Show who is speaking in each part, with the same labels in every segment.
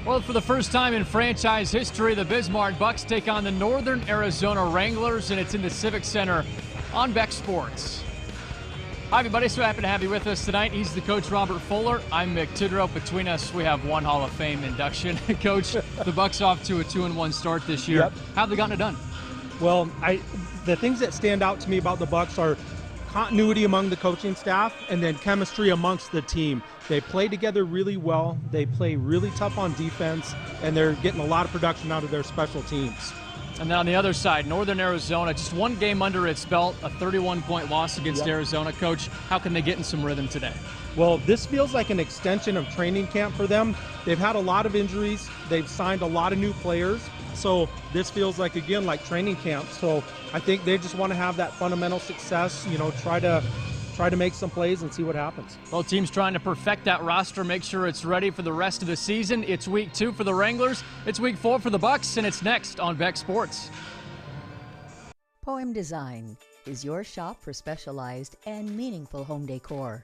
Speaker 1: Well, for the first time in franchise history, the Bismarck Bucks take on the Northern Arizona Wranglers, and it's in the Civic Center on Beck Sports. Hi, everybody. So happy to have you with us tonight. He's the coach, Robert Fuller. I'm Mick Tidrow. Between us, we have one Hall of Fame induction. Coach, the Bucks off to a 2-1 start this year.
Speaker 2: Yep.
Speaker 1: How have they gotten it done?
Speaker 2: Well, the things that stand out to me about the Bucks are continuity among the coaching staff and then chemistry amongst the team. They play together really well. They play really tough on defense, and they're getting a lot of production out of their special teams.
Speaker 1: And then on the other side, Northern Arizona, just one game under its belt, a 31-point loss against Arizona. Coach, how can they get in some rhythm today?
Speaker 2: Well, this feels like an extension of training camp for them. They've had a lot of injuries. They've signed a lot of new players. So this feels like, again, like training camp. So I think they just want to have that fundamental success, try to make some plays and see what happens.
Speaker 1: Both teams trying to perfect that roster, make sure it's ready for the rest of the season. It's week 2 for the Wranglers. It's week 4 for the Bucks, and it's next on Beck Sports.
Speaker 3: Poem Design is your shop for specialized and meaningful home decor.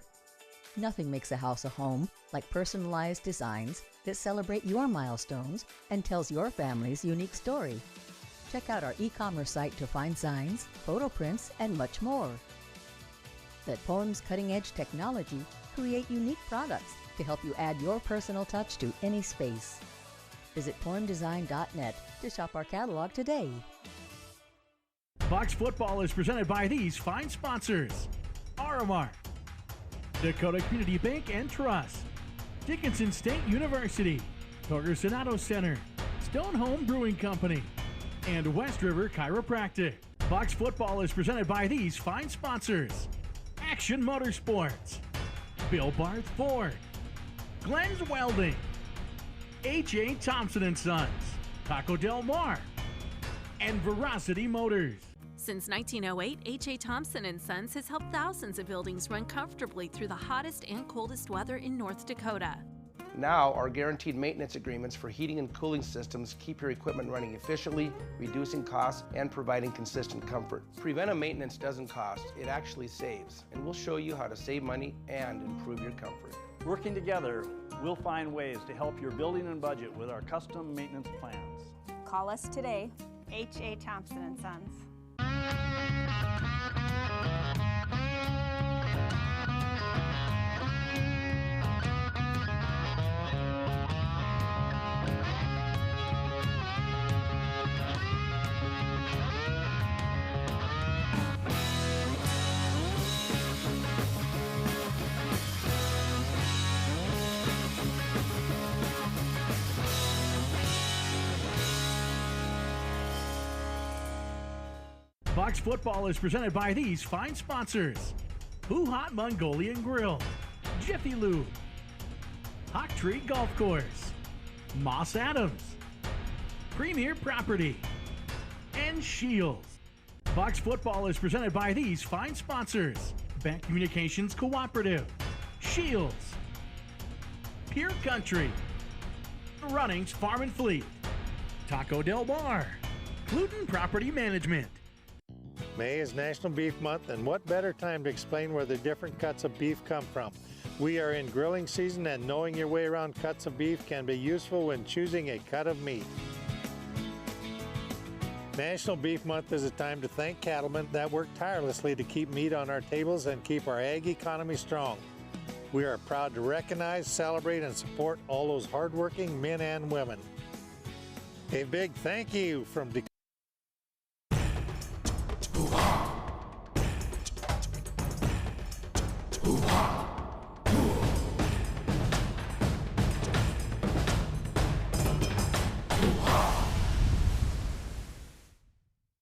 Speaker 3: Nothing makes a house a home like personalized designs that celebrate your milestones and tells your family's unique story. Check out our e-commerce site to find signs, photo prints, and much more. Let Poem's cutting-edge technology create unique products to help you add your personal touch to any space. Visit poemdesign.net to shop our catalog today.
Speaker 4: Bucks football is presented by these fine sponsors: Aramark, Dakota Community Bank and Trust, Dickinson State University, Torger-Sonato Center, Stone Home Brewing Company, and West River Chiropractic. Bucks football is presented by these fine sponsors: Action Motorsports, Bill Barth Ford, Glenn's Welding, H.A. Thompson & Sons, Taco Del Mar, and Veracity Motors.
Speaker 5: Since 1908, H.A. Thompson & Sons has helped thousands of buildings run comfortably through the hottest and coldest weather in North Dakota.
Speaker 6: Now, our guaranteed maintenance agreements for heating and cooling systems keep your equipment running efficiently, reducing costs, and providing consistent comfort. Preventive maintenance doesn't cost, it actually saves, and we'll show you how to save money and improve your comfort.
Speaker 7: Working together, we'll find ways to help your building and budget with our custom maintenance plans.
Speaker 8: Call us today, H.A. Thompson & Sons.
Speaker 4: Bucks football is presented by these fine sponsors: Hoo Hot Mongolian Grill, Jiffy Lube, Hawk Tree Golf Course, Moss Adams, Premier Property, and Shields. Bucks football is presented by these fine sponsors: Bank Communications Cooperative, Shields, Pure Country, Runnings Farm and Fleet, Taco Del Mar, Cluton Property Management.
Speaker 9: May is National Beef Month, and what better time to explain where the different cuts of beef come from. We are in grilling season, and knowing your way around cuts of beef can be useful when choosing a cut of meat. National Beef Month is a time to thank cattlemen that work tirelessly to keep meat on our tables and keep our ag economy strong. We are proud to recognize, celebrate, and support all those hardworking men and women. A big thank you from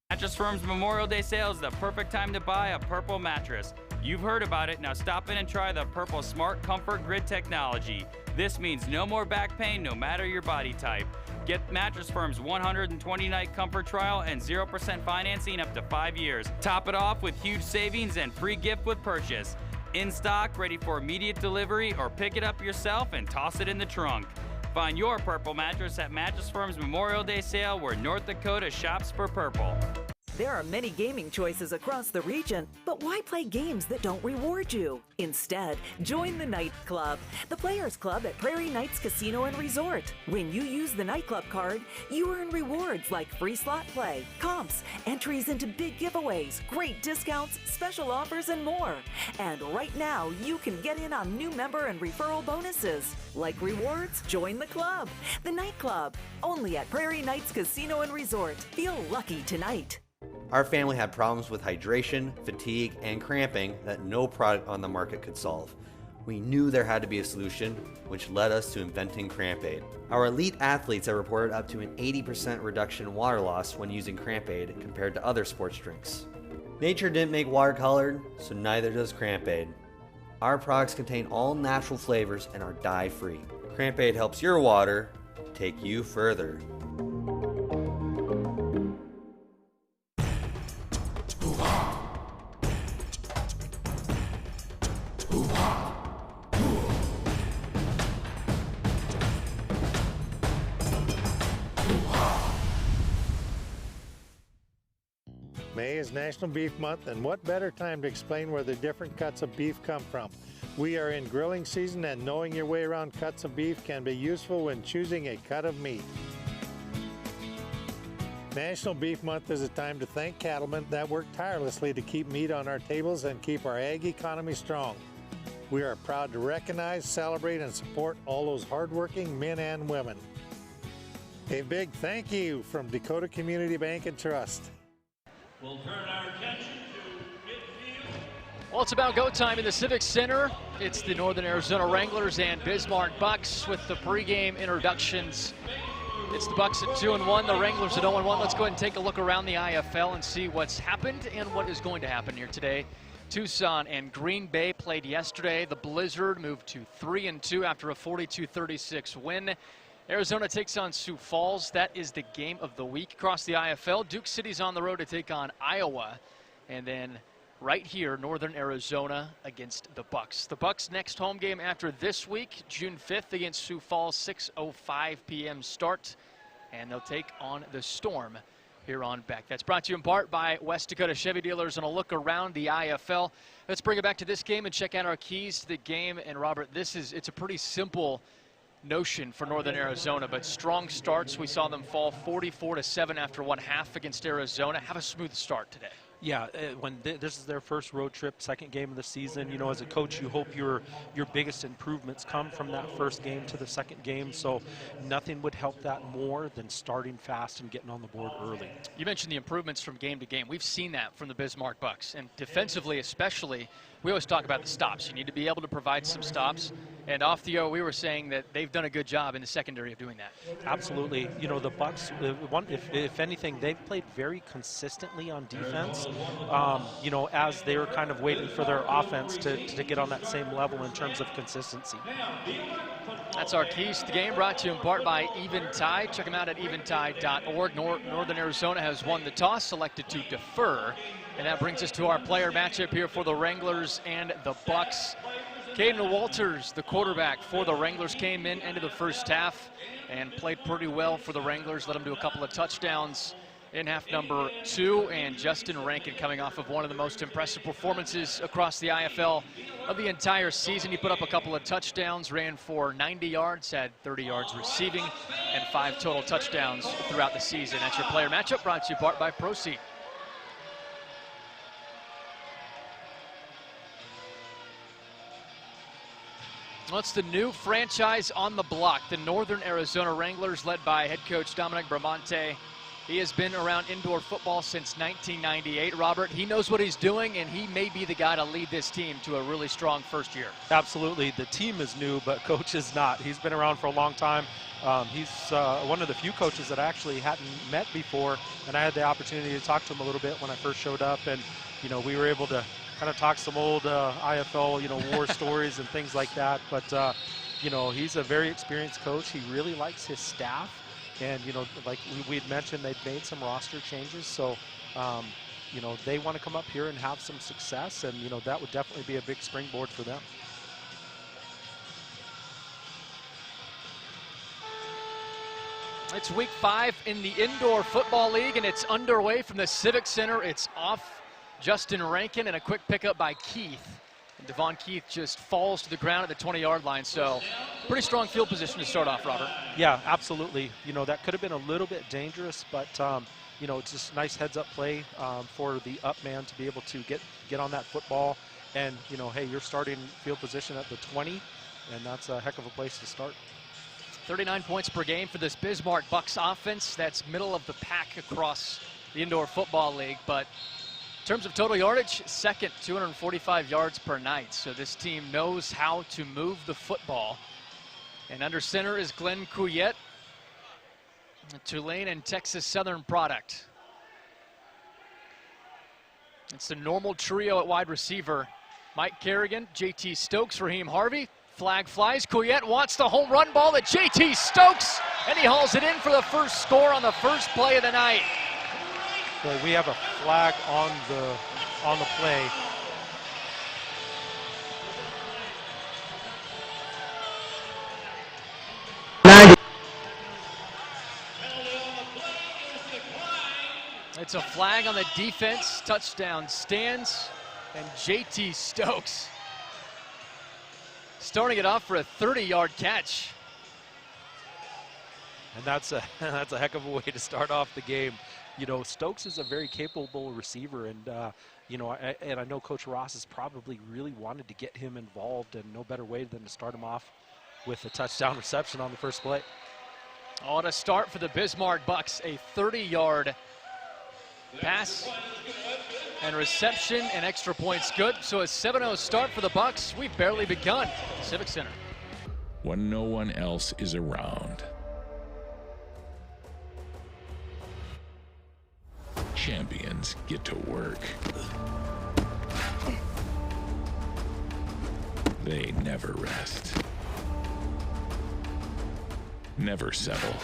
Speaker 10: Mattress Firm's Memorial Day sale is the perfect time to buy a Purple mattress. You've heard about it, now stop in and try the Purple Smart Comfort Grid technology. This means no more back pain no matter your body type. Get Mattress Firm's 120-night comfort trial and 0% financing up to 5 years. Top it off with huge savings and free gift with purchase. In stock, ready for immediate delivery, or pick it up yourself and toss it in the trunk. Find your Purple mattress at Mattress Firm's Memorial Day sale, where North Dakota shops for Purple.
Speaker 11: There are many gaming choices across the region, but why play games that don't reward you? Instead, join the Night Club, the Players Club at Prairie Knights Casino and Resort. When you use the Night Club card, you earn rewards like free slot play, comps, entries into big giveaways, great discounts, special offers, and more. And right now, you can get in on new member and referral bonuses. Like rewards? Join the club. The Night Club, only at Prairie Knights Casino and Resort. Feel lucky tonight.
Speaker 12: Our family had problems with hydration, fatigue, and cramping that no product on the market could solve. We knew there had to be a solution, which led us to inventing Cramp Aid. Our elite athletes have reported up to an 80% reduction in water loss when using Cramp Aid compared to other sports drinks. Nature didn't make water colored, so neither does Cramp Aid. Our products contain all natural flavors and are dye-free. Cramp Aid helps your water take you further.
Speaker 9: May is National Beef Month, and what better time to explain where the different cuts of beef come from. We are in grilling season, and knowing your way around cuts of beef can be useful when choosing a cut of meat. National Beef Month is a time to thank cattlemen that work tirelessly to keep meat on our tables and keep our ag economy strong. We are proud to recognize, celebrate, and support all those hardworking men and women. A big thank you from Dakota Community Bank and Trust.
Speaker 13: We'll turn our attention to midfield.
Speaker 1: Well, it's about go time in the Civic Center. It's the Northern Arizona Wranglers and Bismarck Bucks with the pregame introductions. It's the Bucks at 2-1, the Wranglers at 0-1. Let's go ahead and take a look around the IFL and see what's happened and what is going to happen here today. Tucson and Green Bay played yesterday. The Blizzard moved to 3-2 after a 42-36 win. Arizona takes on Sioux Falls. That is the game of the week across the IFL. Duke City's on the road to take on Iowa. And then right here, Northern Arizona against the Bucks. The Bucks' next home game after this week, June 5th against Sioux Falls, 6:05 p.m. start. And they'll take on the Storm here on Beck. That's brought to you in part by West Dakota Chevy Dealers. And a look around the IFL. Let's bring it back to this game and check out our keys to the game. And Robert, it's a pretty simple notion for Northern Arizona, but strong starts. We saw them fall 44-7 after one half against Arizona. Have a smooth start today.
Speaker 14: Yeah, when this is their first road trip, second game of the season, you know, as a coach, you hope your biggest improvements come from that first game to the second game. So nothing would help that more than starting fast and getting on the board early.
Speaker 1: You mentioned the improvements from game to game. We've seen that from the Bismarck Bucks, and defensively especially, we always talk about the stops. You need to be able to provide some stops. And off the air, we were saying that they've done a good job in the secondary of doing that.
Speaker 14: Absolutely. You know, the Bucks, if anything, they've played very consistently on defense, you know, as they were kind of waiting for their offense to get on that same level in terms of consistency.
Speaker 1: That's our keys to the game, brought to you in part by Eventide. Check them out at eventide.org. Northern Arizona has won the toss, selected to defer. And that brings us to our player matchup here for the Wranglers and the Bucks. Caden Walters, the quarterback for the Wranglers, came in into the first half and played pretty well for the Wranglers. Let him do a couple of touchdowns in half number 2. And Justin Rankin coming off of one of the most impressive performances across the IFL of the entire season. He put up a couple of touchdowns, ran for 90 yards, had 30 yards receiving, and 5 total touchdowns throughout the season. That's your player matchup, brought to you in part by Proceed. Well, it's the new franchise on the block, the Northern Arizona Wranglers, led by head coach Dominic Bramante. He has been around indoor football since 1998. Robert, he knows what he's doing, and he may be the guy to lead this team to a really strong first year.
Speaker 14: Absolutely. The team is new, but coach is not. He's been around for a long time. He's one of the few coaches that I actually hadn't met before, and I had the opportunity to talk to him a little bit when I first showed up, and, you know, we were able to kind of talk some old IFL, you know, war stories and things like that. But, you know, he's a very experienced coach. He really likes his staff. And, you know, like we had mentioned, they've made some roster changes. So, you know, they want to come up here and have some success. And, you know, that would definitely be a big springboard for them.
Speaker 1: It's week 5 in the Indoor Football League, and it's underway from the Civic Center. It's off Justin Rankin, and a quick pickup by Keith. And Devon Keith just falls to the ground at the 20-yard line. So pretty strong field position to start off, Robert.
Speaker 14: Yeah, absolutely. You know, that could have been a little bit dangerous, but, you know, it's just nice heads-up play for the up man to be able to get on that football. And, you know, hey, you're starting field position at the 20, and that's a heck of a place to start.
Speaker 1: 39 points per game for this Bismarck Bucks offense. That's middle of the pack across the Indoor Football League. But in terms of total yardage, second, 245 yards per night. So this team knows how to move the football. And under center is Glenn Couillette, a Tulane and Texas Southern product. It's the normal trio at wide receiver. Mike Kerrigan, JT Stokes, Raheem Harvey. Flag flies. Couillette wants the home run ball to JT Stokes, and he hauls it in for the first score on the first play of the night.
Speaker 14: So we have a flag on the play.
Speaker 1: It's a flag on the defense. Touchdown stands, and JT Stokes starting it off for a 30-yard catch.
Speaker 14: And that's a heck of a way to start off the game. You know, Stokes is a very capable receiver, and you know, I know Coach Ross has probably really wanted to get him involved, and no better way than to start him off with a touchdown reception on the first play.
Speaker 1: On a start for the Bismarck Bucks, a 30-yard pass and reception and extra points good. So a 7-0 start for the Bucks. We've barely begun. Civic Center.
Speaker 15: When no one else is around, champions get to work. They never rest, never settle.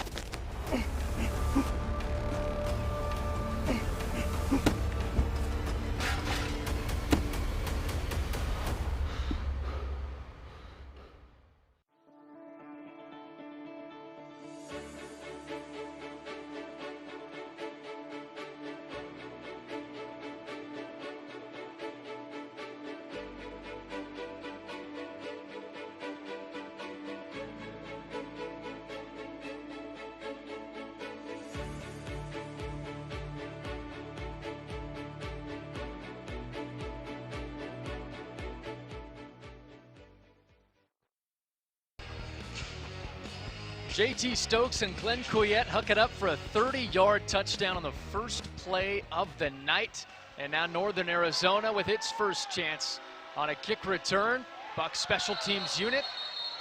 Speaker 1: JT Stokes and Glenn Couillette hook it up for a 30-yard touchdown on the first play of the night. And now Northern Arizona with its first chance on a kick return. Bucks special teams unit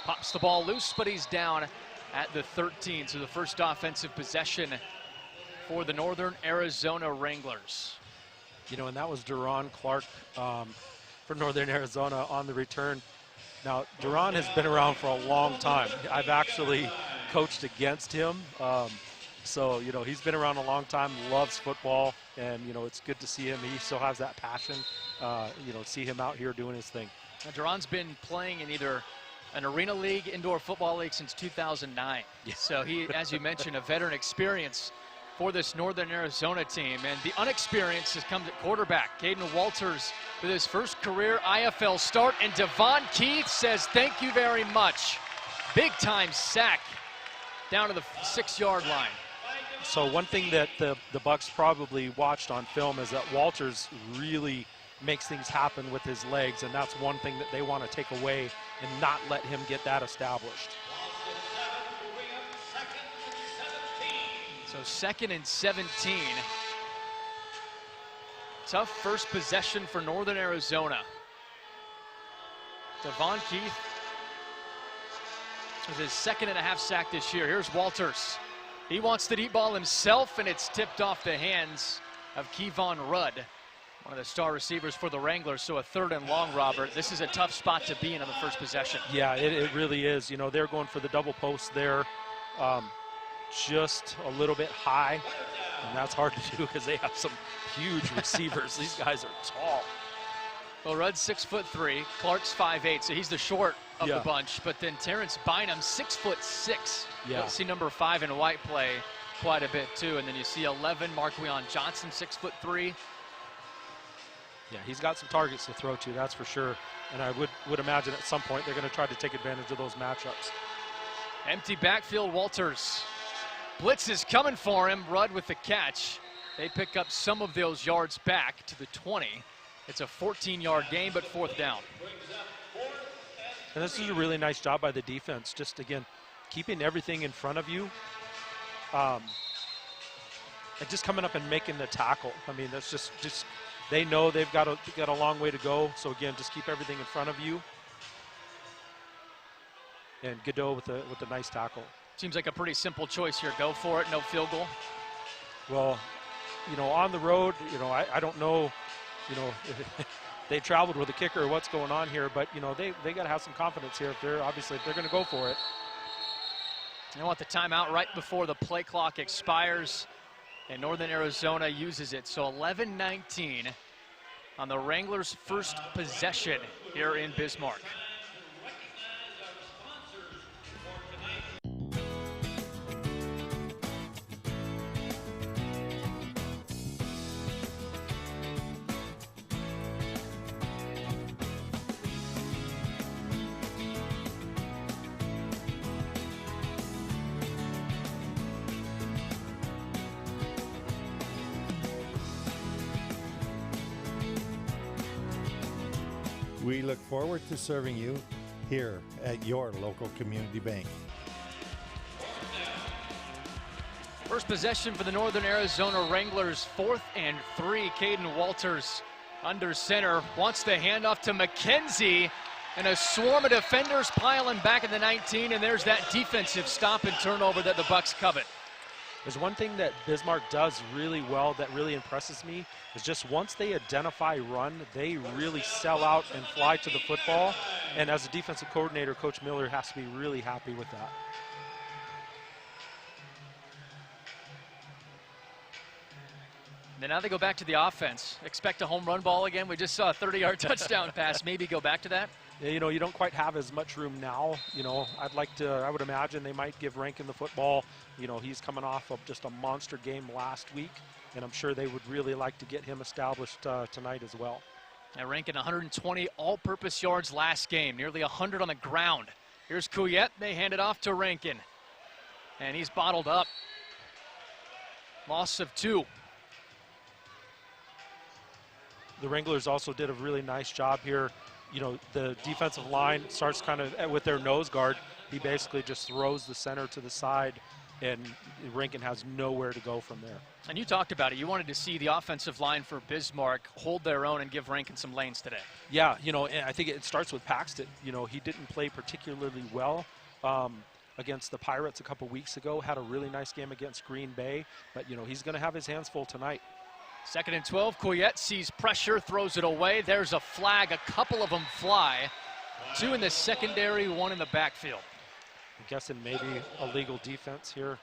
Speaker 1: pops the ball loose, but he's down at the 13. So the first offensive possession for the Northern Arizona Wranglers.
Speaker 14: You know, and that was Duron Clark for Northern Arizona on the return. Now, Duron has been around for a long time. I've actually coached against him. So, you know, he's been around a long time, loves football, and, you know, it's good to see him. He still has that passion, you know, see him out here doing his thing.
Speaker 1: Now, Duron's been playing in either an arena league, indoor football league since 2009. Yeah. So he, as you mentioned, a veteran experience for this Northern Arizona team. And the unexperience has come at quarterback. Caden Walters with his first career IFL start, and Devon Keith says thank you very much. Big time sack down to the 6-yard line.
Speaker 14: So one thing that the Bucks probably watched on film is that Walters really makes things happen with his legs, and that's one thing that they want to take away and not let him get that established.
Speaker 1: So 2nd and 17. Tough first possession for Northern Arizona. Devon Keith with his 2.5 sack this year. Here's Walters. He wants the deep ball himself, and it's tipped off the hands of Kevon Rudd, one of the star receivers for the Wranglers. So a 3rd and long, Robert. This is a tough spot to be in on the first possession.
Speaker 14: Yeah, it really is. You know, they're going for the double post there, just a little bit high, and that's hard to do because they have some huge receivers. These guys are tall.
Speaker 1: Well, Rudd's 6'3", Clark's 5'8", so he's the short of the bunch. But then Terrence Bynum, 6'6".
Speaker 14: Yeah.
Speaker 1: You'll see number 5 in white play quite a bit too. And then you see 11, Marquion Johnson, 6'3".
Speaker 14: Yeah, he's got some targets to throw to, that's for sure. And I would imagine at some point they're going to try to take advantage of those matchups.
Speaker 1: Empty backfield, Walters. Blitz is coming for him. Rudd with the catch. They pick up some of those yards back to the 20. It's a 14-yard gain, but 4th down.
Speaker 14: And this is a really nice job by the defense. Just, again, keeping everything in front of you. And just coming up and making the tackle. I mean, that's just they know they've got a long way to go. So, again, just keep everything in front of you. And Godot with a nice tackle.
Speaker 1: Seems like a pretty simple choice here. Go for it, no field goal.
Speaker 14: Well, you know, on the road, you know, I don't know, you know, if they traveled with a kicker or what's going on here, but, you know, they got to have some confidence here if they're going to go for it.
Speaker 1: They want the timeout right before the play clock expires, and Northern Arizona uses it. So 11-19 on the Wranglers' first possession here in Bismarck.
Speaker 9: We look forward to serving you here at your local community bank.
Speaker 1: First possession for the Northern Arizona Wranglers, 4th and 3. Caden Walters under center, wants the handoff to McKenzie, and a swarm of defenders piling back at the 19, and there's that defensive stop and turnover that the Bucks covet.
Speaker 14: There's one thing that Bismarck does really well that really impresses me is just once they identify run, they really sell out and fly to the football. And as a defensive coordinator, Coach Miller has to be really happy with that.
Speaker 1: And now they go back to the offense. Expect a home run ball again. We just saw a 30-yard touchdown pass. Maybe go back to that.
Speaker 14: Yeah, you know, you don't quite have as much room now. You know, I would imagine they might give Rankin the football. You know, he's coming off of just a monster game last week, and I'm sure they would really like to get him established tonight as well.
Speaker 1: And Rankin 120 all-purpose yards last game, nearly 100 on the ground. Here's Couillette. They hand it off to Rankin, and he's bottled up. Loss of 2.
Speaker 14: The Wranglers also did a really nice job here. You know, the defensive line starts kind of with their nose guard. He basically just throws the center to the side, and Rankin has nowhere to go from there.
Speaker 1: And you talked about it. You wanted to see the offensive line for Bismarck hold their own and give Rankin some lanes today.
Speaker 14: Yeah, you know, and I think it starts with Paxton. You know, he didn't play particularly well against the Pirates a couple weeks ago. Had a really nice game against Green Bay, but, you know, he's going to have his hands full tonight.
Speaker 1: 2nd and 12, Couillette sees pressure, throws it away. There's a flag, a couple of them fly. 2 in the secondary, 1 in the backfield.
Speaker 14: I'm guessing maybe a legal defense here.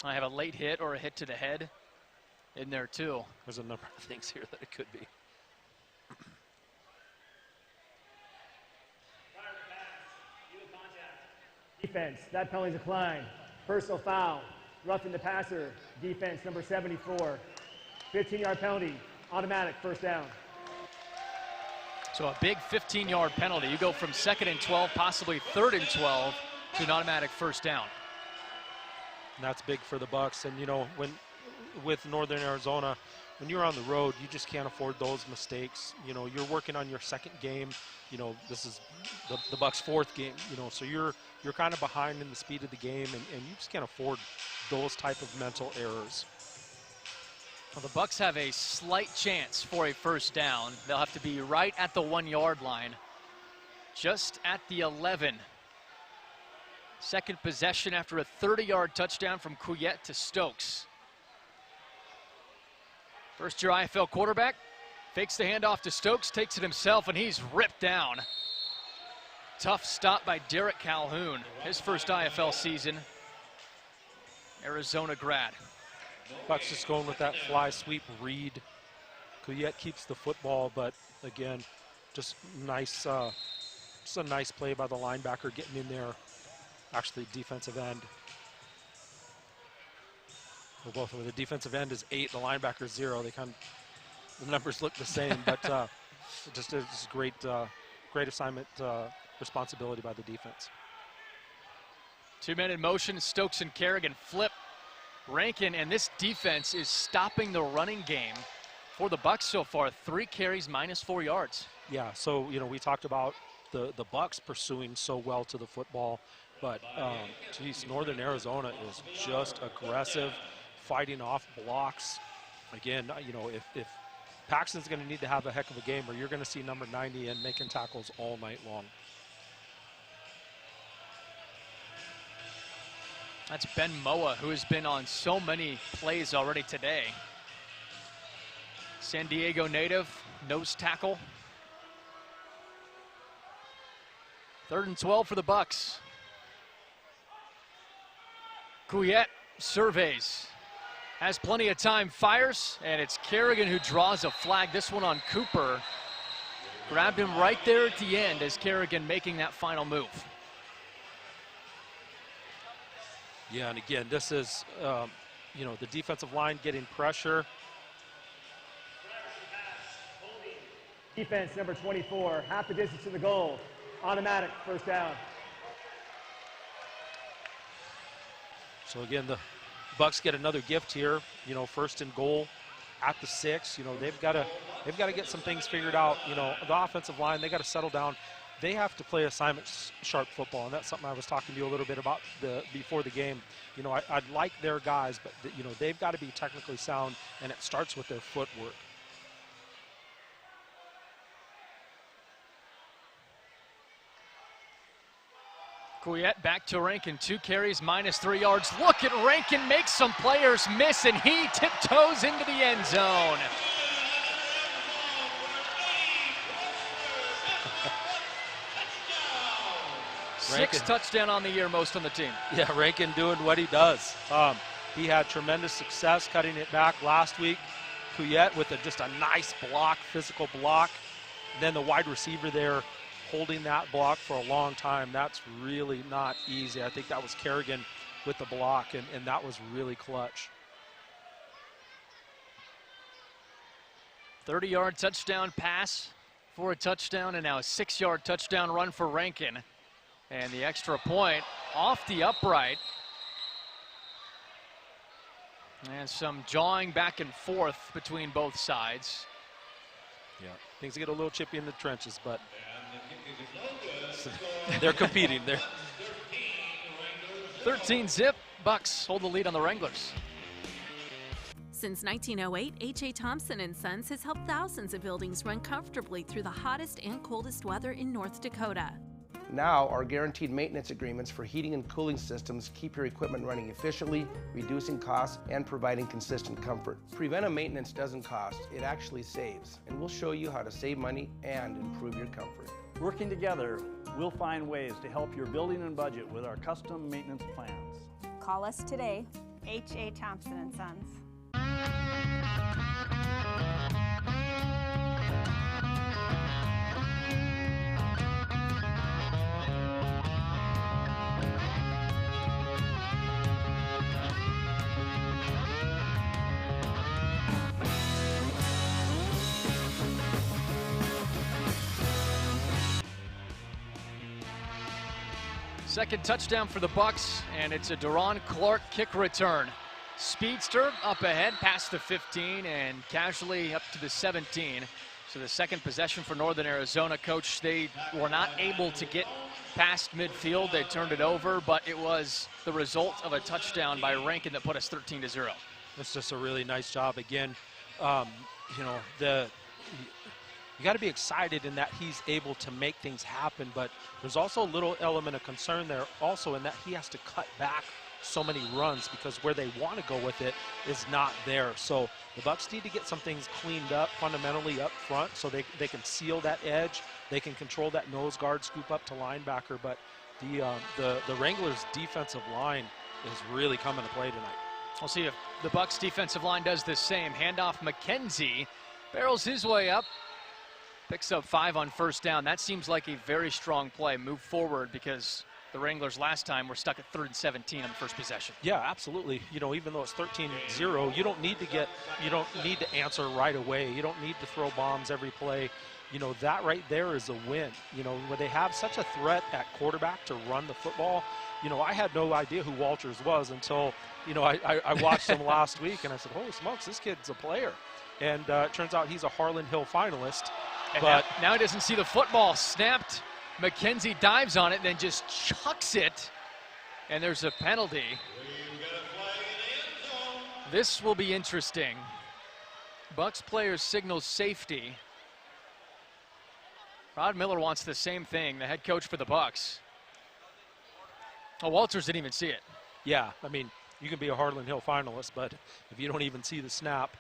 Speaker 1: I have a late hit or a hit to the head in there too.
Speaker 14: There's a number of things here that it could be.
Speaker 16: Defense, that penalty declined. Personal foul. Roughing the passer, defense number 74. 15-yard penalty, automatic, 1st down.
Speaker 1: So a big 15-yard penalty. You go from 2nd and 12, possibly 3rd and 12, to an automatic 1st down.
Speaker 14: And that's big for the Bucks. And, you know, with Northern Arizona, when you're on the road, you just can't afford those mistakes. You know, you're working on your 2nd game. You know, this is the Bucks' 4th game. You know, so you're kind of behind in the speed of the game, and you just can't afford those type of mental errors.
Speaker 1: Well, the Bucks have a slight chance for a 1st down. They'll have to be right at the 1-yard line, just at the 11. 2nd possession after a 30-yard touchdown from Couillette to Stokes. First-year IFL quarterback fakes the handoff to Stokes, takes it himself, and he's ripped down. Tough stop by Derek Calhoun, his first IFL season. Arizona grad.
Speaker 14: Bucks just going with that fly sweep read. Couillette keeps the football, but again, just nice, just a nice play by the linebacker getting in there. Actually, defensive end. Well, both of the defensive end is 8, the linebacker is 0. They the numbers look the same, but just a great, great assignment, responsibility by the defense.
Speaker 1: 2-men in motion. Stokes and Kerrigan flip. Rankin and this defense is stopping the running game for the Bucks so far. 3 carries, -4 yards.
Speaker 14: Yeah, so we talked about the Bucks pursuing so well to the football, but geez, Northern Arizona is just aggressive, fighting off blocks. Again, if Paxton's going to need to have a heck of a game, or you're going to see number 90 and making tackles all night long.
Speaker 1: That's Ben Moa, who has been on so many plays already today. San Diego native, nose tackle. 3rd and 12 for the Bucks. Couillette surveys, has plenty of time, fires, and it's Kerrigan who draws a flag. This one on Cooper. Grabbed him right there at the end as Kerrigan making that final move.
Speaker 14: Yeah, and again, this is, the defensive line getting pressure.
Speaker 16: Defense number 24, half the distance to the goal. Automatic, first down.
Speaker 14: So again, the Bucks get another gift here. 1st and goal at the 6. They've got to get some things figured out. The offensive line, they got to settle down. They have to play assignment sharp football, and that's something I was talking to you a little bit about before the game. I'd like their guys, but they've got to be technically sound, and it starts with their footwork.
Speaker 1: Couillette back to Rankin, 2 carries, -3 yards. Look at Rankin make some players miss, and he tiptoes into the end zone. Rankin. 6 touchdown on the year, most on the team.
Speaker 14: Yeah, Rankin doing what he does. He had tremendous success cutting it back last week. Couillette with just a nice block, physical block. And then the wide receiver there holding that block for a long time. That's really not easy. I think that was Kerrigan with the block, and that was really clutch.
Speaker 1: 30-yard touchdown pass for a touchdown, and now a 6-yard touchdown run for Rankin. And the extra point off the upright. And some jawing back and forth between both sides.
Speaker 14: Yeah, things get a little chippy in the trenches, but they're competing. They're
Speaker 1: 13-zip. Bucks hold the lead on the Wranglers.
Speaker 5: Since 1908, H.A. Thompson & Sons has helped thousands of buildings run comfortably through the hottest and coldest weather in North Dakota.
Speaker 6: Now, our guaranteed maintenance agreements for heating and cooling systems keep your equipment running efficiently, reducing costs, and providing consistent comfort. Preventive maintenance doesn't cost, it actually saves. And we'll show you how to save money and improve your comfort.
Speaker 7: Working together, we'll find ways to help your building and budget with our custom maintenance plans.
Speaker 8: Call us today, H.A. Thompson & Sons.
Speaker 1: Second touchdown for the Bucks, and it's a Deron Clark kick return. Speedster up ahead past the 15 and casually up to the 17. So the second possession for Northern Arizona. Coach, they were not able to get past midfield. They turned it over, but it was the result of a touchdown by Rankin that put us 13-0.
Speaker 14: That's just a really nice job. Again, you got to be excited in that he's able to make things happen, but there's also a little element of concern there also in that he has to cut back so many runs because where they want to go with it is not there. So the Bucks need to get some things cleaned up fundamentally up front so they can seal that edge, they can control that nose guard, scoop up to linebacker, but the Wranglers defensive line is really coming to play tonight.
Speaker 1: We'll see if the Bucks defensive line does the same. Handoff McKenzie. Barrels his way up. Picks up 5 on first down. That seems like a very strong play. Move forward because the Wranglers last time were stuck at 3rd and 17 on the first possession.
Speaker 14: Yeah, absolutely. You know, even though it's 13-0, you don't need to answer right away. You don't need to throw bombs every play. You know, that right there is a win. You know, when they have such a threat at quarterback to run the football, you know, I had no idea who Walters was until, you know, I watched him last week, and I said, holy smokes, this kid's a player. And it turns out he's a Harlan Hill finalist.
Speaker 1: And
Speaker 14: but
Speaker 1: now he doesn't see the football. Snapped. McKenzie dives on it, then just chucks it. And there's a penalty. This will be interesting. Bucks players signal safety. Rod Miller wants the same thing, the head coach for the Bucks. Oh, Walters didn't even see it.
Speaker 14: Yeah, I mean, you can be a Harlan Hill finalist, but if you don't even see the snap,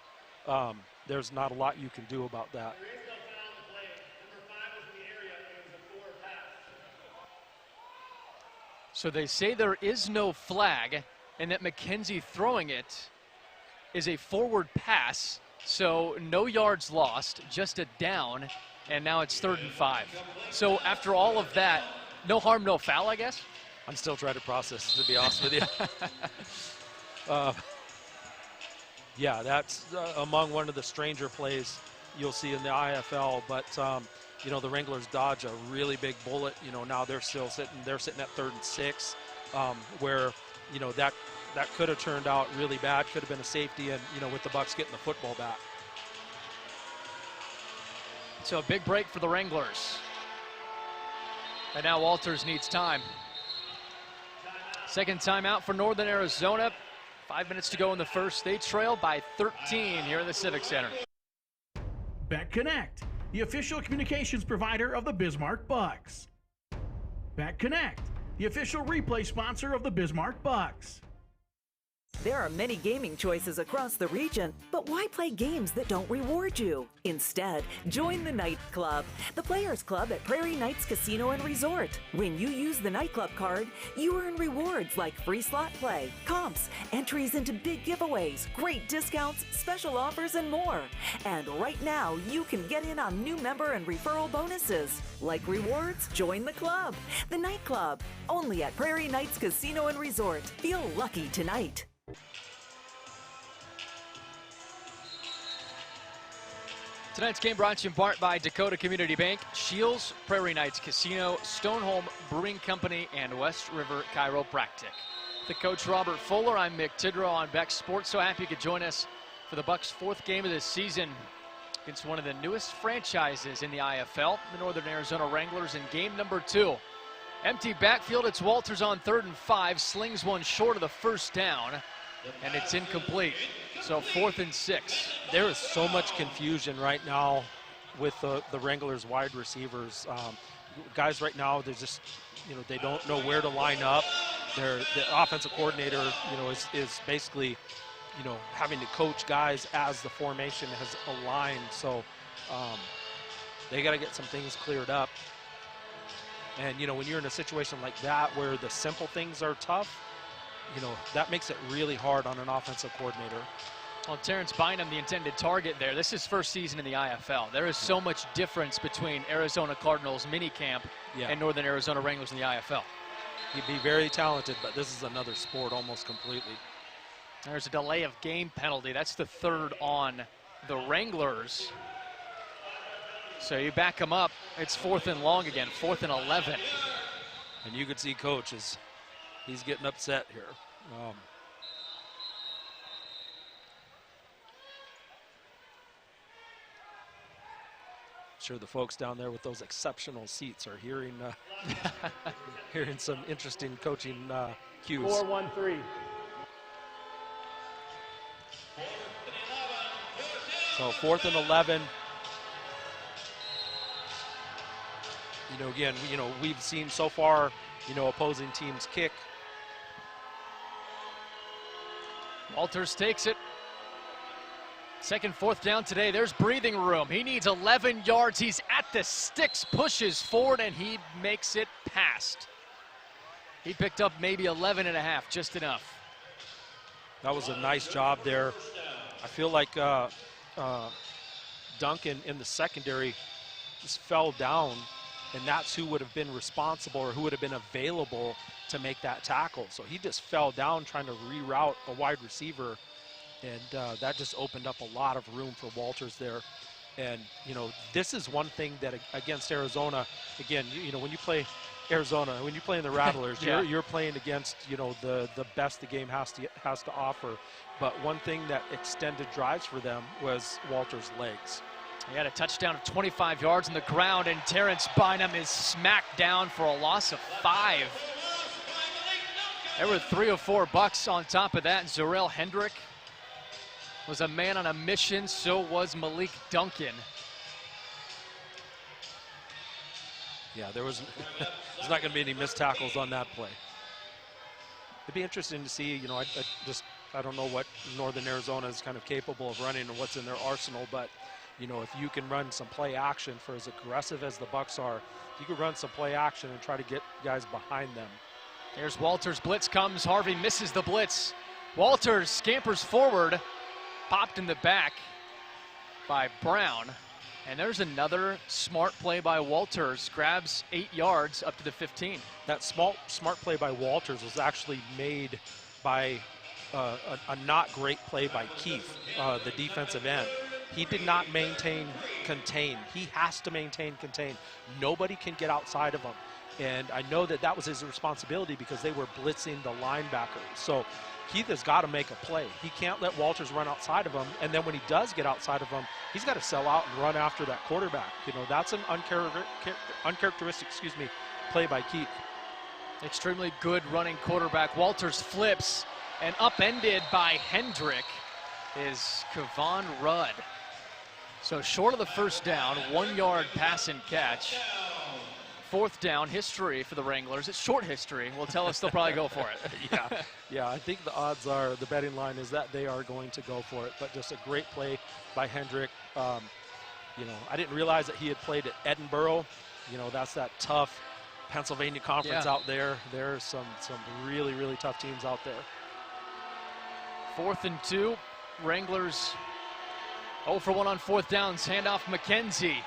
Speaker 14: there's not a lot you can do about that.
Speaker 1: So they say there is no flag and that McKenzie throwing it is a forward pass. So no yards lost, just a down, and now it's 3rd and 5. So after all of that, no harm, no foul, I guess?
Speaker 14: I'm still trying to process it, to be honest with you. Yeah, that's among one of the stranger plays you'll see in the IFL, but you know, the Wranglers dodge a really big bullet. You know, now they're sitting at 3rd and 6, where, you know, that could have turned out really bad, could have been a safety, and, you know, with the Bucks getting the football back.
Speaker 1: So a big break for the Wranglers. And now Walters needs time. Second timeout for Northern Arizona. 5 minutes to go in the first. They trail by 13 here in the Civic Center.
Speaker 4: BetConnect, the official communications provider of the Bismarck Bucks. BetConnect, the official replay sponsor of the Bismarck Bucks.
Speaker 11: There are many gaming choices across the region, but why play games that don't reward you? Instead, join the Night Club, the Players Club at Prairie Knights Casino and Resort. When you use the Night Club card, you earn rewards like free slot play, comps, entries into big giveaways, great discounts, special offers, and more. And right now, you can get in on new member and referral bonuses. Like rewards? Join the club. The Night Club, only at Prairie Knights Casino and Resort. Feel lucky tonight.
Speaker 1: Tonight's game brought to you in part by Dakota Community Bank, Shields, Prairie Knights Casino, Stoneholm Brewing Company, and West River Chiropractic. The coach Robert Fuller, I'm Mick Tidrow on Beck Sports. So happy you could join us for the Bucks' 4th game of the season against one of the newest franchises in the IFL, the Northern Arizona Wranglers, in game number 2. Empty backfield, it's Walters on 3rd and 5, slings one short of the first down, and it's incomplete. So 4th and 6.
Speaker 14: There is so much confusion right now with the Wranglers wide receivers. Guys right now, they're just, you know, they don't know where to line up. The offensive coordinator, you know, is basically, you know, having to coach guys as the formation has aligned. So they got to get some things cleared up. And, you know, when you're in a situation like that where the simple things are tough, you know, that makes it really hard on an offensive coordinator.
Speaker 1: Well, Terrence Bynum, the intended target there. This is first season in the IFL. There is so much difference between Arizona Cardinals minicamp and Northern Arizona Wranglers in the IFL.
Speaker 14: He'd be very talented, but this is another sport almost completely.
Speaker 1: There's a delay of game penalty. That's the 3rd on the Wranglers. So you back them up. It's 4th and long again, 4th and 11.
Speaker 14: And you could see Coach he's getting upset here. Sure the folks down there with those exceptional seats are hearing hearing some interesting coaching cues.
Speaker 16: 4-1-3.
Speaker 14: So 4th and 11. You know, again, you know, we've seen so far, you know, opposing teams kick.
Speaker 1: Walters takes it. 2nd, 4th down today. There's breathing room. He needs 11 yards. He's at the sticks, pushes forward, and he makes it past. He picked up maybe 11.5, just enough.
Speaker 14: That was a nice job there. I feel like Duncan in the secondary just fell down, and that's who would have been responsible or who would have been available to make that tackle. So he just fell down trying to reroute a wide receiver, and that just opened up a lot of room for Walters there. And, you know, this is one thing that against Arizona, again, you know, when you play Arizona, when you play in the Wranglers,
Speaker 1: yeah.
Speaker 14: you're playing against, you know, the best the game has to offer. But one thing that extended drives for them was Walters' legs.
Speaker 1: He had a touchdown of 25 yards on the ground, and Terrence Bynum is smacked down for a loss of 5. There were 3 or 4 Bucks on top of that. Zarel Hendrick was a man on a mission, so was Malik Duncan.
Speaker 14: Yeah, there's not going to be any missed tackles on that play. It'd be interesting to see, you know, I don't know what Northern Arizona is kind of capable of running and what's in their arsenal, but, you know, if you can run some play action for as aggressive as the Bucks are, you can run some play action and try to get guys behind them.
Speaker 1: There's Walters, blitz comes, Harvey misses the blitz. Walters scampers forward, popped in the back by Brown. And there's another smart play by Walters, grabs 8 yards up to the 15.
Speaker 14: That smart play by Walters was actually made by a not great play by Keith, the defensive end. He did not contain. He has to maintain contain. Nobody can get outside of him. And I know that was his responsibility because they were blitzing the linebacker. So Keith has got to make a play. He can't let Walters run outside of him. And then when he does get outside of him, he's got to sell out and run after that quarterback. You know, that's an uncharacteristic, play by Keith.
Speaker 1: Extremely good running quarterback. Walters flips, and upended by Hendrick is Kevon Rudd. So short of the first down, 1 yard pass and catch. 4th down history for the Wranglers. It's short history. Will tell us they'll probably go for it.
Speaker 14: Yeah, I think the odds are, the betting line is that they are going to go for it. But just a great play by Hendrick. You know, I didn't realize that he had played at Edinburgh. You know, that's that tough Pennsylvania conference out there. There's some really, really tough teams out there.
Speaker 1: 4th and 2. Wranglers 0 for 1 on 4th downs. Handoff McKenzie.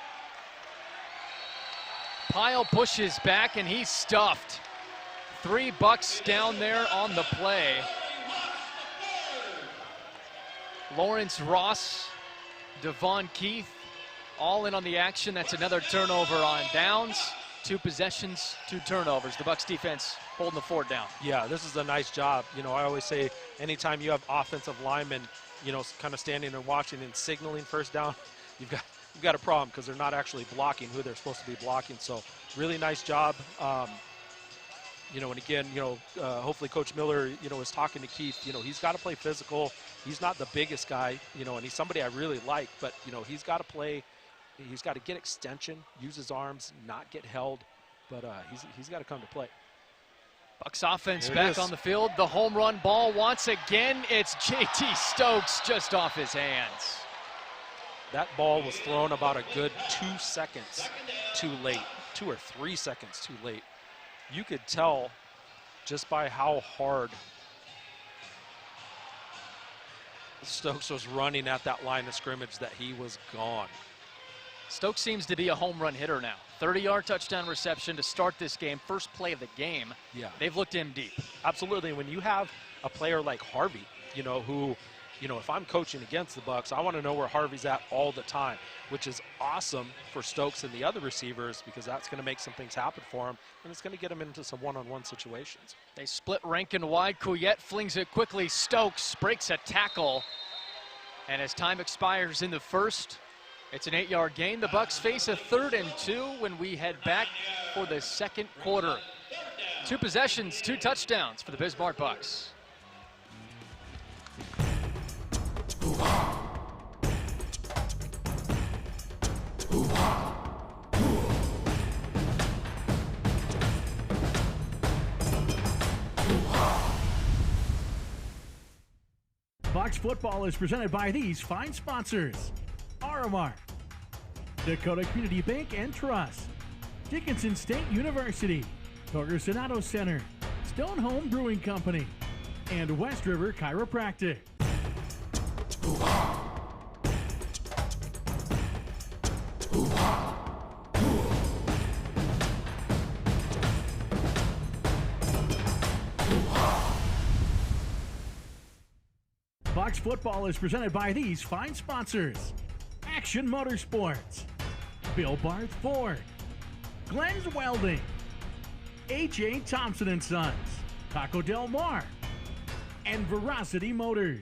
Speaker 1: Pyle pushes back, and he's stuffed. 3 Bucks down there on the play. Lawrence Ross, Devon Keith, all in on the action. That's another turnover on downs. 2 possessions, 2 turnovers. The Bucks defense holding the fort down.
Speaker 14: Yeah, this is a nice job. You know, I always say anytime you have offensive linemen, you know, kind of standing and watching and signaling first down, you've got a problem because they're not actually blocking who they're supposed to be blocking. So really nice job. You know, and again, you know, hopefully Coach Miller, you know, is talking to Keith. You know, he's got to play physical. He's not the biggest guy, you know, and he's somebody I really like, but, you know, he's got to play. He's got to get extension, use his arms, not get held, but he's got to come to play.
Speaker 1: Bucks offense back on the field. The home run ball once again. It's J.T. Stokes just off his hands.
Speaker 14: That ball was thrown about a good 2 seconds too late, 2 or 3 seconds too late. You could tell just by how hard Stokes was running at that line of scrimmage that he was gone.
Speaker 1: Stokes seems to be a home run hitter now. 30-yard touchdown reception to start this game, first play of the game.
Speaker 14: Yeah.
Speaker 1: They've looked him deep.
Speaker 14: Absolutely. When you have a player like Harvey, you know, who, you know, if I'm coaching against the Bucks, I want to know where Harvey's at all the time, which is awesome for Stokes and the other receivers because that's going to make some things happen for him, and it's going to get him into some one-on-one situations.
Speaker 1: They split Rankin wide. Couillette flings it quickly. Stokes breaks a tackle, and as time expires in the first, it's an 8-yard gain. The Bucks face a 3rd and 2 when we head back for the second quarter. 2 possessions, 2 touchdowns for the Bismarck Bucks.
Speaker 4: Bucks football is presented by these fine sponsors: Aramark, Dakota Community Bank and Trust, Dickinson State University, Torger Sonato Center, Stone Home Brewing Company, and West River Chiropractic. Bucks football is presented by these fine sponsors: Action Motorsports, Bill Barth Ford, Glenn's Welding, H.A. Thompson & Sons, Taco Del Mar, and Veracity Motors.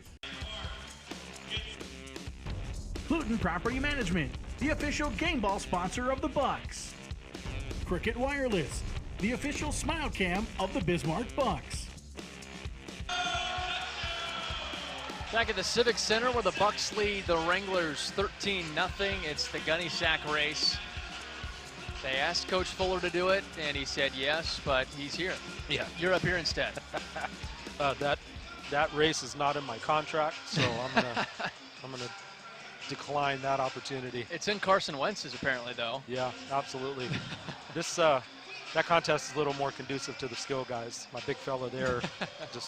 Speaker 4: Pluton Property Management, the official game ball sponsor of the Bucks. Cricket Wireless, the official smile cam of the Bismarck Bucks.
Speaker 1: Back at the Civic Center where the Bucks lead the Wranglers 13-0. It's the gunny sack race. They asked Coach Fuller to do it, and he said yes, but he's here.
Speaker 14: Yeah.
Speaker 1: You're up here instead.
Speaker 14: That race is not in my contract, so I'm gonna decline that opportunity.
Speaker 1: It's in Carson Wentz's apparently, though.
Speaker 14: Yeah, absolutely. That contest is a little more conducive to the skill guys. My big fella there,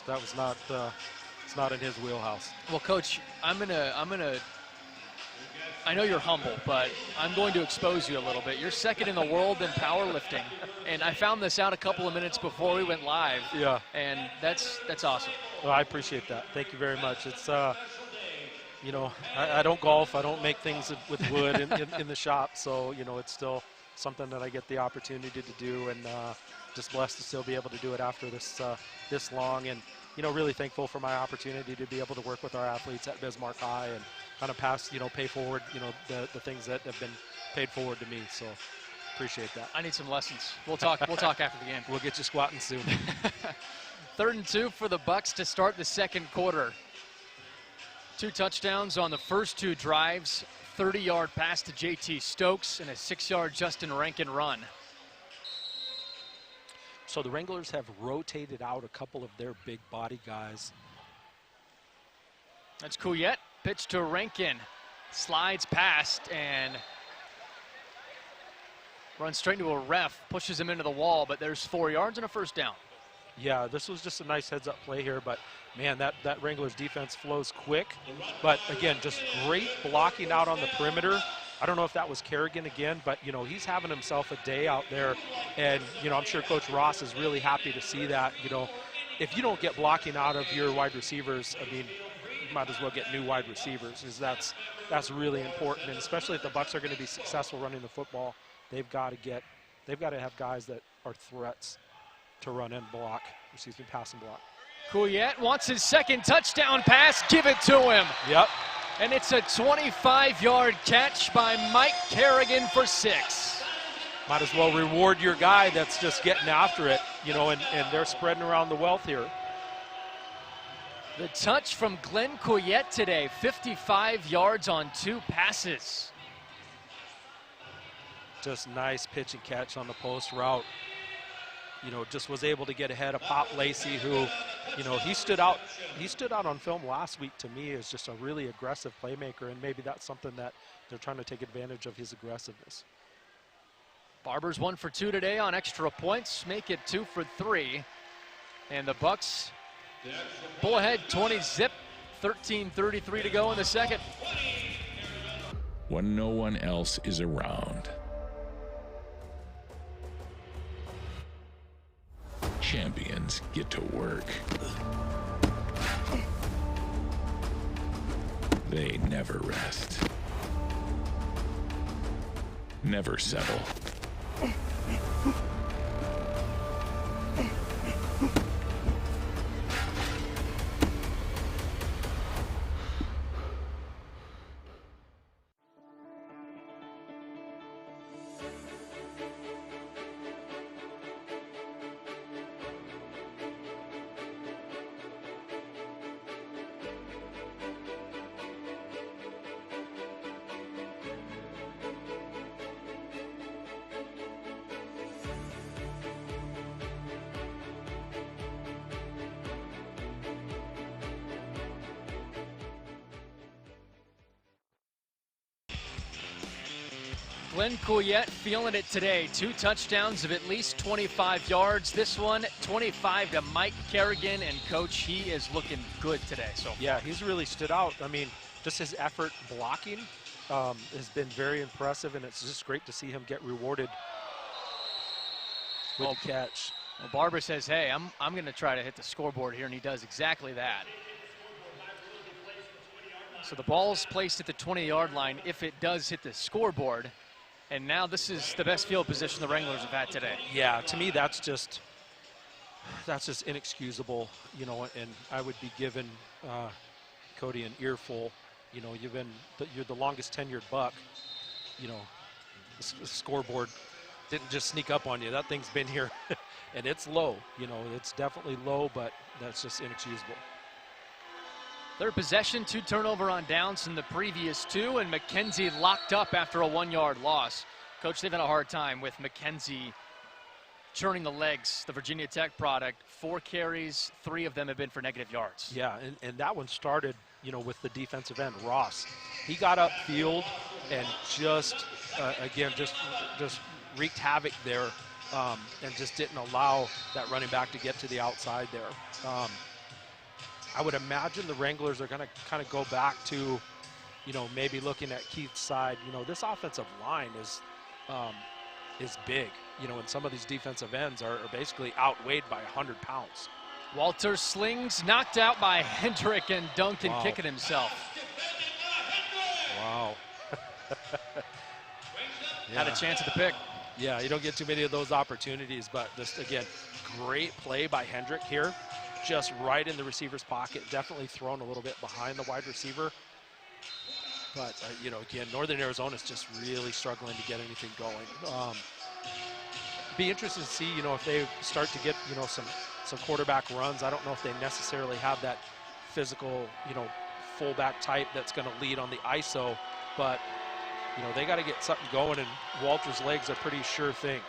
Speaker 14: that was not. It's not in his wheelhouse.
Speaker 1: Well, Coach, I know you're humble, but I'm going to expose you a little bit. You're second in the world in powerlifting, and I found this out a couple of minutes before we went live.
Speaker 14: Yeah.
Speaker 1: And that's awesome.
Speaker 14: Well, I appreciate that. Thank you very much. It's you know, I don't golf. I don't make things with wood in the shop, so you know, it's still something that I get the opportunity to do, and just blessed to still be able to do it after this long, and you know, really thankful for my opportunity to be able to work with our athletes at Bismarck High and kind of pass, you know, pay forward, you know, the things that have been paid forward to me. So appreciate that.
Speaker 1: I need some lessons. We'll talk after the game.
Speaker 14: We'll get you squatting soon.
Speaker 1: 3rd and 2 for the Bucks to start the second quarter. 2 touchdowns on the first 2 drives, 30-yard pass to JT Stokes and a 6-yard Justin Rankin run.
Speaker 14: So the Wranglers have rotated out a couple of their big body guys.
Speaker 1: That's Couillette. Pitch to Rankin. Slides past and runs straight into a ref. Pushes him into the wall, but there's 4 yards and a first down.
Speaker 14: Yeah, this was just a nice heads-up play here, but man, that Wranglers defense flows quick. But again, just great blocking out on the perimeter. I don't know if that was Kerrigan again, but you know, he's having himself a day out there, and you know, I'm sure Coach Ross is really happy to see that. You know, if you don't get blocking out of your wide receivers, I mean, you might as well get new wide receivers, because that's really important, and especially if the Bucks are going to be successful running the football, they've got to have guys that are threats to run and block, pass and block.
Speaker 1: Couillette wants his second touchdown pass. Give it to him.
Speaker 14: Yep.
Speaker 1: And it's a 25-yard catch by Mike Kerrigan for 6.
Speaker 14: Might as well reward your guy that's just getting after it, you know, and they're spreading around the wealth here.
Speaker 1: The touch from Glenn Couillette today, 55 yards on 2 passes.
Speaker 14: Just nice pitch and catch on the post route. You know, just was able to get ahead of Pop Lacey, who, you know, he stood out on film last week to me as just a really aggressive playmaker, and maybe that's something that they're trying to take advantage of, his aggressiveness.
Speaker 1: Barber's 1 for 2 today on extra points, make it 2 for 3. And the Bucks pull ahead 20-zip, 13:33 to go in the second.
Speaker 15: When no one else is around. Champions get to work. They never rest. Never settle.
Speaker 1: Glenn Couillette feeling it today. 2 touchdowns of at least 25 yards. This one, 25 to Mike Kerrigan. And, Coach, he is looking good today. So
Speaker 14: yeah, he's really stood out. I mean, just his effort blocking has been very impressive, and it's just great to see him get rewarded with the catch.
Speaker 1: Well, Barber says, hey, I'm going to try to hit the scoreboard here, and he does exactly that. So the ball's placed at the 20-yard line if it does hit the scoreboard. And now this is the best field position the Wranglers have had today.
Speaker 14: Yeah, to me that's just inexcusable, you know, and I would be giving Cody an earful. You know, you're the longest tenured Buck. You know, the scoreboard didn't just sneak up on you. That thing's been here, and it's low. You know, it's definitely low, but that's just inexcusable.
Speaker 1: Third possession, 2 turnover on downs in the previous 2, and McKenzie locked up after a 1-yard loss. Coach, they've had a hard time with McKenzie churning the legs, the Virginia Tech product. 4 carries, 3 of them have been for negative yards.
Speaker 14: Yeah, and that one started, you know, with the defensive end, Ross. He got upfield and just, again, just wreaked havoc there and just didn't allow that running back to get to the outside there. I would imagine the Wranglers are going to kind of go back to, you know, maybe looking at Keith's side. You know, this offensive line is big, you know, and some of these defensive ends are basically outweighed by 100 pounds.
Speaker 1: Walter slings, knocked out by Hendrick, and Duncan kicking himself.
Speaker 14: Wow.
Speaker 1: Had a chance at the pick.
Speaker 14: Yeah, you don't get too many of those opportunities, but just, again, great play by Hendrick here. Just right in the receiver's pocket, definitely thrown a little bit behind the wide receiver. But, you know, again, Northern Arizona's just really struggling to get anything going. Be interested to see, you know, if they start to get, you know, some quarterback runs. I don't know if they necessarily have that physical, you know, fullback type that's going to lead on the ISO, but, you know, they got to get something going, and Walter's legs are pretty sure thing.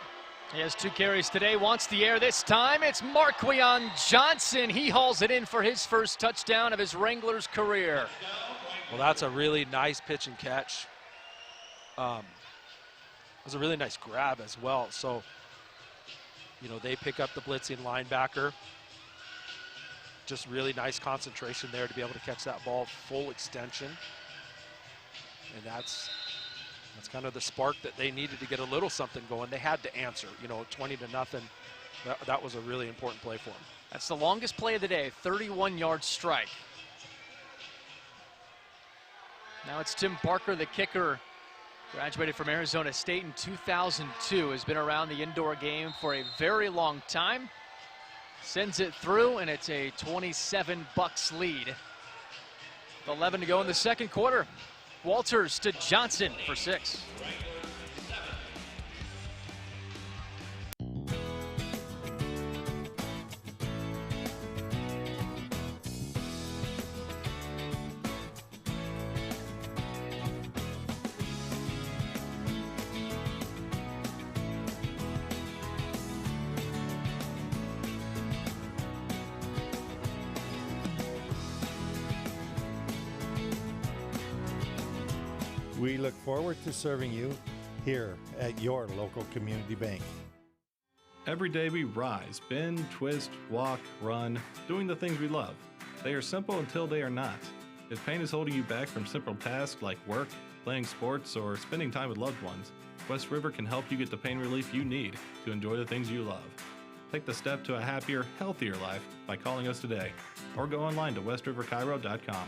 Speaker 1: He has 2 carries today, wants the air this time. It's Marquion Johnson. He hauls it in for his first touchdown of his Wranglers career.
Speaker 14: Well, that's a really nice pitch and catch. It was a really nice grab as well. So, you know, they pick up the blitzing linebacker. Just really nice concentration there to be able to catch that ball full extension. And that's kind of the spark that they needed to get a little something going. They had to answer, you know, 20-0. That was a really important play for them.
Speaker 1: That's the longest play of the day, 31-yard strike. Now it's Tim Parker, the kicker. Graduated from Arizona State in 2002, has been around the indoor game for a very long time. Sends it through, and it's a 27 Bucks lead. 11 to go in the second quarter. Walters to Johnson for 6.
Speaker 9: We look forward to serving you here at your local community bank.
Speaker 17: Every day we rise, bend, twist, walk, run, doing the things we love. They are simple until they are not. If pain is holding you back from simple tasks like work, playing sports, or spending time with loved ones, West River can help you get the pain relief you need to enjoy the things you love. Take the step to a happier, healthier life by calling us today, or go online to westriverchiro.com.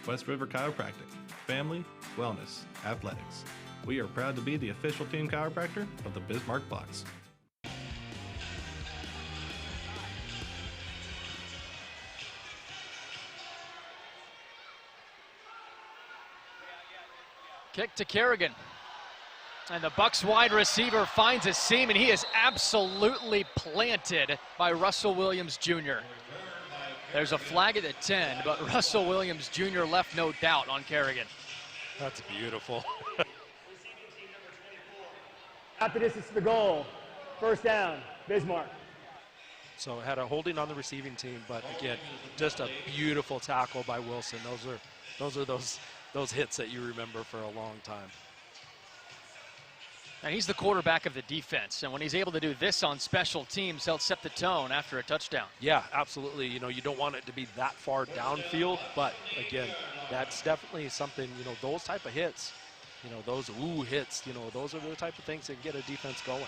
Speaker 17: West River Chiropractic, family, wellness, athletics. We are proud to be the official team chiropractor of the Bismarck Bucks.
Speaker 1: Kick to Kerrigan. And the Bucks wide receiver finds a seam, and he is absolutely planted by Russell Williams Jr. There's a flag at the 10, but Russell Williams Jr. left no doubt on Kerrigan.
Speaker 14: That's beautiful.
Speaker 16: At the distance to the goal. First down, Bismarck.
Speaker 14: So had a holding on the receiving team, but again, just a beautiful tackle by Wilson. Those are those hits that you remember for a long time.
Speaker 1: And he's the quarterback of the defense, and when he's able to do this on special teams, he'll set the tone after a touchdown.
Speaker 14: Yeah, absolutely. You know, you don't want it to be that far downfield, but again, that's definitely something, you know, those type of hits, you know, those ooh hits, you know, those are the type of things that get a defense going.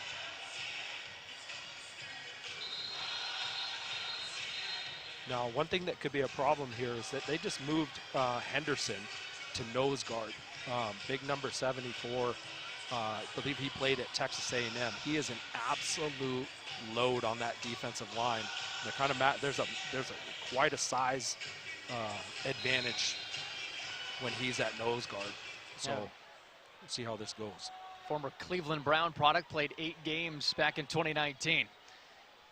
Speaker 14: Now, one thing that could be a problem here is that they just moved Henderson to nose guard. Big number 74. I believe he played at Texas A&M. He is an absolute load on that defensive line. They're kind of there's quite a size advantage when he's at nose guard. So we'll see how this goes.
Speaker 1: Former Cleveland Brown product, played 8 games back in 2019.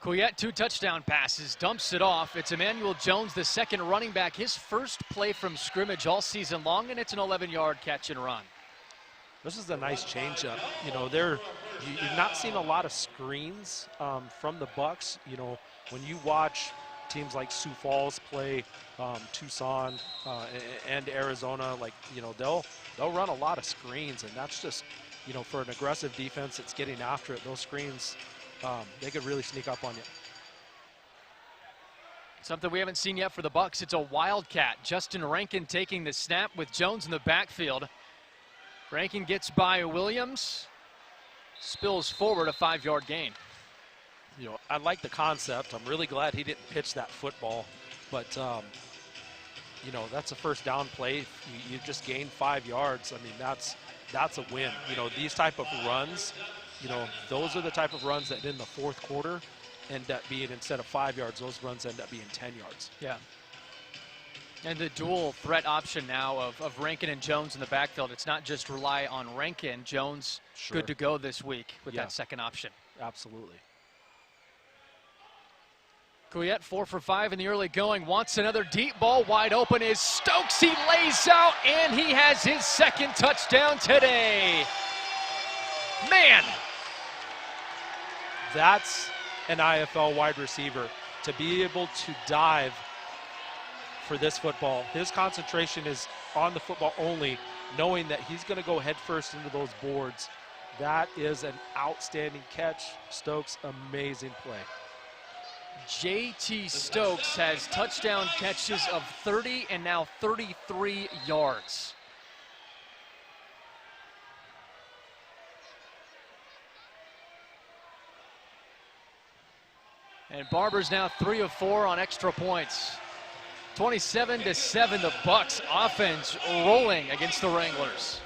Speaker 1: Couillette, 2 touchdown passes, dumps it off. It's Emmanuel Jones, the second running back, his first play from scrimmage all season long, and it's an 11-yard catch and run.
Speaker 14: This is a nice changeup. You know, you've not seen a lot of screens from the Bucks. You know, when you watch teams like Sioux Falls play Tucson and Arizona, like, you know, they'll run a lot of screens, and that's just, you know, for an aggressive defense that's getting after it, those screens, they could really sneak up on you.
Speaker 1: Something we haven't seen yet for the Bucks. It's a wildcat. Justin Rankin taking the snap with Jones in the backfield. Rankin gets by Williams, spills forward, a 5-yard gain.
Speaker 14: You know, I like the concept. I'm really glad he didn't pitch that football, but you know, that's a first down play. You just gained 5 yards. I mean, that's a win. You know, these type of runs, you know, those are the type of runs that in the fourth quarter end up being, instead of 5 yards, those runs end up being 10 yards.
Speaker 1: Yeah. And the dual threat option now of Rankin and Jones in the backfield. It's not just rely on Rankin. Jones good to go this week with that second option.
Speaker 14: Absolutely.
Speaker 1: Couillette 4 for 5 in the early going. Wants another deep ball. Wide open is Stokes. He lays out, and he has his second touchdown today. Man.
Speaker 14: That's an IFL wide receiver. To be able to dive for this football, his concentration is on the football only, knowing that he's going to go headfirst into those boards. That is an outstanding catch. Stokes, amazing play.
Speaker 1: JT Stokes has touchdown catches of 30 and now 33 yards. And Barber's now 3 of 4 on extra points. 27-7, the Bucks offense rolling against the Wranglers.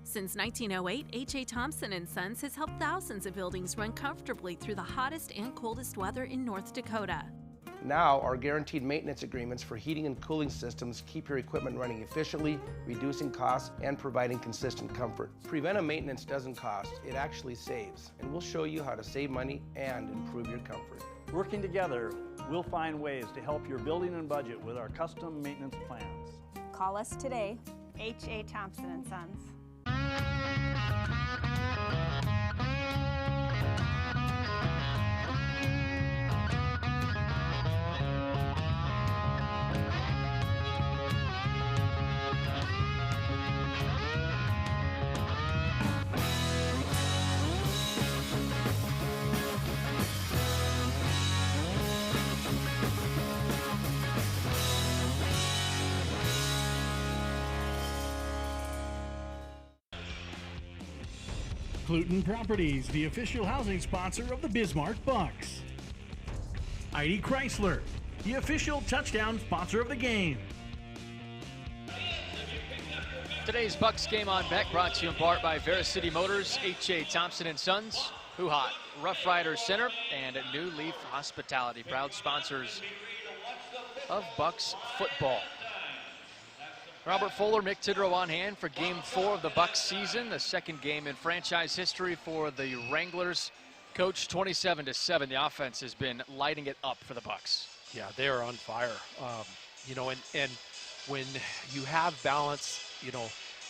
Speaker 5: Since 1908, H.A. Thompson & Sons has helped thousands of buildings run comfortably through the hottest and coldest weather in North Dakota.
Speaker 6: Now, our guaranteed maintenance agreements for heating and cooling systems keep your equipment running efficiently, reducing costs, and providing consistent comfort. Preventive maintenance doesn't cost, it actually saves. And we'll show you how to save money and improve your comfort.
Speaker 7: Working together, we'll find ways to help your building and budget with our custom maintenance plans.
Speaker 8: Call us today, H.A. Thompson & Sons.
Speaker 4: Cluton Properties, the official housing sponsor of the Bismarck Bucks. ID Chrysler, the official touchdown sponsor of the game.
Speaker 1: Today's Bucks Game on Beck brought to you in part by Vera City Motors, H.A. Thompson & Sons, Who Hot, Rough Riders Center, and New Leaf Hospitality, proud sponsors of Bucks football. Robert Fuller, Mick Tidrow on hand for Game 4 of the Bucks season, the second game in franchise history for the Wranglers. Coach, 27-7. The offense has been lighting it up for the Bucks.
Speaker 14: Yeah, they are on fire. You know, and when you have balance, you know,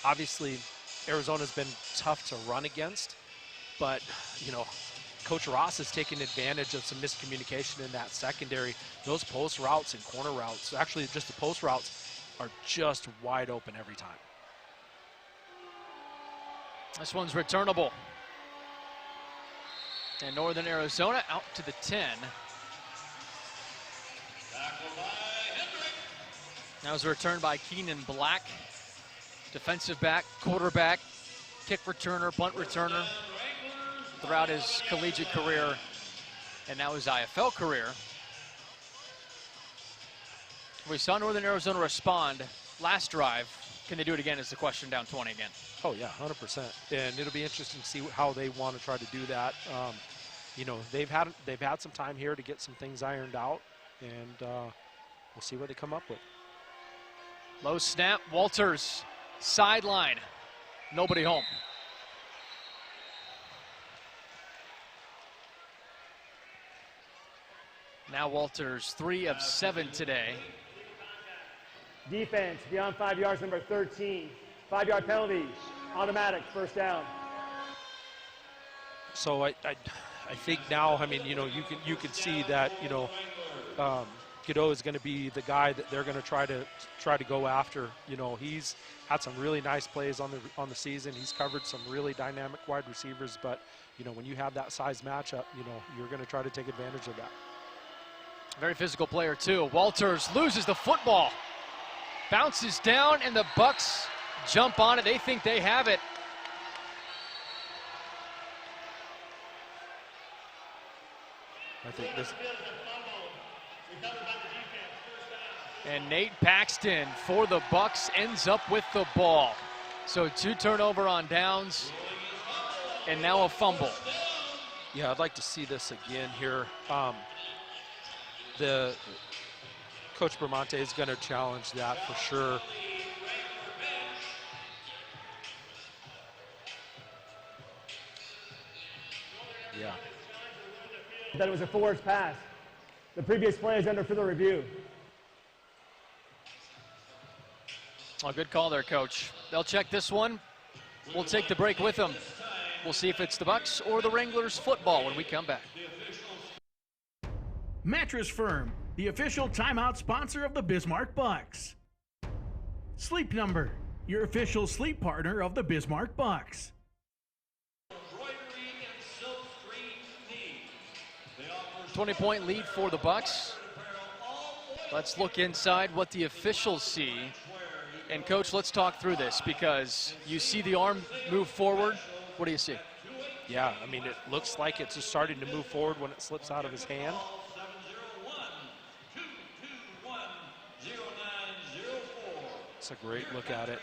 Speaker 14: obviously Arizona's been tough to run against, but, you know, Coach Ross has taken advantage of some miscommunication in that secondary. Those post routes and corner routes, actually just the post routes, are just wide open every time.
Speaker 1: This one's returnable. And Northern Arizona out to the 10. That was a return by Keenan Black. Defensive back, quarterback, kick returner, punt returner throughout his collegiate career and now his IFL career. We saw Northern Arizona respond last drive. Can they do it again is the question, down 20 again.
Speaker 14: Oh yeah, 100%. And it'll be interesting to see how they want to try to do that. You know, they've had some time here to get some things ironed out, and we'll see what they come up with.
Speaker 1: Low snap, Walters, sideline, nobody home. Now Walters, 3 of 7 today.
Speaker 16: Defense, beyond 5 yards, number 13. 5-yard penalty, automatic, first down.
Speaker 14: So I think now, I mean, you know, you can see that, you know, Godot is going to be the guy that they're going to try to go after. You know, he's had some really nice plays on the season. He's covered some really dynamic wide receivers, but you know, when you have that size matchup, you know, you're going to try to take advantage of that.
Speaker 1: Very physical player too. Walters loses the football, bounces down, and the Bucks jump on it. They think they have it.
Speaker 14: I think this.
Speaker 1: And Nate Paxton for the Bucks ends up with the ball. So 2 turnover on downs, and now a fumble.
Speaker 14: Yeah, I'd like to see this again here. The Coach Bramante is going to challenge that for sure. Yeah.
Speaker 16: That it was a forward pass. The previous play is under further review.
Speaker 1: Oh, good call there, Coach. They'll check this one. We'll take the break with them. We'll see if it's the Bucks or the Wranglers football when we come back.
Speaker 4: Mattress Firm, the official timeout sponsor of the Bismarck Bucks. Sleep Number, your official sleep partner of the Bismarck Bucks.
Speaker 1: 20-point lead for the Bucks. Let's look inside what the officials see. And Coach, let's talk through this because you see the arm move forward. What do you see?
Speaker 14: Yeah, I mean, it looks like it's just starting to move forward when it slips out of his hand. It's a great look at it.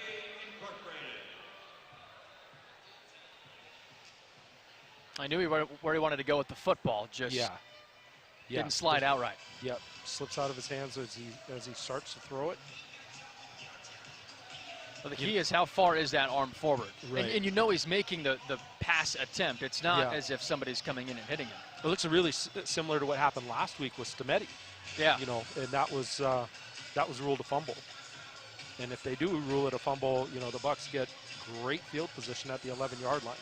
Speaker 1: I knew where he wanted to go with the football, just didn't slide outright.
Speaker 14: Yep, slips out of his hands as he starts to throw it.
Speaker 1: Well, the key is how far is that arm forward?
Speaker 14: Right.
Speaker 1: And you know he's making the pass attempt. It's not as if somebody's coming in and hitting him.
Speaker 14: It looks really similar to what happened last week with Stametti.
Speaker 1: Yeah.
Speaker 14: You know, and that was ruled a fumble. And if they do rule it a fumble, you know, the Bucks get great field position at the 11-yard line.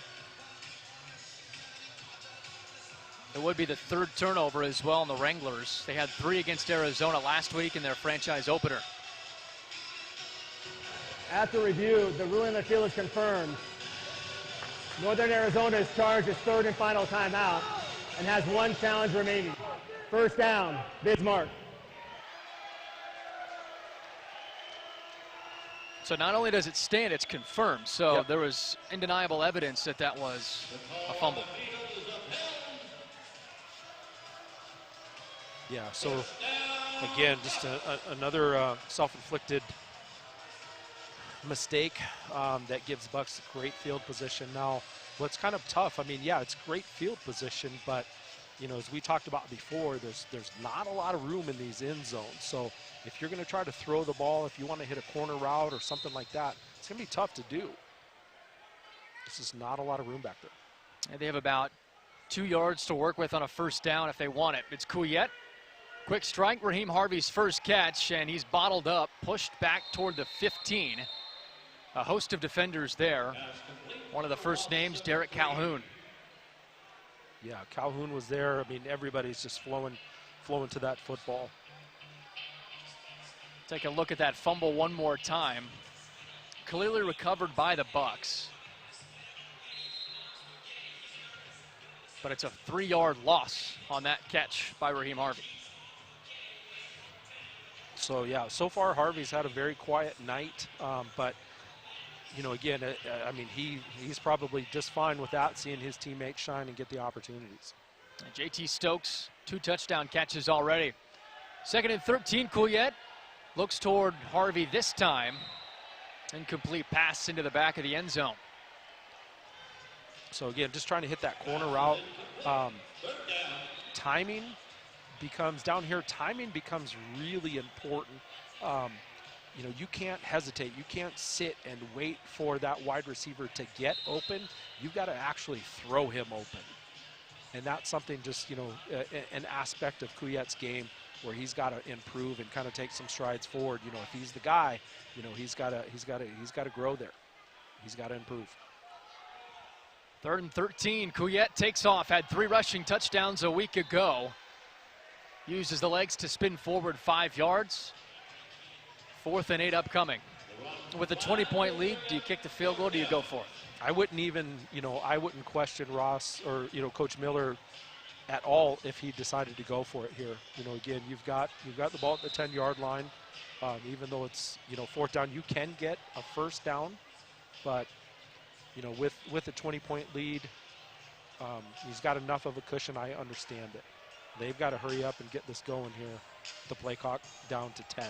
Speaker 1: It would be the 3rd turnover as well in the Wranglers. They had 3 against Arizona last week in their franchise opener.
Speaker 16: After review, the ruling on the field is confirmed. Northern Arizona is charged its 3rd and final timeout and has 1 challenge remaining. First down, Bismarck.
Speaker 1: So not only does it stand, it's confirmed. So there was undeniable evidence that that was a fumble.
Speaker 14: Yeah, so again, just another self-inflicted mistake that gives Bucks great field position. Now, what's kind of tough, I mean, yeah, it's great field position, but, you know, as we talked about before, there's not a lot of room in these end zones. So if you're going to try to throw the ball, if you want to hit a corner route or something like that, it's going to be tough to do. This is not a lot of room back there.
Speaker 1: And they have about 2 yards to work with on a first down if they want it. It's Couillette. Quick strike, Raheem Harvey's first catch, and he's bottled up, pushed back toward the 15. A host of defenders there. One of the first names, Derek Calhoun.
Speaker 14: Yeah, Calhoun was there. I mean, everybody's just flowing to that football.
Speaker 1: Take a look at that fumble one more time. Clearly recovered by the Bucks. But it's a 3-yard loss on that catch by Raheem Harvey.
Speaker 14: So, yeah, so far Harvey's had a very quiet night, but you know, again, I mean, he's probably just fine with that, seeing his teammates shine and get the opportunities.
Speaker 1: And JT Stokes, 2 touchdown catches already. 2nd and 13, Couillette looks toward Harvey this time. Incomplete pass into the back of the end zone.
Speaker 14: So again, just trying to hit that corner route. Timing becomes, down here, timing becomes really important. You know, you can't hesitate. You can't sit and wait for that wide receiver to get open. You've got to actually throw him open. And that's something just, you know, an aspect of Couillette's game where he's got to improve and kind of take some strides forward. You know, if he's the guy, you know, he's got to grow there. He's got to improve.
Speaker 1: 3rd and 13, Couillette takes off, had 3 rushing touchdowns a week ago. Uses the legs to spin forward 5 yards. 4th and 8 upcoming. With a 20-point lead, do you kick the field goal, or do you go for it?
Speaker 14: I wouldn't even, you know, I wouldn't question Ross or, you know, Coach Miller at all if he decided to go for it here. You know, again, you've got the ball at the 10-yard line. Even though it's, you know, 4th down, you can get a 1st down, but, you know, with a 20-point lead, he's got enough of a cushion. I understand it. They've got to hurry up and get this going here. The play clock down to 10.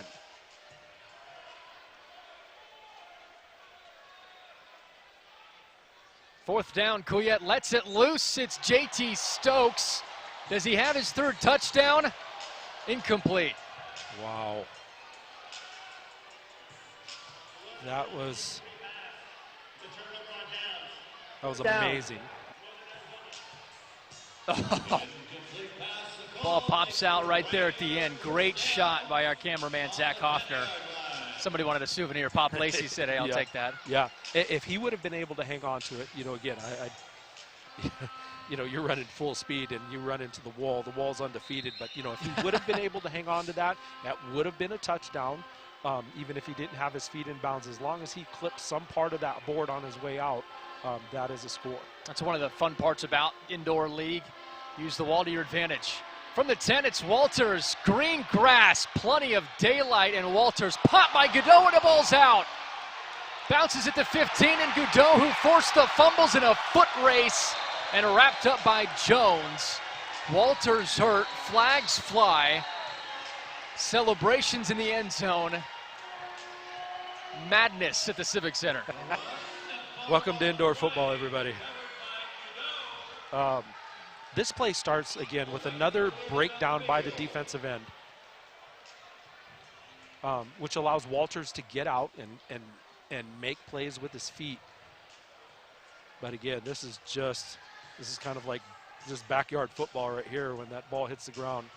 Speaker 1: Fourth down, Couillette lets it loose. It's JT Stokes. Does he have his 3rd touchdown? Incomplete.
Speaker 14: Wow. That was amazing.
Speaker 1: Ball pops out right there at the end. Great shot by our cameraman, Zach Hoffner. Somebody wanted a souvenir. Pop Lacey said, hey, I'll take that.
Speaker 14: Yeah, if he would have been able to hang on to it, you know, again, you know, you're running full speed and you run into the wall. The wall's undefeated, but, you know, if he would have been able to hang on to that, that would have been a touchdown, even if he didn't have his feet in bounds. As long as he clipped some part of that board on his way out, that is a score.
Speaker 1: That's one of the fun parts about indoor league. Use the wall to your advantage. From the 10, it's Walters. Green grass, plenty of daylight, and Walters popped by Godot, and the ball's out. Bounces at the 15, and Godot, who forced the fumbles in a foot race, and wrapped up by Jones. Walters hurt, flags fly. Celebrations in the end zone. Madness at the Civic Center.
Speaker 14: Welcome to indoor football, everybody. This play starts again with another breakdown by the defensive end, which allows Walters to get out and make plays with his feet. But again, this is kind of like just backyard football right here when that ball hits the ground.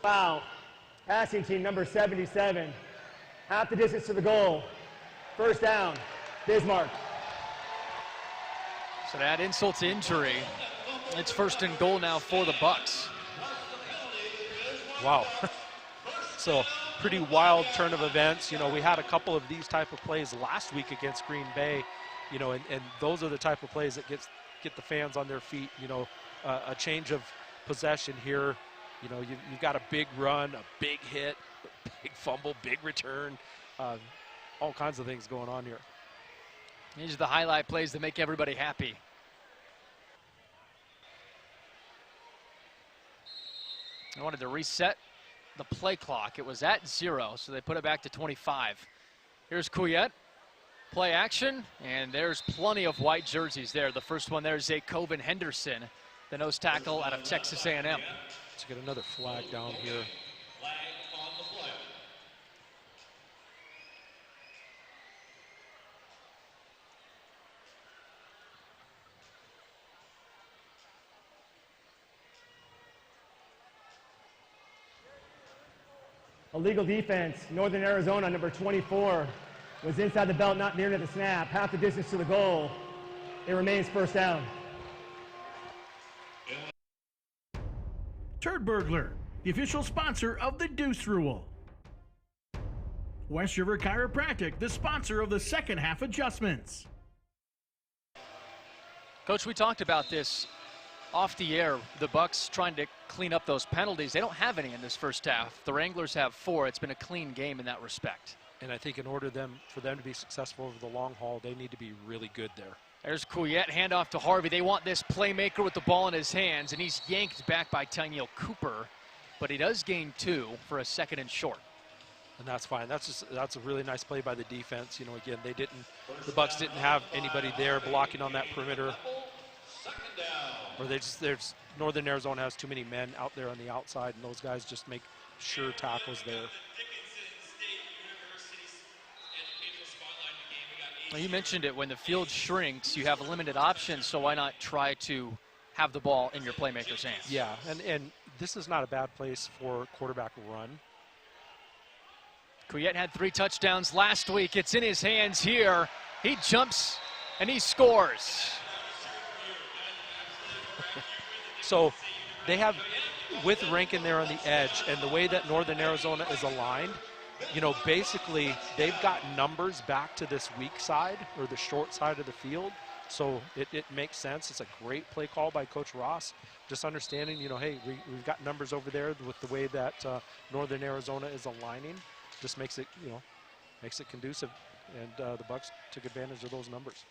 Speaker 16: Foul. Passing team number 77. Half the distance to the goal. 1st down. Bismarck.
Speaker 1: So to add insult to injury, it's 1st and goal now for the Bucks.
Speaker 14: Wow. So pretty wild turn of events. You know, we had a couple of these type of plays last week against Green Bay, you know, and those are the type of plays that get the fans on their feet. You know, a change of possession here. You know, you've got a big run, a big hit, a big fumble, big return, all kinds of things going on here.
Speaker 1: These are the highlight plays that make everybody happy. I wanted to reset the play clock. It was at 0, so they put it back to 25. Here's Couillette. Play action, and there's plenty of white jerseys there. The first one there is Zacoven Henderson, the nose tackle out of Texas A&M.
Speaker 14: Let's get another flag down here.
Speaker 16: Illegal defense, Northern Arizona, number 24, was inside the belt, not near to the snap, half the distance to the goal. It remains 1st down.
Speaker 4: Turd Burglar, the official sponsor of the Deuce Rule. West River Chiropractic, the sponsor of the second half adjustments.
Speaker 1: Coach, we talked about this off the air, the Bucks trying to clean up those penalties. They don't have any in this first half. The Wranglers have 4. It's been a clean game in that respect.
Speaker 14: And I think in order for them to be successful over the long haul, they need to be really good there.
Speaker 1: There's Couillette, handoff to Harvey. They want this playmaker with the ball in his hands, and he's yanked back by Tyneil Cooper, but he does gain 2 for a 2nd and short.
Speaker 14: And that's fine. That's a really nice play by the defense. You know, again, the Bucks didn't have anybody there blocking on that perimeter. Or there's Northern Arizona has too many men out there on the outside, and those guys just make sure tackles there.
Speaker 1: Well, you mentioned it, when the field shrinks, you have limited options, so why not try to have the ball in your playmaker's hands?
Speaker 14: Yeah, and this is not a bad place for quarterback run.
Speaker 1: Couillette had 3 touchdowns last week. It's in his hands here. He jumps and he scores.
Speaker 14: So they have, with Rankin there on the edge and the way that Northern Arizona is aligned, you know, basically they've got numbers back to this weak side or the short side of the field. So it makes sense. It's a great play call by Coach Ross. Just understanding, you know, hey, we've got numbers over there with the way that Northern Arizona is aligning. Just makes it, you know, makes it conducive, and the Bucks took advantage of those numbers.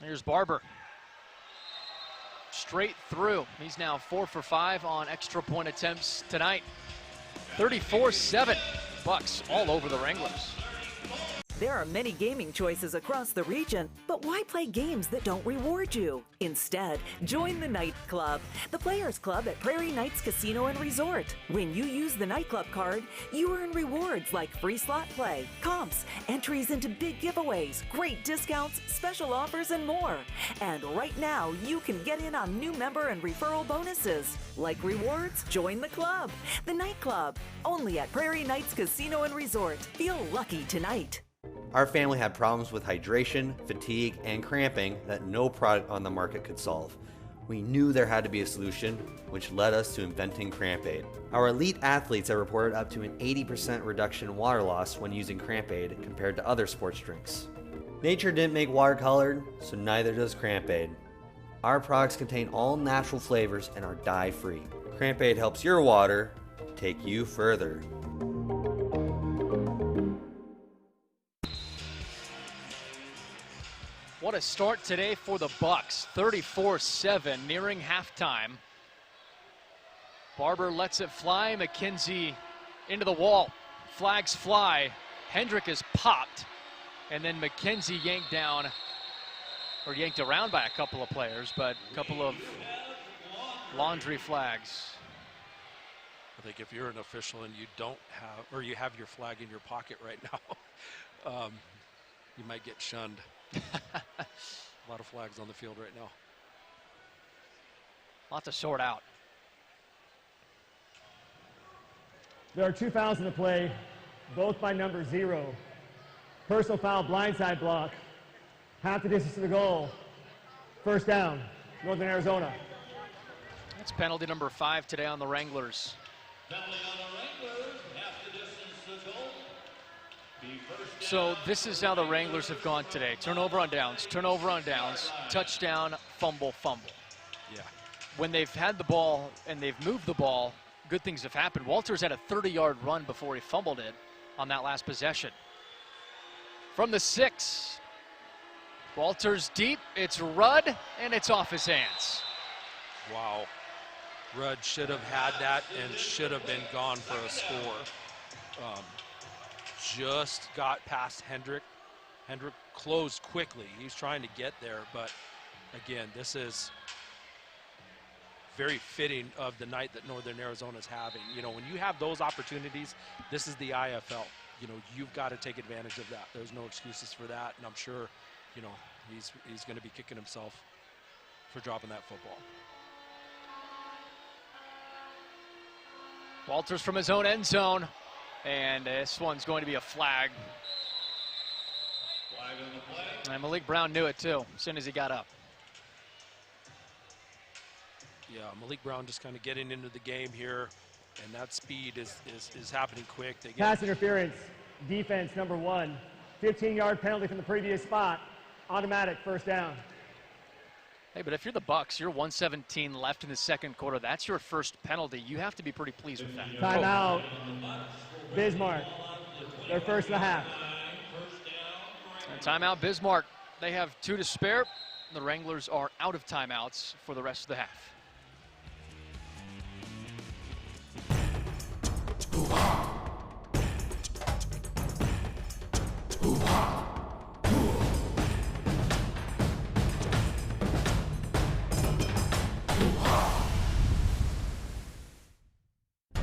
Speaker 1: Here's Barber. Straight through. He's now 4 for 5 on extra point attempts tonight. 34-7. Bucks all over the Wranglers.
Speaker 11: There are many gaming choices across the region, but why play games that don't reward you? Instead, join the Night Club, the Players Club at Prairie Knights Casino and Resort. When you use the Night Club card, you earn rewards like free slot play, comps, entries into big giveaways, great discounts, special offers, and more. And right now, you can get in on new member and referral bonuses. Like rewards? Join the club. The Night Club, only at Prairie Knights Casino and Resort. Feel lucky tonight.
Speaker 12: Our family had problems with hydration, fatigue, and cramping that no product on the market could solve. We knew there had to be a solution, which led us to inventing Cramp Aid. Our elite athletes have reported up to an 80% reduction in water loss when using Cramp Aid compared to other sports drinks. Nature didn't make water colored, so neither does Cramp Aid. Our products contain all natural flavors and are dye-free. Cramp Aid helps your water take you further.
Speaker 1: What a start today for the Bucks. 34-7, nearing halftime. Barber lets it fly. McKenzie into the wall. Flags fly. Hendrick is popped. And then McKenzie yanked down, or yanked around by a couple of players, but a couple of laundry flags.
Speaker 14: I think if you're an official and you don't have, or you have your flag in your pocket right now, you might get shunned. A lot of flags on the field right now.
Speaker 1: Lot to sort out.
Speaker 16: There are 2 fouls in the play, both by number 0. Personal foul, blindside block. Half the distance to the goal. First down, Northern Arizona.
Speaker 1: That's penalty number 5 today on the Wranglers.
Speaker 13: Penalty on the Wranglers, half the distance to goal.
Speaker 1: So this is how the Wranglers have gone today. Turnover on downs, touchdown, fumble, fumble.
Speaker 14: Yeah.
Speaker 1: When they've had the ball and they've moved the ball, good things have happened. Walters had a 30-yard run before he fumbled it on that last possession. From the 6, Walters deep, it's Rudd, and it's off his hands.
Speaker 14: Wow. Rudd should have had that and should have been gone for a score. Just got past Hendrick. Hendrick closed quickly. He's trying to get there, but again, this is very fitting of the night that Northern Arizona's having. You know, when you have those opportunities, this is the IFL. You know, you've got to take advantage of that. There's no excuses for that, and I'm sure, you know, he's going to be kicking himself for dropping that football.
Speaker 1: Walters from his own end zone. And this one's going to be a flag.
Speaker 13: Flag on the play.
Speaker 1: And Malik Brown knew it too, as soon as he got up.
Speaker 14: Yeah, Malik Brown just kind of getting into the game here, and that speed is happening quick. They get
Speaker 16: Pass interference, defense number 1. 15-yard penalty from the previous spot. Automatic first down.
Speaker 1: Hey, but if you're the Bucks, you're 1:17 left in the second quarter. That's your first penalty. You have to be pretty pleased with that.
Speaker 16: Timeout. Bismarck. Their first of the half.
Speaker 1: And timeout, Bismarck. They have 2 to spare. The Wranglers are out of timeouts for the rest of the half.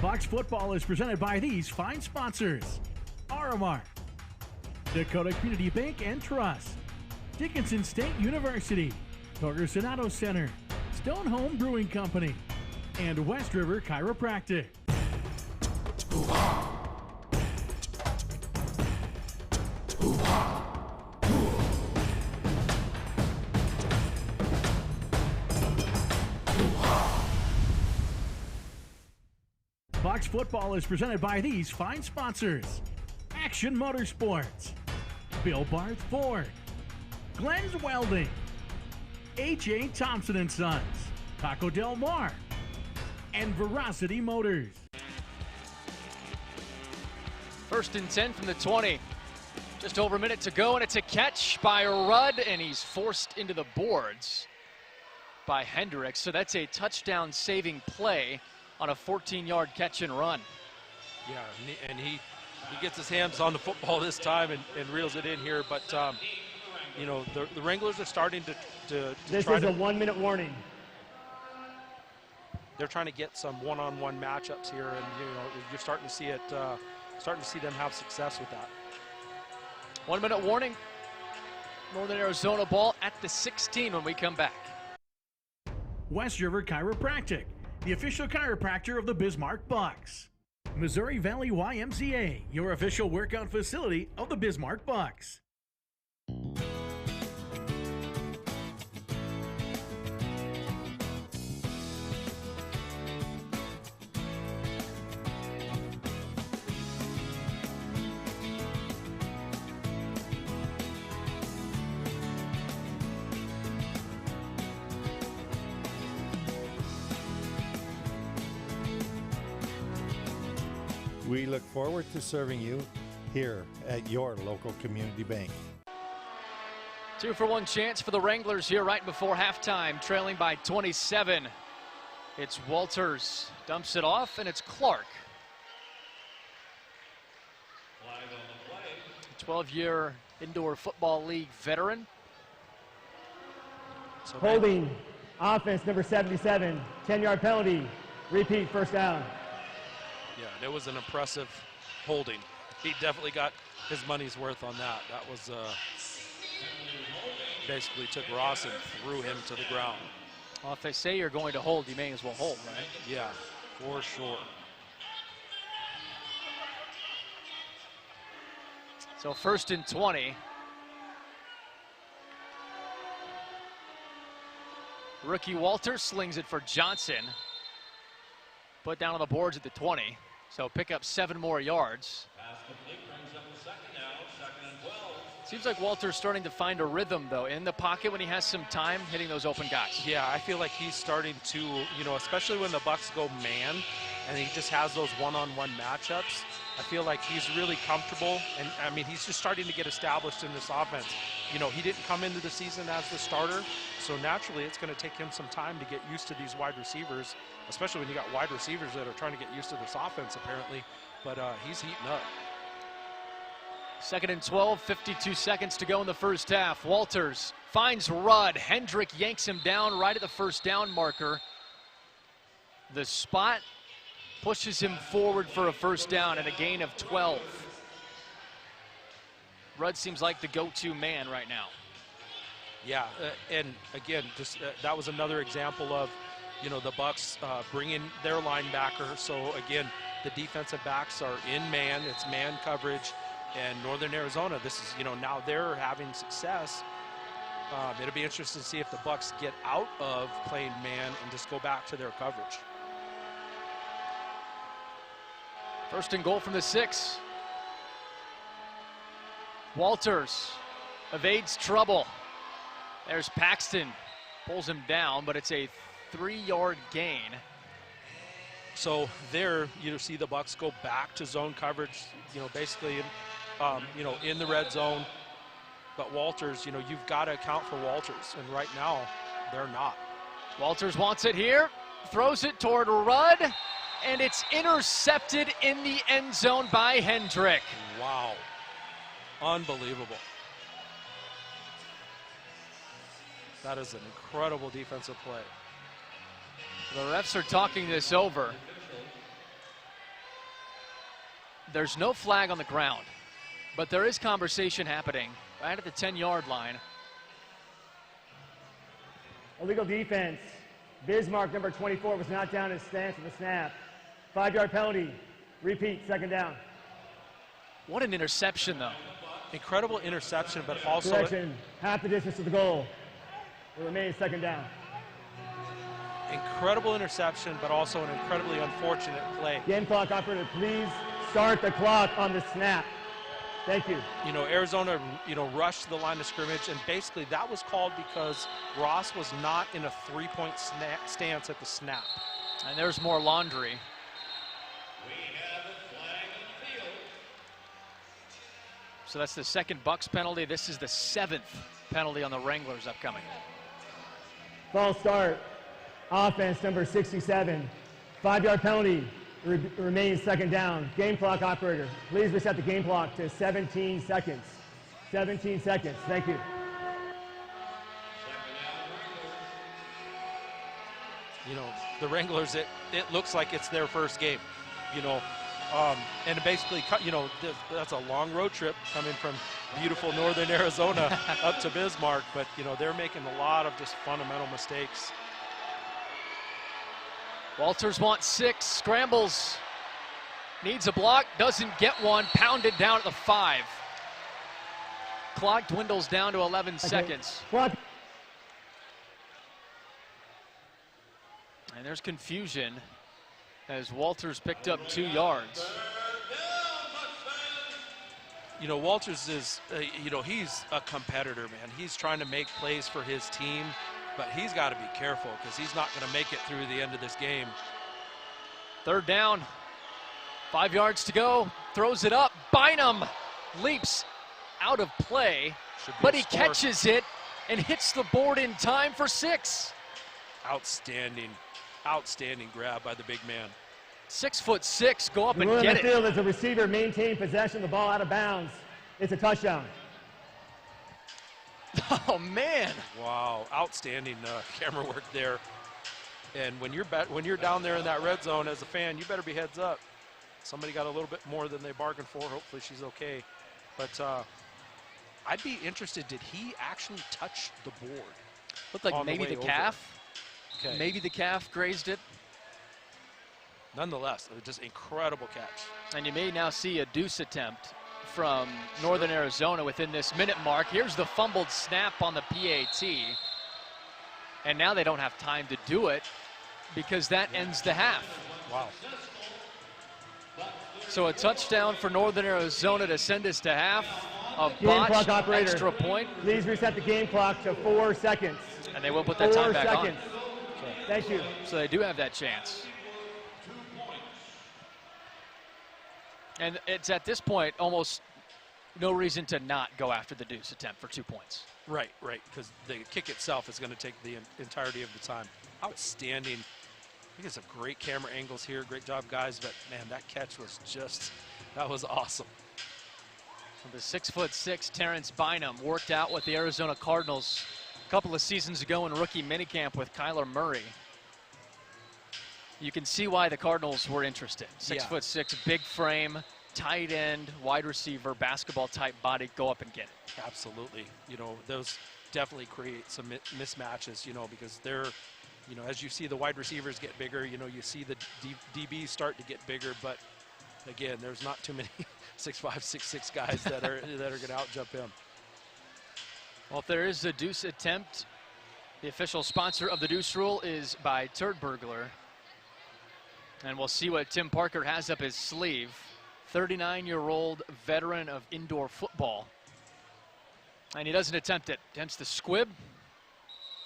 Speaker 4: Bucks football is presented by these fine sponsors: Aramark, Dakota Community Bank and Trust, Dickinson State University, Torgerson Auto Center, Stone Home Brewing Company, and West River Chiropractic. Bucks football is presented by these fine sponsors: Action Motorsports, Bill Barth Ford, Glenn's Welding, H.A. Thompson & Sons, Taco Del Mar, and Veracity Motors.
Speaker 1: 1st and 10 from the 20. Just over a minute to go, and it's a catch by Rudd, and he's forced into the boards by Hendricks. So that's a touchdown-saving play on a 14-yard catch and run.
Speaker 14: Yeah, and he gets his hands on the football this time and reels it in here. But, you know, the Wranglers are starting to
Speaker 16: This
Speaker 14: try
Speaker 16: is
Speaker 14: to,
Speaker 16: a 1-minute warning.
Speaker 14: They're trying to get some one-on-one matchups here, and, you know, you're starting to see it, starting to see them have success with that.
Speaker 1: 1-minute warning. Northern Arizona ball at the 16 when we come back.
Speaker 4: West River Chiropractic, the official chiropractor of the Bismarck Bucks. Missouri Valley YMCA, your official workout facility of the Bismarck Bucks.
Speaker 9: We look forward to serving you here at your local community bank.
Speaker 1: 2-for-1 chance for the Wranglers here right before halftime, trailing by 27. It's Walters, dumps it off, and it's Clark. 12-year indoor football league veteran.
Speaker 16: Holding, offense number 77, 10-yard penalty, repeat, first down.
Speaker 14: Yeah, and it was an impressive holding. He definitely got his money's worth on that. That was basically took Ross and threw him to the ground.
Speaker 1: Well, if they say you're going to hold, you may as well hold, right?
Speaker 14: Yeah, for sure.
Speaker 1: So 1st and 20. Rookie Walter slings it for Johnson. Put down on the boards at the 20. So pick up 7 more yards. Seems like Walter's starting to find a rhythm, though, in the pocket when he has some time hitting those open guys.
Speaker 14: Yeah, I feel like he's starting to, you know, especially when the Bucks go man and he just has those one-on-one matchups, I feel like he's really comfortable. And, I mean, he's just starting to get established in this offense. You know, he didn't come into the season as the starter, so naturally it's going to take him some time to get used to these wide receivers, especially when you got wide receivers that are trying to get used to this offense, apparently. But he's heating up.
Speaker 1: 2nd and 12, 52 seconds to go in the first half. Walters finds Rudd. Hendrick yanks him down right at the first down marker. The spot pushes him forward for a first down and a gain of 12. Rudd seems like the go-to man right now.
Speaker 14: Yeah, and again, just that was another example of, you know, the Bucks bringing their linebacker. So again, the defensive backs are in man. It's man coverage. And Northern Arizona, this is, you know, now they're having success. It'll be interesting to see if the Bucks get out of playing man and just go back to their coverage.
Speaker 1: 1st and goal from the 6. Walters evades trouble. There's Paxton. Pulls him down, but it's a 3-yard gain.
Speaker 14: So there, you see the Bucks go back to zone coverage, basically, in the red zone. But Walters, you've got to account for Walters, and right now, they're not.
Speaker 1: Walters wants it here, throws it toward Rudd, and it's intercepted in the end zone by Hendrick.
Speaker 14: Wow. Unbelievable. That is an incredible defensive play.
Speaker 1: The refs are talking this over. There's no flag on the ground, but there is conversation happening right at the 10-yard line.
Speaker 16: Illegal defense. Bismarck, number 24, was not down his stance at the snap. 5-yard penalty. Repeat, 2nd down.
Speaker 1: What an interception, though.
Speaker 14: Incredible interception, but also...
Speaker 16: Correction, half the distance to the goal. It remains 2nd down.
Speaker 14: Incredible interception, but also an incredibly unfortunate play.
Speaker 16: Game clock operator, please start the clock on the snap. Thank you.
Speaker 14: Arizona, rushed the line of scrimmage, and basically that was called because Ross was not in a 3-point stance at the snap.
Speaker 1: And there's more laundry. So that's the 2nd Bucks penalty. This is the 7th penalty on the Wranglers upcoming.
Speaker 16: False start. Offense number 67. 5-yard penalty. Remains 2nd down. Game clock operator, please reset the game clock to 17 seconds. 17 seconds. Thank you.
Speaker 14: The Wranglers, it looks like it's their first game. And basically, that's a long road trip coming from beautiful northern Arizona up to Bismarck, but, they're making a lot of just fundamental mistakes.
Speaker 1: Walters wants 6, scrambles, needs a block, doesn't get one, pounded down at the 5. Clock dwindles down to 11 seconds.
Speaker 16: What?
Speaker 1: And there's confusion as Walters picked up 2 yards.
Speaker 14: Walters is, he's a competitor, man. He's trying to make plays for his team, but he's got to be careful because he's not going to make it through the end of this game.
Speaker 1: 3rd down, 5 yards to go, throws it up. Bynum leaps out of play, but he catches it and hits the board in time for 6.
Speaker 14: Outstanding grab by the big man.
Speaker 1: 6'6", go up and
Speaker 16: Rule
Speaker 1: get
Speaker 16: in
Speaker 1: it.
Speaker 16: the field as a receiver maintain possession of the ball out of bounds. It's a touchdown.
Speaker 1: Oh man!
Speaker 14: Wow, outstanding camera work there. And when you're down there in that red zone as a fan, you better be heads up. Somebody got a little bit more than they bargained for. Hopefully she's okay. But I'd be interested. Did he actually touch the board?
Speaker 1: Looked like maybe the calf.
Speaker 14: Okay.
Speaker 1: Maybe the calf grazed it.
Speaker 14: Nonetheless, just incredible catch.
Speaker 1: And you may now see a deuce attempt from Northern Arizona within this minute mark. Here's the fumbled snap on the PAT. And now they don't have time to do it because that ends the half.
Speaker 14: Wow.
Speaker 1: So a touchdown for Northern Arizona to send us to half. A
Speaker 16: Game clock
Speaker 1: botched
Speaker 16: operator,
Speaker 1: extra point.
Speaker 16: please reset the game clock to 4 seconds.
Speaker 1: And they will put that time back
Speaker 16: 4
Speaker 1: on.
Speaker 16: seconds. Thank you.
Speaker 1: So they do have that chance. And it's at this point almost no reason to not go after the deuce attempt for 2 points.
Speaker 14: Right, because the kick itself is going to take the entirety of the time. Outstanding. I think it's a great camera angles here. Great job, guys. But, man, that catch was that was awesome.
Speaker 1: The 6'6" Terrence Bynum worked out with the Arizona Cardinals a couple of seasons ago in rookie minicamp with Kyler Murray. You can see why the Cardinals were interested. 6'6", big frame, tight end, wide receiver, basketball type body, go up and get it.
Speaker 14: Absolutely. Those definitely create some mismatches, because they're, as you see the wide receivers get bigger, you see the DBs start to get bigger, but again, there's not too many 6'5", 6'6" guys that are going to out-jump him.
Speaker 1: Well, if there is a deuce attempt, the official sponsor of the deuce rule is by Turd Burglar. And we'll see what Tim Parker has up his sleeve. 39-year-old veteran of indoor football. And he doesn't attempt it. Attempts the squib.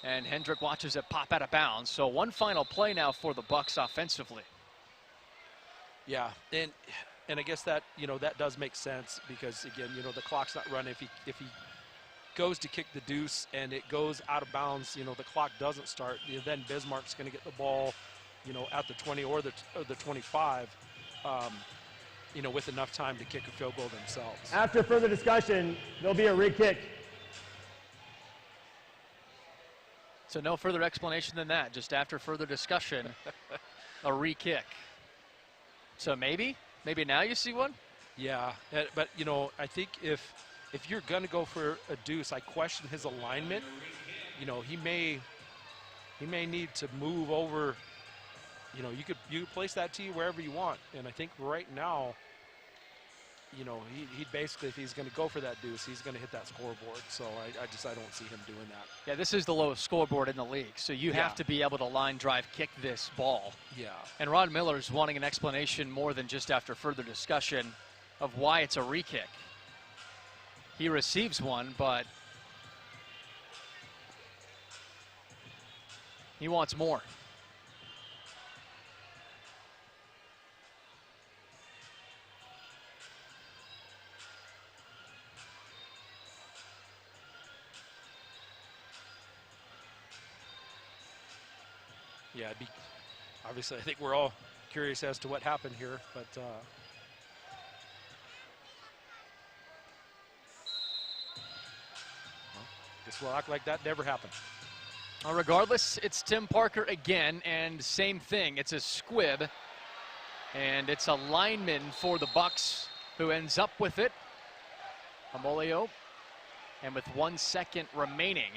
Speaker 1: And Hendrick watches it pop out of bounds. So one final play now for the Bucks offensively.
Speaker 14: Yeah, and I guess that, that does make sense because, again, the clock's not running. If he goes to kick the deuce and it goes out of bounds, the clock doesn't start, then Bismarck's going to get the ball, at the 20 or the 25, with enough time to kick a field goal themselves.
Speaker 16: After further discussion, there'll be a re-kick.
Speaker 1: So no further explanation than that. Just after further discussion, a re-kick. So maybe now you see one?
Speaker 14: Yeah, but, I think if you're going to go for a deuce, I question his alignment. He may need to move over. You could place that tee wherever you want. And I think right now, he'd basically, if he's going to go for that deuce, he's going to hit that scoreboard. So I don't see him doing that.
Speaker 1: Yeah, this is the lowest scoreboard in the league. So you have to be able to line drive kick this ball.
Speaker 14: Yeah.
Speaker 1: And Rod Miller's wanting an explanation more than just after further discussion of why it's a re-kick. He receives one, but he wants more.
Speaker 14: Yeah, obviously, I think we're all curious as to what happened here, but guess we'll act like that never happened.
Speaker 1: Regardless, it's Tim Parker again, and same thing. It's a squib, and it's a lineman for the Bucks who ends up with it. Amolio, and with 1 second remaining,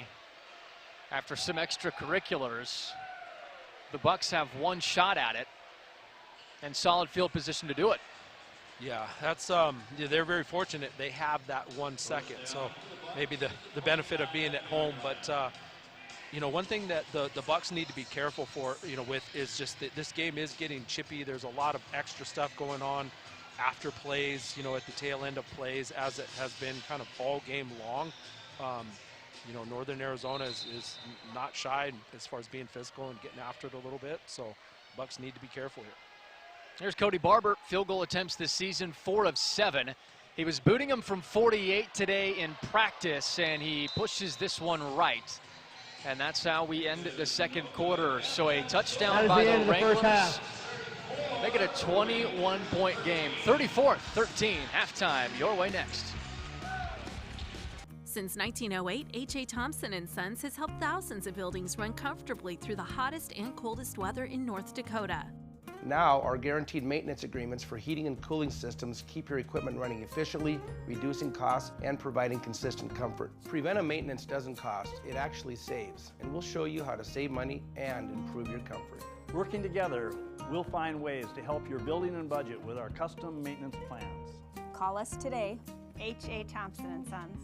Speaker 1: after some extracurriculars, the Bucks have one shot at it and solid field position to do it.
Speaker 14: Yeah, that's they're very fortunate they have that 1 second. So maybe the benefit of being at home, but one thing that the Bucks need to be careful for, with is just that this game is getting chippy. There's a lot of extra stuff going on after plays, at the tail end of plays, as it has been kind of all game long. Northern Arizona is not shy as far as being physical and getting after it a little bit. So Bucks need to be careful here.
Speaker 1: Here's Cody Barber, field goal attempts this season, 4 of 7. He was booting them from 48 today in practice, and he pushes this one right. And that's how we end the second quarter. So a touchdown by the Wranglers. Make it a 21-point game. 34-13, halftime. Your way next.
Speaker 5: Since 1908, H.A. Thompson & Sons has helped thousands of buildings run comfortably through the hottest and coldest weather in North Dakota.
Speaker 6: Now, our guaranteed maintenance agreements for heating and cooling systems keep your equipment running efficiently, reducing costs, and providing consistent comfort. Preventive maintenance doesn't cost, it actually saves, and we'll show you how to save money and improve your comfort.
Speaker 7: Working together, we'll find ways to help your building and budget with our custom maintenance plans.
Speaker 8: Call us today, H.A. Thompson & Sons.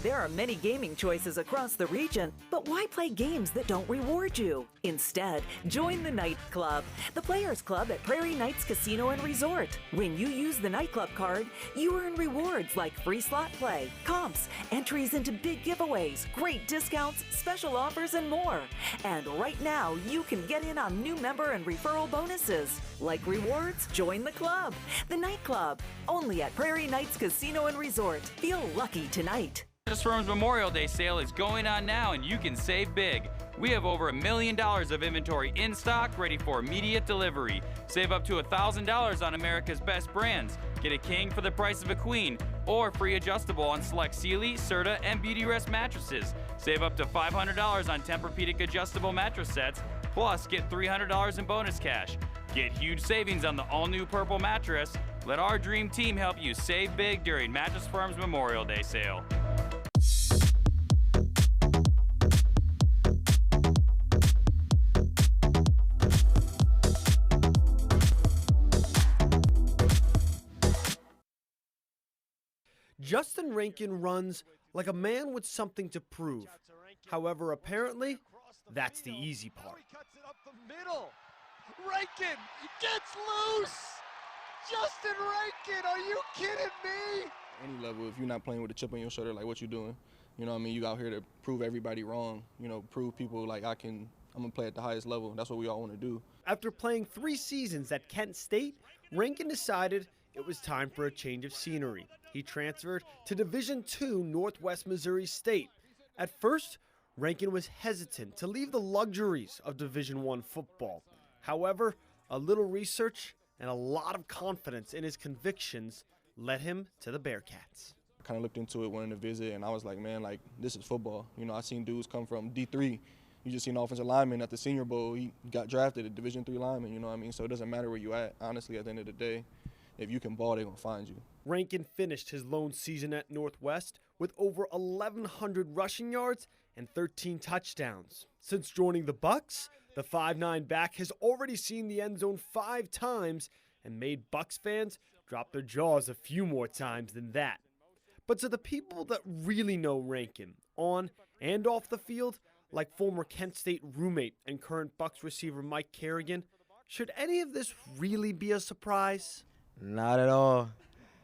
Speaker 11: There are many gaming choices across the region, but why play games that don't reward you? Instead, join the Night Club, the Players Club at Prairie Knights Casino and Resort. When you use the Night Club card, you earn rewards like free slot play, comps, entries into big giveaways, great discounts, special offers, and more. And right now, you can get in on new member and referral bonuses. Like rewards? Join the club. The Night Club, only at Prairie Knights Casino and Resort. Feel lucky tonight.
Speaker 10: Mattress Firm's Memorial Day sale is going on now and you can save big. We have over $1 million of inventory in stock ready for immediate delivery. Save up to $1,000 on America's best brands. Get a king for the price of a queen or free adjustable on select Sealy, Serta, and Beautyrest mattresses. Save up to $500 on Tempur-Pedic adjustable mattress sets, plus get $300 in bonus cash. Get huge savings on the all-new Purple mattress. Let our dream team help you save big during Mattress Firm's Memorial Day sale.
Speaker 18: Justin Rankin runs like a man with something to prove. However, apparently, that's the easy part.
Speaker 19: Middle. Rankin gets loose. Justin Rankin, are you kidding me?
Speaker 20: Any level, if you're not playing with a chip on your shoulder, like what you doing, You know what I mean? You out here to prove everybody wrong, you know, prove people like I'm going to play at the highest level. That's what we all want to do.
Speaker 18: After playing 3 seasons at Kent State, Rankin decided it was time for a change of scenery. He transferred to Division II Northwest Missouri State. At first, Rankin was hesitant to leave the luxuries of Division I football. However, a little research and a lot of confidence in his convictions led him to the Bearcats.
Speaker 20: I kind of looked into it, went in a visit, and I was like, man, like, this is football. You know, I seen dudes come from D3. You just seen an offensive lineman at the Senior Bowl. He got drafted, a Division III lineman, you know what I mean? So it doesn't matter where you at, honestly, at the end of the day. If you can ball, they're going to find you.
Speaker 18: Rankin finished his lone season at Northwest with over 1,100 rushing yards and 13 touchdowns. Since joining the Bucks, the 5'9" back has already seen the end zone 5 times and made Bucks fans drop their jaws a few more times than that. But to the people that really know Rankin, on and off the field, like former Kent State roommate and current Bucks receiver Mike Kerrigan, should any of this really be a surprise?
Speaker 21: Not at all.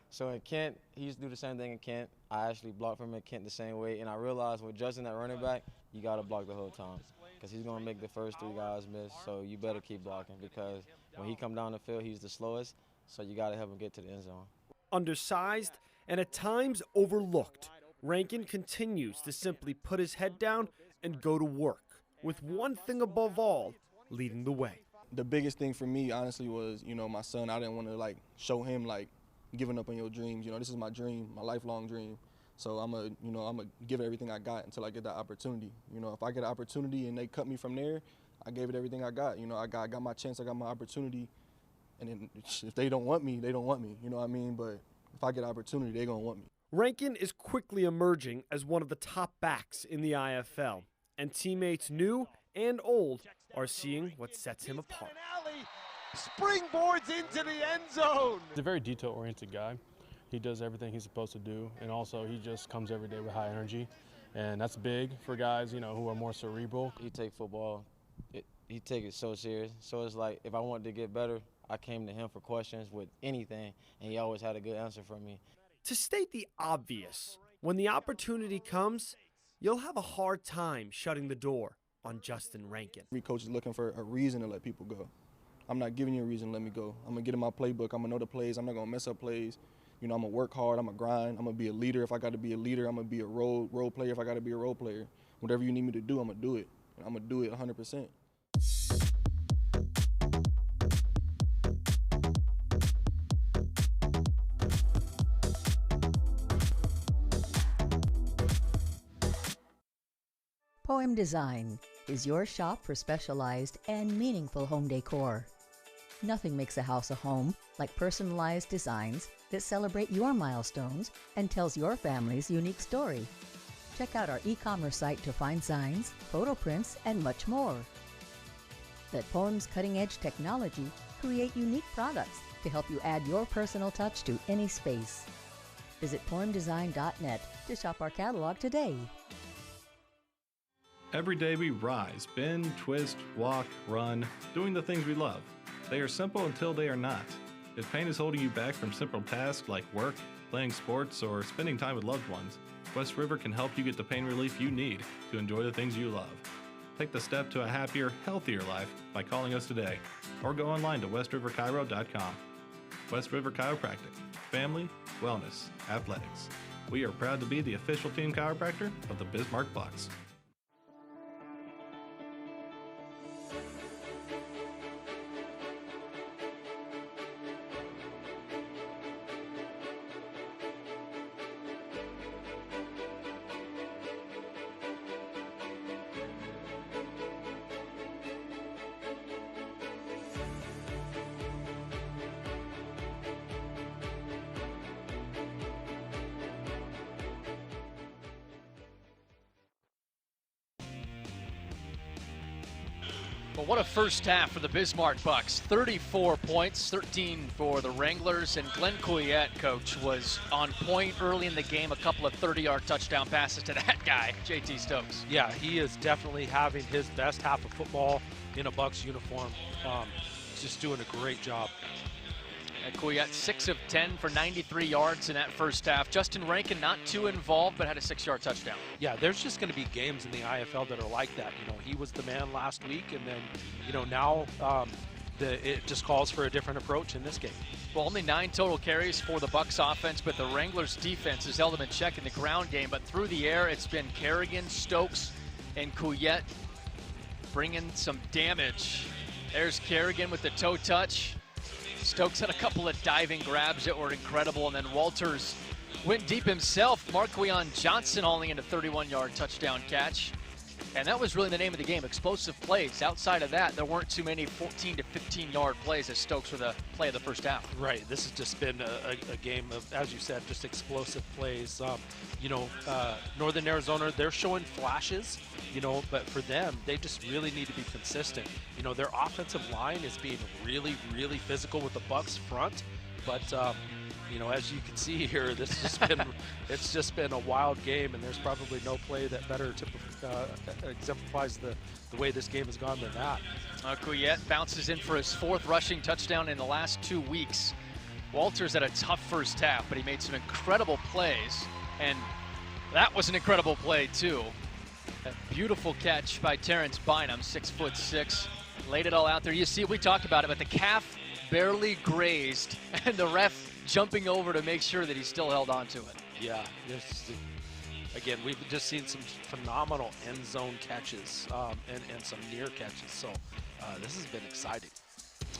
Speaker 21: So in Kent, he used to do the same thing in Kent. I actually blocked for him in Kent the same way, and I realized with Justin at running back, you got to block the whole time because he's going to make the first 3 guys miss, so you better keep blocking because when he come down the field, he's the slowest, so you got to help him get to the end zone.
Speaker 18: Undersized and at times overlooked, Rankin continues to simply put his head down and go to work, with one thing above all leading the way.
Speaker 20: The biggest thing for me, honestly, was, you know, my son. I didn't want to, like, show him, like, giving up on your dreams. You know, this is my dream, my lifelong dream. So I'm going to give it everything I got until I get that opportunity. You know, if I get an opportunity and they cut me from there, I gave it everything I got. You know, I got my chance, I got my opportunity. And then if they don't want me, they don't want me. You know what I mean? But if I get an opportunity, they're going to want me.
Speaker 18: Rankin is quickly emerging as one of the top backs in the IFL. And teammates new and old are seeing what sets him apart.
Speaker 19: Springboards into the end zone.
Speaker 22: He's a very detail-oriented guy. He does everything he's supposed to do, and also he just comes every day with high energy, and that's big for guys, you know, who are more cerebral.
Speaker 21: He take football, he take it so serious. So it's like if I wanted to get better, I came to him for questions with anything, and he always had a good answer for me.
Speaker 18: To state the obvious, when the opportunity comes, you'll have a hard time shutting the door on Justin Rankin.
Speaker 20: Every coach is looking for a reason to let people go. I'm not giving you a reason to let me go. I'm going to get in my playbook. I'm going to know the plays. I'm not going to mess up plays. You know, I'm going to work hard. I'm going to grind. I'm going to be a leader if I got to be a leader. I'm going to be a role player if I got to be a role player. Whatever you need me to do, I'm going to do it. And I'm going to do it 100%.
Speaker 3: Poem Design is your shop for specialized and meaningful home decor. Nothing makes a house a home like personalized designs that celebrate your milestones and tells your family's unique story. Check out our e-commerce site to find signs, photo prints, and much more. Let Poem's cutting-edge technology create unique products to help you add your personal touch to any space. Visit poemdesign.net to shop our catalog today.
Speaker 17: Every day we rise, bend, twist, walk, run, doing the things we love. They are simple until they are not. If pain is holding you back from simple tasks like work, playing sports, or spending time with loved ones, West River can help you get the pain relief you need to enjoy the things you love. Take the step to a happier, healthier life by calling us today, or go online to westriverchiro.com. West River Chiropractic, family, wellness, athletics. We are proud to be the official team chiropractor of the Bismarck Bucks.
Speaker 1: But what a first half for the Bismarck Bucks. 34 points, 13 for the Wranglers, and Glenn Couillette, coach, was on point early in the game. A couple of 30-yard touchdown passes to that guy, JT Stokes.
Speaker 14: Yeah, he is definitely having his best half of football in a Bucks uniform. Just doing a great job.
Speaker 1: Couillette 6 of 10 for 93 yards in that first half. Justin Rankin not too involved, but had a 6-yard touchdown.
Speaker 14: Yeah, there's just going to be games in the IFL that are like that. You know, he was the man last week, and then, you know, now it just calls for a different approach in this game.
Speaker 1: Well, only 9 total carries for the Bucks offense, but the Wranglers defense has held them in check in the ground game. But through the air, it's been Kerrigan, Stokes, and Couillette bringing some damage. There's Kerrigan with the toe touch. Stokes had a couple of diving grabs that were incredible, and then Walters went deep himself. Marquion Johnson hauling in a 31-yard touchdown catch. And that was really the name of the game, explosive plays. Outside of that, there weren't too many 14 to 15-yard plays as Stokes were the play of the first half.
Speaker 14: Right, this has just been a game of, as you said, just explosive plays. You know, Northern Arizona, they're showing flashes, you know, but for them, they just really need to be consistent. You know, their offensive line is being really, really physical with the Bucks front, but you know, as you can see here, this has just been it's just been a wild game, and there's probably no play that better exemplifies the way this game has gone than that.
Speaker 1: Couillette bounces in for his 4th rushing touchdown in the last 2 weeks. Walters had a tough first half, but he made some incredible plays, and that was an incredible play too. A beautiful catch by Terrence Bynum, 6'6", laid it all out there. You see, we talked about it, but the calf barely grazed, and the ref jumping over to make sure that he still held on to it.
Speaker 14: Yeah, again, we've just seen some phenomenal end zone catches and some near catches, so this has been exciting.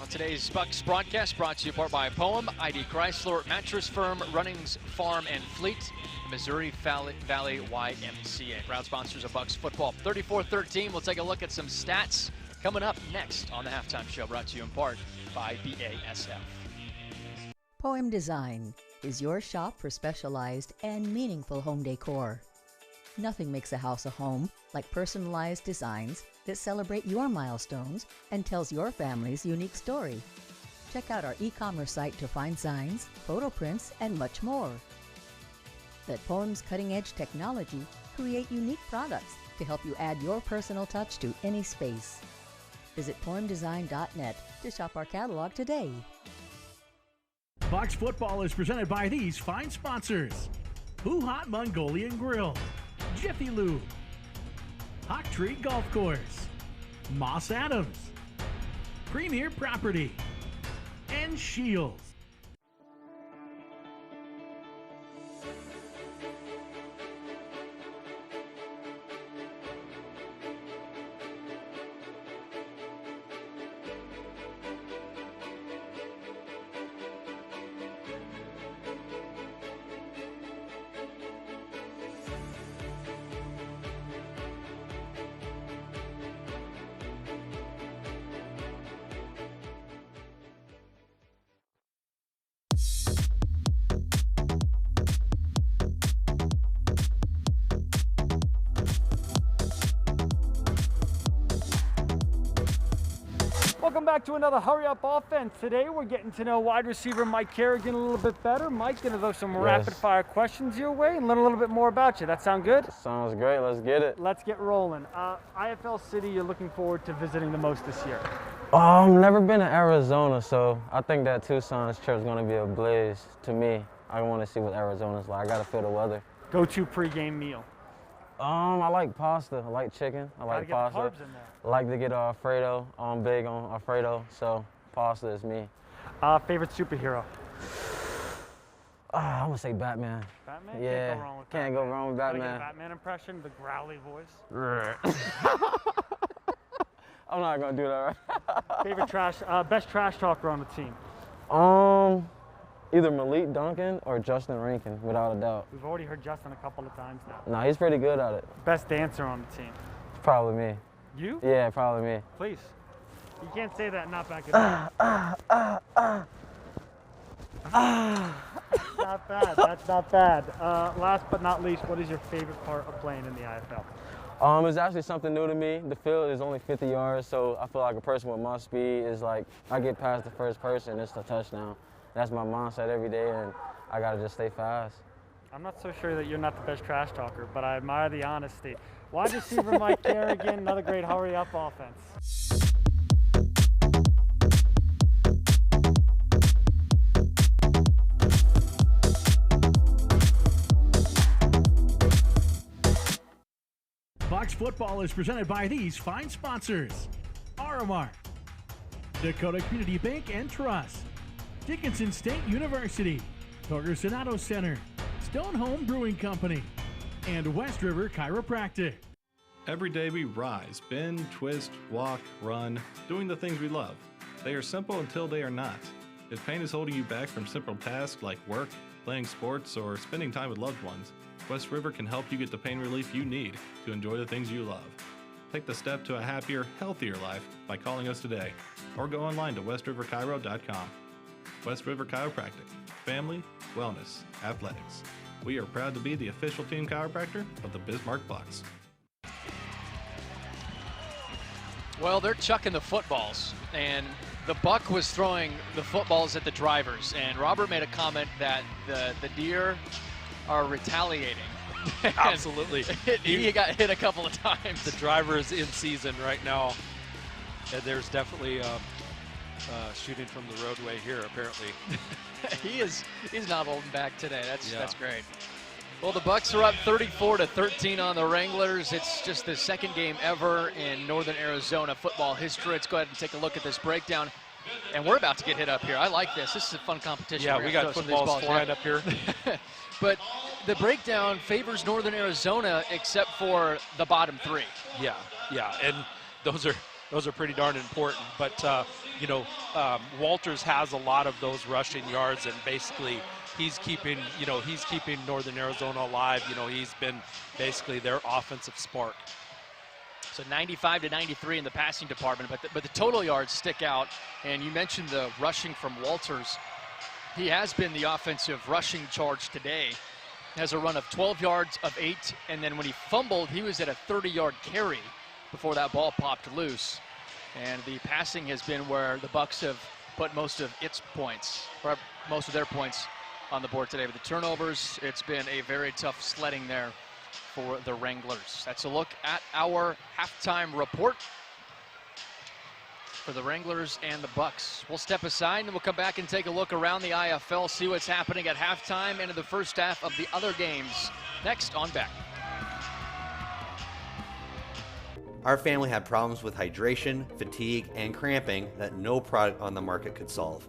Speaker 1: On today's Bucks broadcast, brought to you by Poem, ID Chrysler, Mattress Firm, Runnings Farm and Fleet, Missouri Valley YMCA. Proud sponsors of Bucks football. 34-13, we'll take a look at some stats coming up next on the Halftime Show, brought to you in part by BASF.
Speaker 3: Poem Design is your shop for specialized and meaningful home decor. Nothing makes a house a home like personalized designs that celebrate your milestones and tells your family's unique story. Check out our e-commerce site to find signs, photo prints, and much more. Let Poem's cutting-edge technology create unique products to help you add your personal touch to any space. Visit poemdesign.net to shop our catalog today.
Speaker 4: Bucks football is presented by these fine sponsors: Who Hot Mongolian Grill, Jiffy Lube, Hawk Tree Golf Course, Moss Adams, Premier Property, and Shields.
Speaker 18: Welcome back to another Hurry Up Offense. Today we're getting to know wide receiver Mike Kerrigan a little bit better. Mike, gonna throw some rapid fire questions your way and learn a little bit more about you. That sound good?
Speaker 21: Sounds great, let's get it.
Speaker 18: Let's get rolling. IFL city you're looking forward to visiting the most this year?
Speaker 21: Never been to Arizona, so I think that Tucson's trip is gonna be a blaze to me. I want to see what Arizona's like. I gotta feel the weather.
Speaker 18: Go-to pregame meal?
Speaker 21: I like pasta. I like chicken. I like pasta.
Speaker 18: Gotta get the carbs in there.
Speaker 21: I like to get Alfredo. I'm big on Alfredo, so pasta is me.
Speaker 18: Favorite superhero?
Speaker 21: I'm gonna say Batman.
Speaker 18: Batman?
Speaker 21: Yeah, can't go wrong with Batman.
Speaker 18: Gotta get a Batman impression, the growly voice.
Speaker 21: I'm not gonna do that, right?
Speaker 18: Favorite best trash talker on the team?
Speaker 21: Either Malik Duncan or Justin Rankin, without a doubt.
Speaker 18: We've already heard Justin a couple of times now.
Speaker 21: No, he's pretty good at it.
Speaker 18: Best dancer on the team?
Speaker 21: Probably me.
Speaker 18: You?
Speaker 21: Yeah, probably me.
Speaker 18: Please. You can't say that and not back it up. Not bad. That's not bad. Last but not least, what is your favorite part of playing in the IFL?
Speaker 21: It's actually something new to me. The field is only 50 yards, so I feel like a person with my speed is like, I get past the first person, it's a touchdown. That's my mindset every day, and I gotta just stay fast.
Speaker 18: I'm not so sure that you're not the best trash talker, but I admire the honesty. Wide receiver Mike Kerrigan, another great hurry-up offense.
Speaker 4: Bucks football is presented by these fine sponsors: Aramark, Dakota Community Bank and Trust, Dickinson State University, Torger Center, Stone Home Brewing Company, and West River Chiropractic.
Speaker 17: Every day we rise, bend, twist, walk, run, doing the things we love. They are simple until they are not. If pain is holding you back from simple tasks like work, playing sports, or spending time with loved ones, West River can help you get the pain relief you need to enjoy the things you love. Take the step to a happier, healthier life by calling us today, or go online to westriverchiro.com. West River Chiropractic, family, wellness, athletics. We are proud to be the official team chiropractor of the Bismarck Bucks.
Speaker 1: Well, they're chucking the footballs, and the Buck was throwing the footballs at the drivers, and Robert made a comment that the deer are retaliating.
Speaker 2: Absolutely.
Speaker 1: He got hit a couple of times.
Speaker 2: The driver is in season right now, and there's definitely shooting from the roadway here, apparently.
Speaker 1: He's not holding back today. That's great. Well, the Bucks are up 34-13 on the Wranglers. It's just the second game ever in Northern Arizona football history. Let's go ahead and take a look at this breakdown. And we're about to get hit up here. I like this. This is a fun competition.
Speaker 2: Yeah, we got footballs flying up here.
Speaker 1: But the breakdown favors Northern Arizona except for the bottom three.
Speaker 2: Yeah, and those are pretty darn important. But Walters has a lot of those rushing yards, and basically he's keeping Northern Arizona alive. He's been basically their offensive spark.
Speaker 1: So 95-93 in the passing department, but the total yards stick out. And you mentioned the rushing from Walters. He has been the offensive rushing charge today. Has a run of 12 yards of 8, and then when he fumbled, he was at a 30-yard carry before that ball popped loose. And the passing has been where the Bucks have put most of their points on the board today. With the turnovers, it's been a very tough sledding there for the Wranglers. That's a look at our halftime report for the Wranglers and the Bucks. We'll step aside and we'll come back and take a look around the IFL, see what's happening at halftime and in the first half of the other games. Next on Beck.
Speaker 12: Our family had problems with hydration, fatigue, and cramping that no product on the market could solve.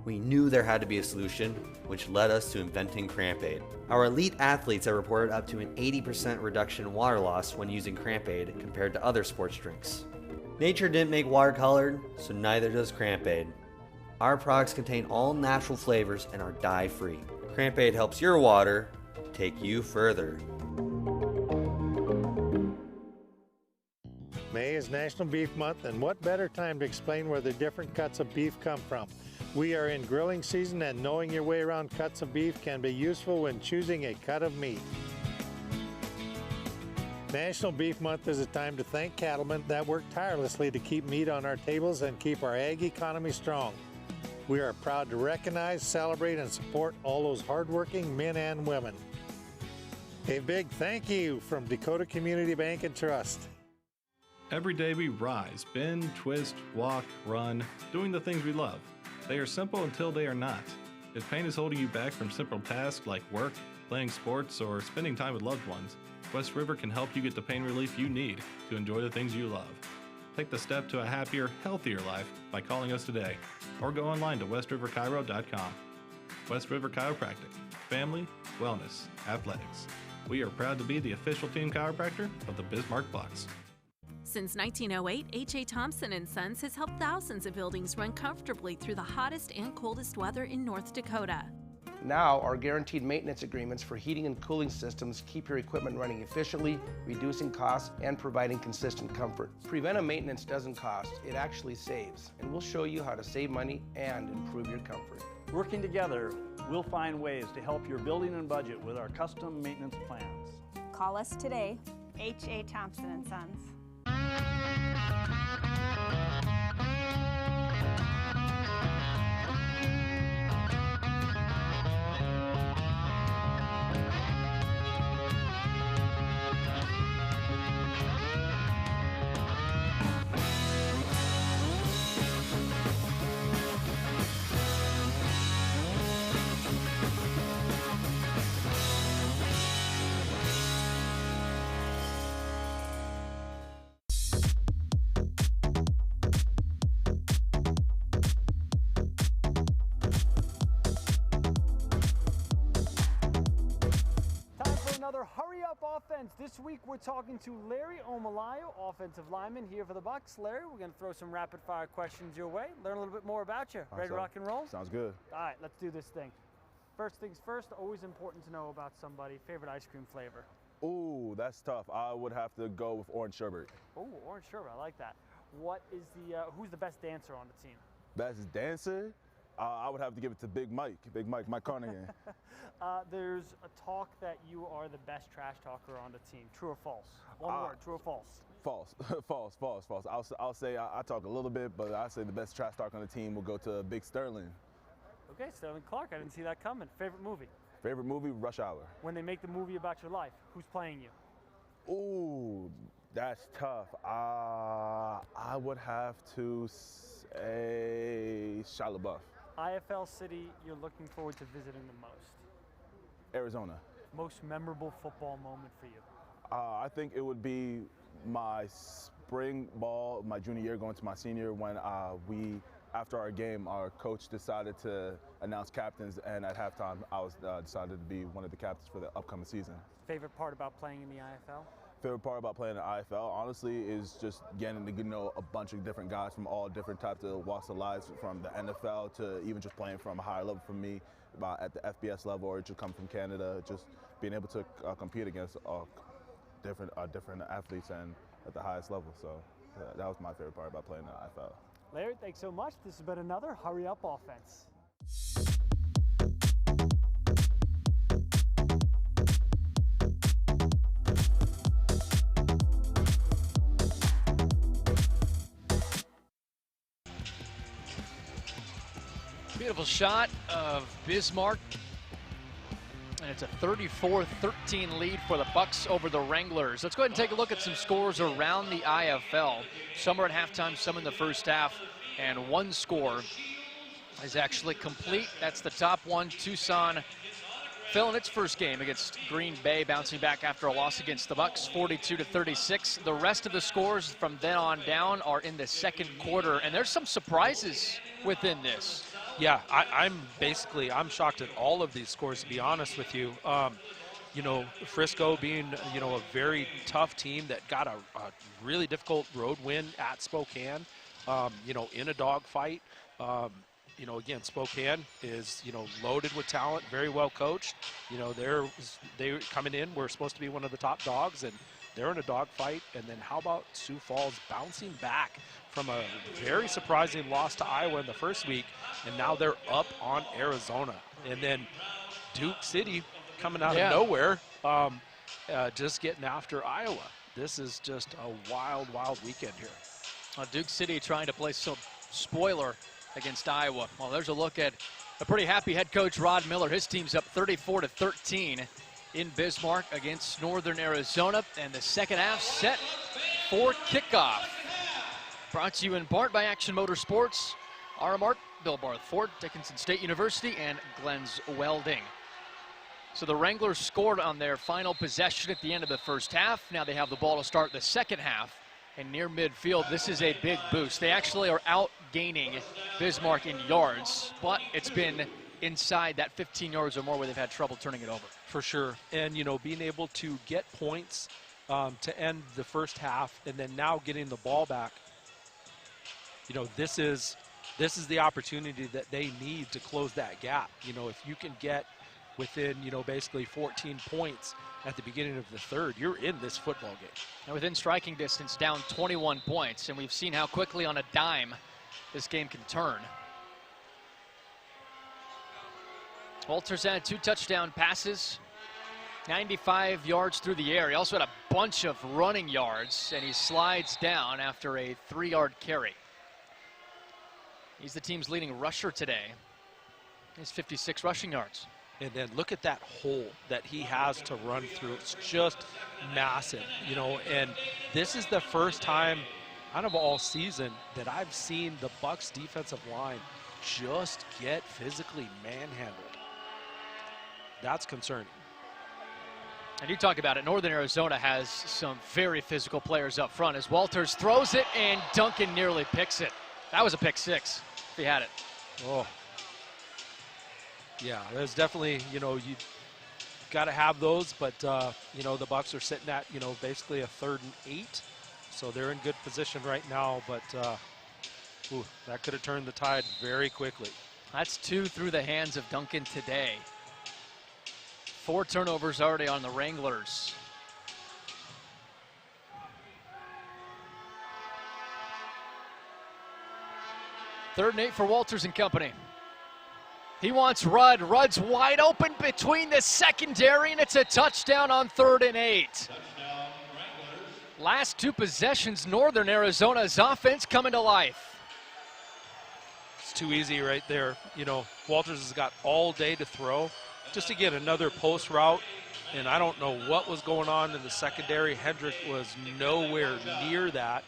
Speaker 12: We knew there had to be a solution, which led us to inventing Cramp-Aid. Our elite athletes have reported up to an 80% reduction in water loss when using Cramp-Aid compared to other sports drinks. Nature didn't make water colored, so neither does Cramp-Aid. Our products contain all natural flavors and are dye-free. Cramp-Aid helps your water take you further.
Speaker 9: May is National Beef Month, and what better time to explain where the different cuts of beef come from? We are in grilling season, and knowing your way around cuts of beef can be useful when choosing a cut of meat. National Beef Month is a time to thank cattlemen that work tirelessly to keep meat on our tables and keep our ag economy strong. We are proud to recognize, celebrate, and support all those hardworking men and women. A big thank you from Dakota Community Bank and Trust.
Speaker 17: Every day we rise, bend, twist, walk, run, doing the things we love. They are simple until they are not. If pain is holding you back from simple tasks like work, playing sports, or spending time with loved ones, West River can help you get the pain relief you need to enjoy the things you love. Take the step to a happier, healthier life by calling us today, or go online to westriverchiro.com. West River Chiropractic, family, wellness, athletics. We are proud to be the official team chiropractor of the Bismarck Bucks.
Speaker 5: Since 1908, H.A. Thompson & Sons has helped thousands of buildings run comfortably through the hottest and coldest weather in North Dakota.
Speaker 6: Now, our guaranteed maintenance agreements for heating and cooling systems keep your equipment running efficiently, reducing costs, and providing consistent comfort. Preventive maintenance doesn't cost, it actually saves, and we'll show you how to save money and improve your comfort.
Speaker 7: Working together, we'll find ways to help your building and budget with our custom maintenance plans.
Speaker 8: Call us today, H.A. Thompson & Sons.
Speaker 13: offense. This week we're talking to Larry Omalayo, offensive lineman here for the Bucks. Larry, we're going to throw some rapid-fire questions your way, learn a little bit more about you. Ready to rock and roll?
Speaker 15: Sounds good.
Speaker 13: All right, let's do this thing. First things first, always important to know about somebody. Favorite ice cream flavor?
Speaker 15: Ooh, that's tough. I would have to go with orange sherbet.
Speaker 13: Ooh, orange sherbet, I like that. What is who's the best dancer on the team?
Speaker 15: Best dancer? I would have to give it to Big Mike Carnahan.
Speaker 13: There's a talk that you are the best trash talker on the team. True or false? One word, true or false?
Speaker 15: False. false. I'll say I talk a little bit, but I say the best trash talk on the team will go to Big Sterling.
Speaker 13: Okay, Sterling Clark, I didn't see that coming. Favorite movie?
Speaker 15: Favorite movie, Rush Hour.
Speaker 13: When they make the movie about your life, who's playing you?
Speaker 15: Ooh, that's tough. I would have to say Shia LaBeouf.
Speaker 13: IFL city you're looking forward to visiting the most?
Speaker 15: Arizona.
Speaker 13: Most memorable football moment for you?
Speaker 15: I think it would be my spring ball, my junior year going to my senior, when after our game, our coach decided to announce captains, and at halftime, I was decided to be one of the captains for the upcoming season.
Speaker 13: Favorite part about playing in the IFL?
Speaker 15: Favorite part about playing in the IFL, honestly, is just getting to know a bunch of different guys from all different types of walks of life, from the NFL to even just playing from a higher level for me, at the FBS level, or just come from Canada, just being able to compete against different athletes and at the highest level. So that was my favorite part about playing in the IFL.
Speaker 13: Larry, thanks so much. This has been another Hurry Up Offense.
Speaker 1: Beautiful shot of Bismarck. And it's a 34-13 lead for the Bucks over the Wranglers. Let's go ahead and take a look at some scores around the IFL. Some are at halftime, some in the first half, and one score is actually complete. That's the top one. Tucson fell in its first game against Green Bay, bouncing back after a loss against the Bucks, 42-36. The rest of the scores from then on down are in the second quarter, and there's some surprises within this.
Speaker 2: Yeah, I'm shocked at all of these scores, to be honest with you. Frisco being, a very tough team that got a really difficult road win at Spokane, in a dogfight. Again, Spokane is, loaded with talent, very well coached. They're coming in, we're supposed to be one of the top dogs, and they're in a dogfight. And then how about Sioux Falls bouncing back from a very surprising loss to Iowa in the first week, and now they're up on Arizona. And then Duke City coming out of nowhere, just getting after Iowa. This is just a wild, wild weekend here.
Speaker 1: Duke City trying to play some spoiler against Iowa. Well, there's a look at a pretty happy head coach, Rod Miller. His team's up 34-13 in Bismarck against Northern Arizona, and the second half set for kickoff. Brought to you in part by Action Motorsports, Aramark, Bill Barth Ford, Dickinson State University, and Glenn's Welding. So the Wranglers scored on their final possession at the end of the first half. Now they have the ball to start the second half. And near midfield, this is a big boost. They actually are out-gaining Bismarck in yards, but it's been inside that 15 yards or more where they've had trouble turning it over.
Speaker 2: For sure. And, being able to get points to end the first half, and then now getting the ball back, this is the opportunity that they need to close that gap. If you can get within, basically 14 points at the beginning of the third, you're in this football game.
Speaker 1: And within striking distance, down 21 points, and we've seen how quickly on a dime this game can turn. Walters had 2 touchdown passes, 95 yards through the air. He also had a bunch of running yards, and he slides down after a 3-yard carry. He's the team's leading rusher today. He has 56 rushing yards.
Speaker 2: And then look at that hole that he has to run through. It's just massive, and this is the first time out of all season that I've seen the Bucks defensive line just get physically manhandled. That's concerning.
Speaker 1: And you talk about it, Northern Arizona has some very physical players up front as Walters throws it and Duncan nearly picks it. That was a pick 6 if he had it.
Speaker 2: Oh. Yeah, there's definitely, you got to have those, but you know, the Bucks are sitting at, you know, basically a 3rd and 8, so they're in good position right now. But ooh, that could have turned the tide very quickly.
Speaker 1: That's 2 through the hands of Duncan today. 4 turnovers already on the Wranglers. Third and 8 for Walters and company. He wants Rudd. Rudd's wide open between the secondary, and it's a touchdown on 3rd and 8. Last 2 possessions, Northern Arizona's offense coming to life.
Speaker 2: It's too easy right there. You know, Walters has got all day to throw. Just to get another post route, and I don't know what was going on in the secondary. Hendrick was nowhere near that,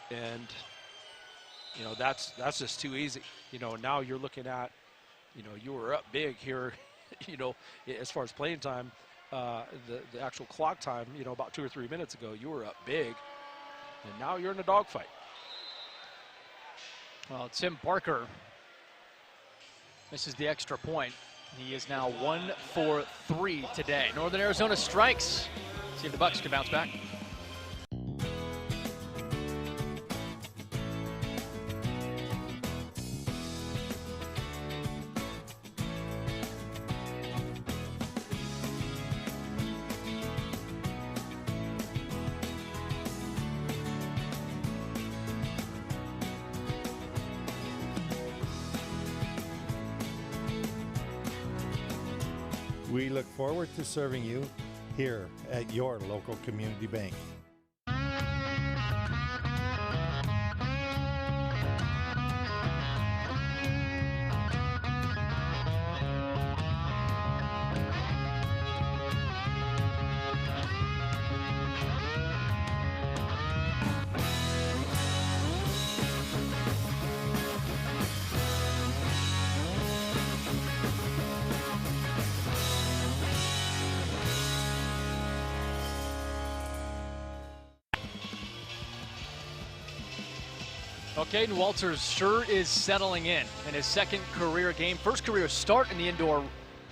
Speaker 2: and you know, that's just too easy. You know, now you're looking at, you know, you were up big here, you know, as far as playing time, the actual clock time, you know, about 2 or 3 minutes ago, you were up big, and now you're in a dogfight.
Speaker 1: Well, Tim Parker misses the extra point. He is now 1 for 3 today. Northern Arizona strikes. See if the Bucks can bounce back.
Speaker 9: We look forward to serving you here at your local community bank.
Speaker 1: Caden Walters sure is settling in his 2nd career game. 1st career start in the Indoor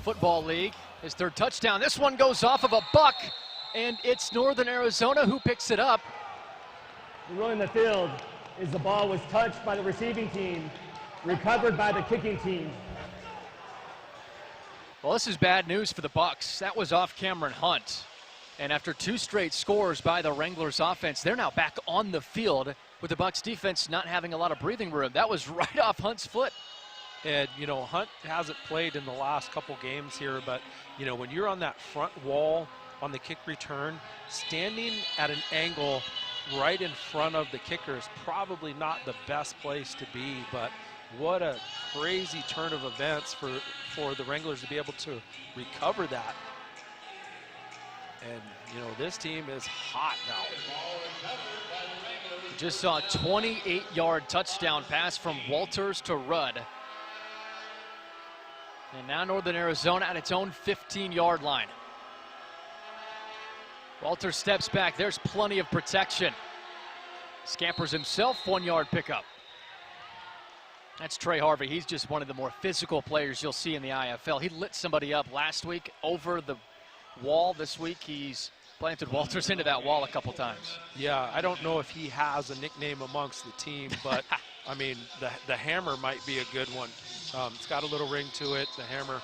Speaker 1: Football League. His 3rd touchdown. This one goes off of a buck, and it's Northern Arizona who picks it up.
Speaker 11: The rule in the field is the ball was touched by the receiving team, recovered by the kicking team.
Speaker 1: Well, this is bad news for the Bucks. That was off Cameron Hunt. And after 2 straight scores by the Wranglers offense, they're now back on the field with the Bucks defense not having a lot of breathing room. That was right off Hunt's foot.
Speaker 2: And, you know, Hunt hasn't played in the last couple games here, but, you know, when you're on that front wall on the kick return, standing at an angle right in front of the kicker is probably not the best place to be, but what a crazy turn of events for the Wranglers to be able to recover that. And, you know, this team is hot now.
Speaker 1: Just saw a 28-yard touchdown pass from Walters to Rudd. And now Northern Arizona at its own 15-yard line. Walters steps back. There's plenty of protection. Scampers himself, 1-yard pickup. That's Trey Harvey. He's just one of the more physical players you'll see in the IFL. He lit somebody up last week over the wall. This week he's planted Walters into that wall a couple times.
Speaker 2: Yeah, I don't know if he has a nickname amongst the team, but I mean, the Hammer might be a good one. It's got a little ring to it. The Hammer,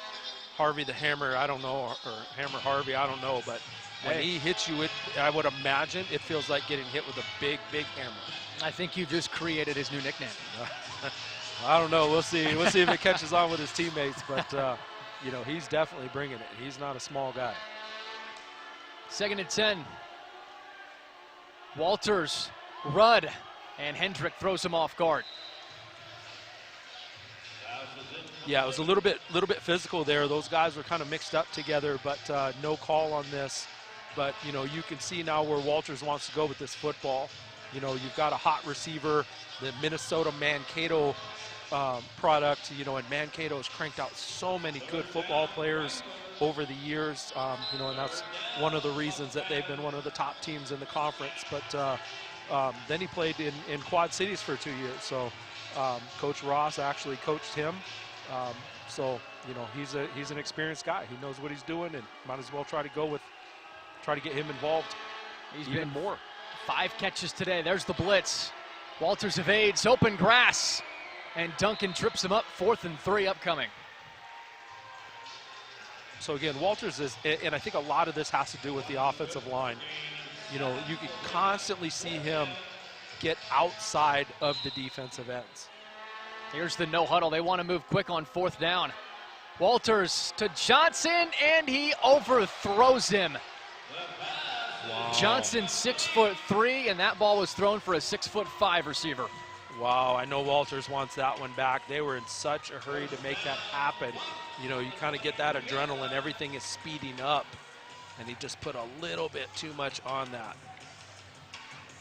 Speaker 2: Harvey the Hammer, I don't know, or Hammer Harvey, I don't know, but when he hits you, I would imagine it feels like getting hit with a big, big hammer.
Speaker 1: I think you just created his new nickname.
Speaker 2: I don't know. We'll see. We'll see if it catches on with his teammates, but you know, he's definitely bringing it. He's not a small guy.
Speaker 1: 2nd and 10. Walters, Rudd, and Hendrick throws him off guard.
Speaker 2: Yeah, it was a little bit physical there. Those guys were kind of mixed up together, but no call on this. But, you know, you can see now where Walters wants to go with this football. You know, you've got a hot receiver, the Minnesota Mankato product, you know, and Mankato has cranked out so many good football players over the years, you know, and that's one of the reasons that they've been one of the top teams in the conference. But then he played in Quad Cities for 2 years. So Coach Ross actually coached him, So, you know, he's an experienced guy. He knows what he's doing, and might as well try to get him involved
Speaker 1: He's
Speaker 2: even
Speaker 1: been
Speaker 2: more.
Speaker 1: 5 catches today. There's the blitz. Walters evades, open grass, and Duncan trips him up. 4th and 3 upcoming.
Speaker 2: So again, Walters is, and I think a lot of this has to do with the offensive line. You know, you can constantly see him get outside of the defensive ends.
Speaker 1: Here's the no huddle. They want to move quick on 4th down. Walters to Johnson, and he overthrows him.
Speaker 2: Wow.
Speaker 1: Johnson 6'3", and that ball was thrown for a 6'5" receiver.
Speaker 2: Wow, I know Walters wants that one back. They were in such a hurry to make that happen. You know, you kind of get that adrenaline, everything is speeding up, and he just put a little bit too much on that.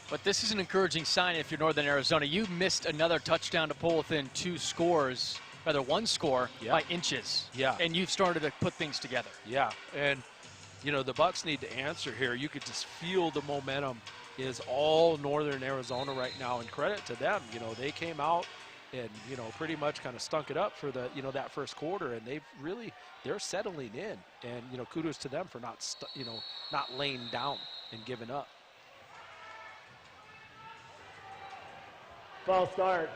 Speaker 1: But this is an encouraging sign if you're Northern Arizona. You missed another touchdown to pull within 2 scores, rather 1 score, by inches.
Speaker 2: Yeah.
Speaker 1: And you've started to put things together.
Speaker 2: Yeah, and you know, the Bucks need to answer here. You could just feel the momentum is all Northern Arizona right now, and credit to them. You know, they came out and, you know, pretty much kind of stunk it up for the, you know, that first quarter, and they're settling in, and, you know, kudos to them for not laying down and giving up.
Speaker 11: False start.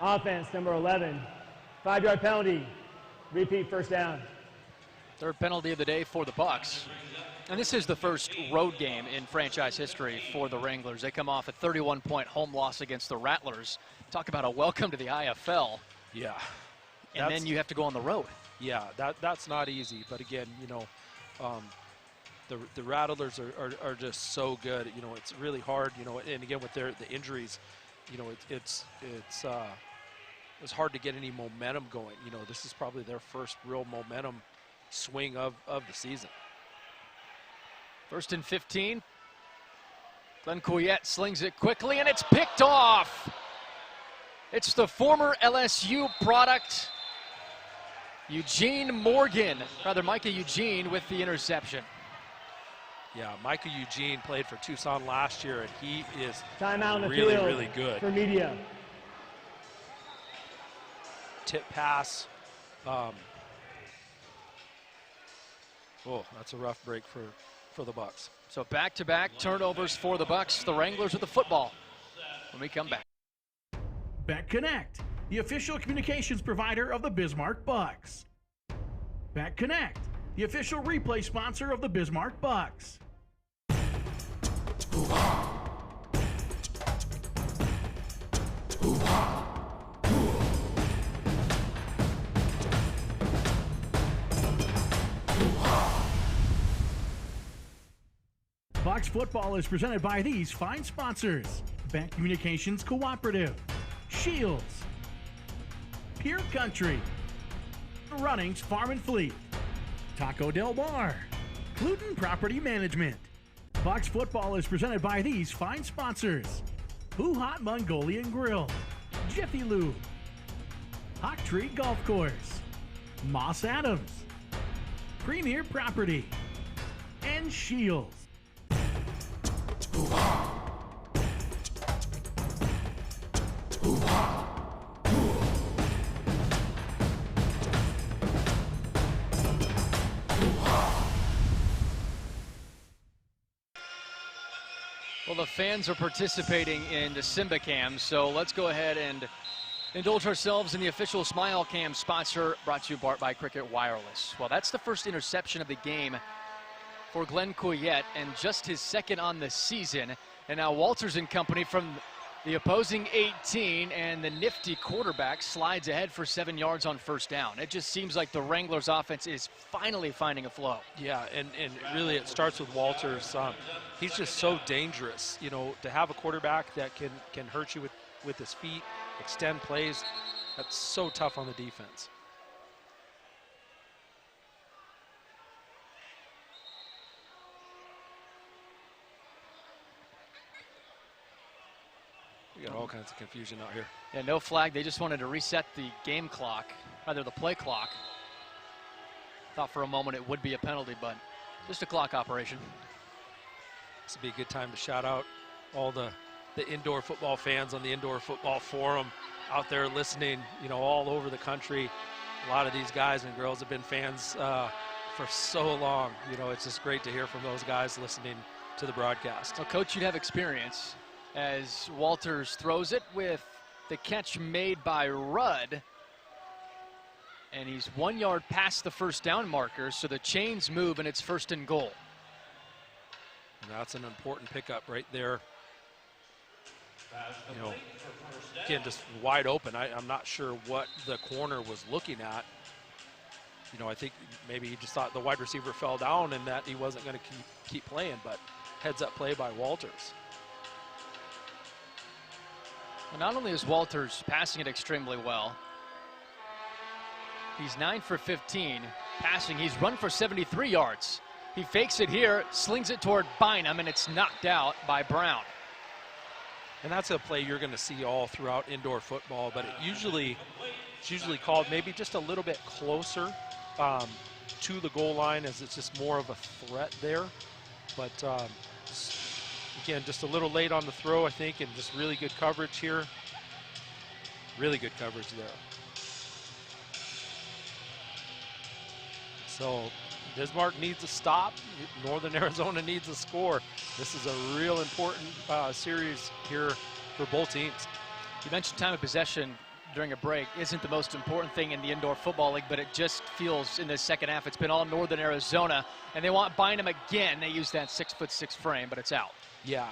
Speaker 11: Offense, number 11. 5-yard penalty. Repeat first down.
Speaker 1: 3rd penalty of the day for the Bucks. And this is the first road game in franchise history for the Wranglers. They come off a 31-point home loss against the Rattlers. Talk about a welcome to the IFL.
Speaker 2: Yeah.
Speaker 1: And then you have to go on the road.
Speaker 2: Yeah, that's not easy. But again, you know, the Rattlers are just so good. You know, it's really hard, you know, and again with the injuries, you know, it's hard to get any momentum going. You know, this is probably their first real momentum swing of the season.
Speaker 1: 1st and 15. Glenn Couillette slings it quickly, and it's picked off. It's the former LSU product, Micah Eugene with the interception.
Speaker 2: Yeah, Micah Eugene played for Tucson last year, and he is really good.
Speaker 11: For media.
Speaker 2: Tip pass. Oh, that's a rough break for the Bucks.
Speaker 1: So back-to-back turnovers for the Bucks. The Wranglers with the football when we come back.
Speaker 4: BetConnect, the official communications provider of the Bismarck Bucks. BetConnect, the official replay sponsor of the Bismarck Bucks. Bucks football is presented by these fine sponsors: Bank Communications Cooperative, Shields, Pure Country, Runnings Farm and Fleet, Taco Del Mar, Gluten Property Management. Bucks football is presented by these fine sponsors: Pooh Hot Mongolian Grill, Jiffy Lube, Hawk Tree Golf Course, Moss Adams, Premier Property, and Shields.
Speaker 1: Well, the fans are participating in the Simba Cam, so let's go ahead and indulge ourselves in the official Smile Cam sponsor, brought to you by Cricket Wireless. Well, that's the first interception of the game for Glenn Couillette, and just his 2nd on the season. And now Walters and company from the opposing 18, and the nifty quarterback slides ahead for 7 yards on 1st down. It just seems like the Wranglers offense is finally finding a flow.
Speaker 2: Yeah, and really it starts with Walters. He's just so dangerous, you know, to have a quarterback that can hurt you with his feet, extend plays. That's so tough on the defense. We got all kinds of confusion out here.
Speaker 1: Yeah, no flag. They just wanted to reset the game clock, rather the play clock. Thought for a moment it would be a penalty, but just a clock operation.
Speaker 2: This would be a good time to shout out all the the indoor football fans on the indoor football forum out there listening, all over the country. A lot of these guys and girls have been fans for so long. It's just great to hear from those guys listening to the broadcast.
Speaker 1: Well, Coach, you'd have experience as Walters throws it with the catch made by Rudd. And he's 1 yard past the first down marker, so the chains move and it's 1st and goal.
Speaker 2: And that's an important pickup right there. Again, just wide open. I'm not sure what the corner was looking at. I think maybe he just thought the wide receiver fell down and that he wasn't going to keep playing, but heads up play by Walters.
Speaker 1: And not only is Walters passing it extremely well, he's 9 for 15 passing. He's run for 73 yards. He fakes it here, slings it toward Bynum, and it's knocked out by Brown.
Speaker 2: And that's a play you're going to see all throughout indoor football, but it's usually called maybe just a little bit closer to the goal line, as it's just more of a threat there. But again, just a little late on the throw, I think, and just really good coverage here. Really good coverage there. So Bismarck needs a stop. Northern Arizona needs a score. This is a real important series here for both teams.
Speaker 1: You mentioned time of possession during a break isn't the most important thing in the indoor football league, but it just feels in the second half it's been all Northern Arizona, and they want Bynum again. They use that 6'6" frame, but it's out.
Speaker 2: Yeah.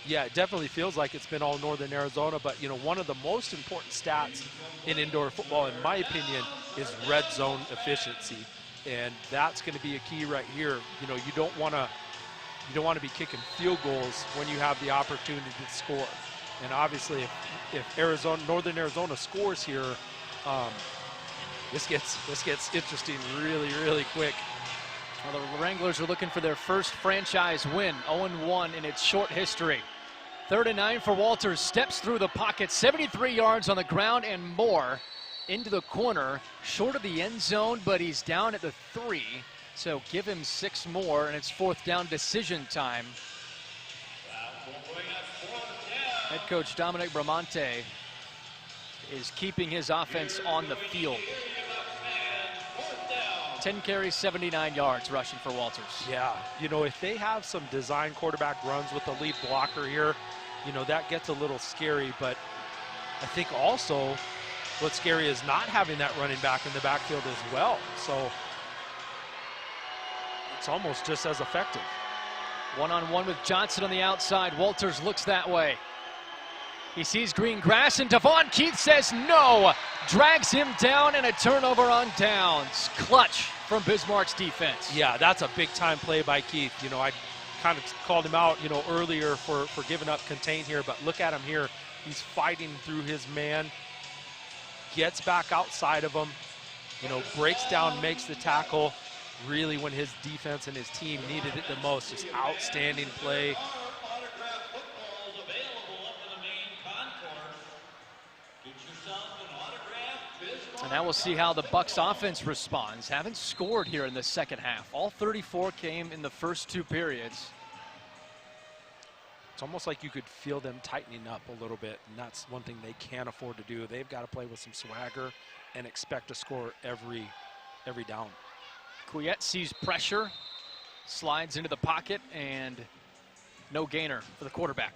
Speaker 2: Yeah, it definitely feels like it's been all Northern Arizona, but one of the most important stats in indoor football, in my opinion, is red zone efficiency. And that's going to be a key right here. You don't want to be kicking field goals when you have the opportunity to score. And obviously, if Northern Arizona scores here, this gets interesting really, really quick.
Speaker 1: Well, the Wranglers are looking for their first franchise win, 0-1 in its short history. 3rd and 9 for Walters. Steps through the pocket, 73 yards on the ground and more. Into the corner, short of the end zone, but he's down at the 3. So give him 6 more, and it's 4th down decision time. Head coach Dominic Bramante is keeping his offense on the field. 10 carries, 79 yards rushing for Walters.
Speaker 2: Yeah, if they have some design quarterback runs with the lead blocker here, that gets a little scary. But I think also what's scary is not having that running back in the backfield as well. So it's almost just as effective.
Speaker 1: One-on-one with Johnson on the outside. Walters looks that way. He sees green grass, and Devon Keith says no. Drags him down, and a turnover on downs. Clutch from Bismarck's defense.
Speaker 2: Yeah, that's a big-time play by Keith. I kind of called him out, earlier for giving up contain here, but look at him here. He's fighting through his man, gets back outside of him, breaks down, makes the tackle. Really, when his defense and his team needed it the most, just outstanding play.
Speaker 1: And now we'll see how the Bucks offense responds. Haven't scored here in the second half. All 34 came in the first 2 periods.
Speaker 2: It's almost like you could feel them tightening up a little bit, and that's one thing they can't afford to do. They've got to play with some swagger and expect to score every down.
Speaker 1: Couillette sees pressure, slides into the pocket, and no gainer for the quarterback.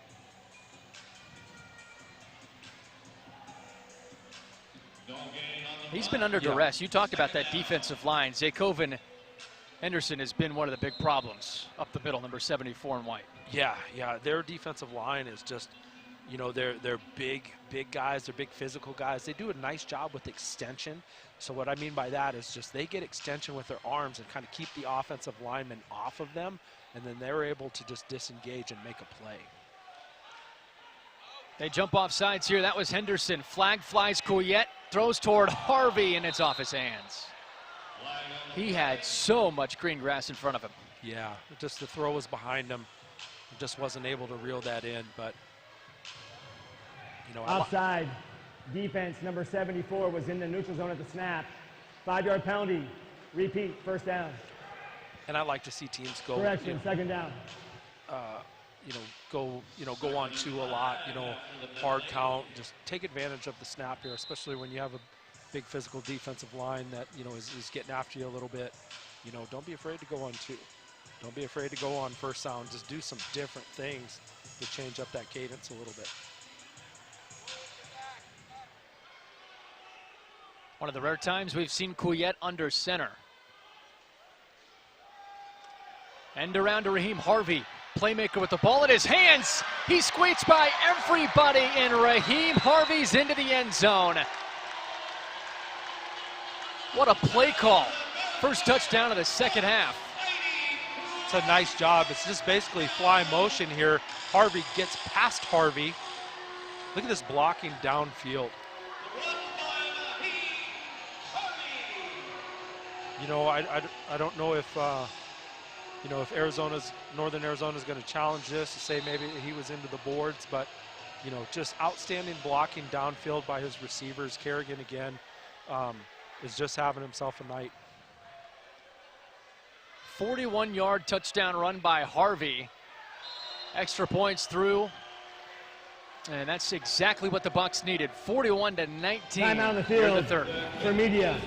Speaker 1: He's been under duress. You talked about that defensive line. Zakoven Henderson has been one of the big problems up the middle, number 74 in white.
Speaker 2: Yeah, their defensive line is just, they're big guys. They're big physical guys. They do a nice job with extension. So what I mean by that is just they get extension with their arms and kind of keep the offensive linemen off of them, and then they're able to just disengage and make a play.
Speaker 1: They jump off sides here. That was Henderson. Flag flies. Couillette throws toward Harvey, and it's off his hands. He had so much green grass in front of him.
Speaker 2: Yeah, just the throw was behind him. He just wasn't able to reel that in, but
Speaker 11: Offside. Defense number 74 was in the neutral zone at the snap. 5-yard penalty. Repeat, 1st down.
Speaker 2: And I like to see teams go.
Speaker 11: Correction, 2nd down.
Speaker 2: go on 2 a lot, hard count. Just take advantage of the snap here, especially when you have a big physical defensive line that, is getting after you a little bit. Don't be afraid to go on 2. Don't be afraid to go on first down. Just do some different things to change up that cadence a little bit.
Speaker 1: One of the rare times we've seen Couillette under center. End around to Raheem Harvey. Playmaker with the ball in his hands. He squeaks by everybody, and Raheem Harvey's into the end zone. What a play call. First touchdown of the second half.
Speaker 2: It's a nice job. It's just basically fly motion here. Harvey gets past Harvey. Look at this blocking downfield. I don't know if if Northern Arizona's going to challenge this to say maybe he was into the boards, but just outstanding blocking downfield by his receivers. Kerrigan again is just having himself a night.
Speaker 1: 41-yard touchdown run by Harvey. Extra points through. And that's exactly what the Bucks needed. 41-19.
Speaker 11: Timeout on the field
Speaker 1: in the third.
Speaker 11: For media.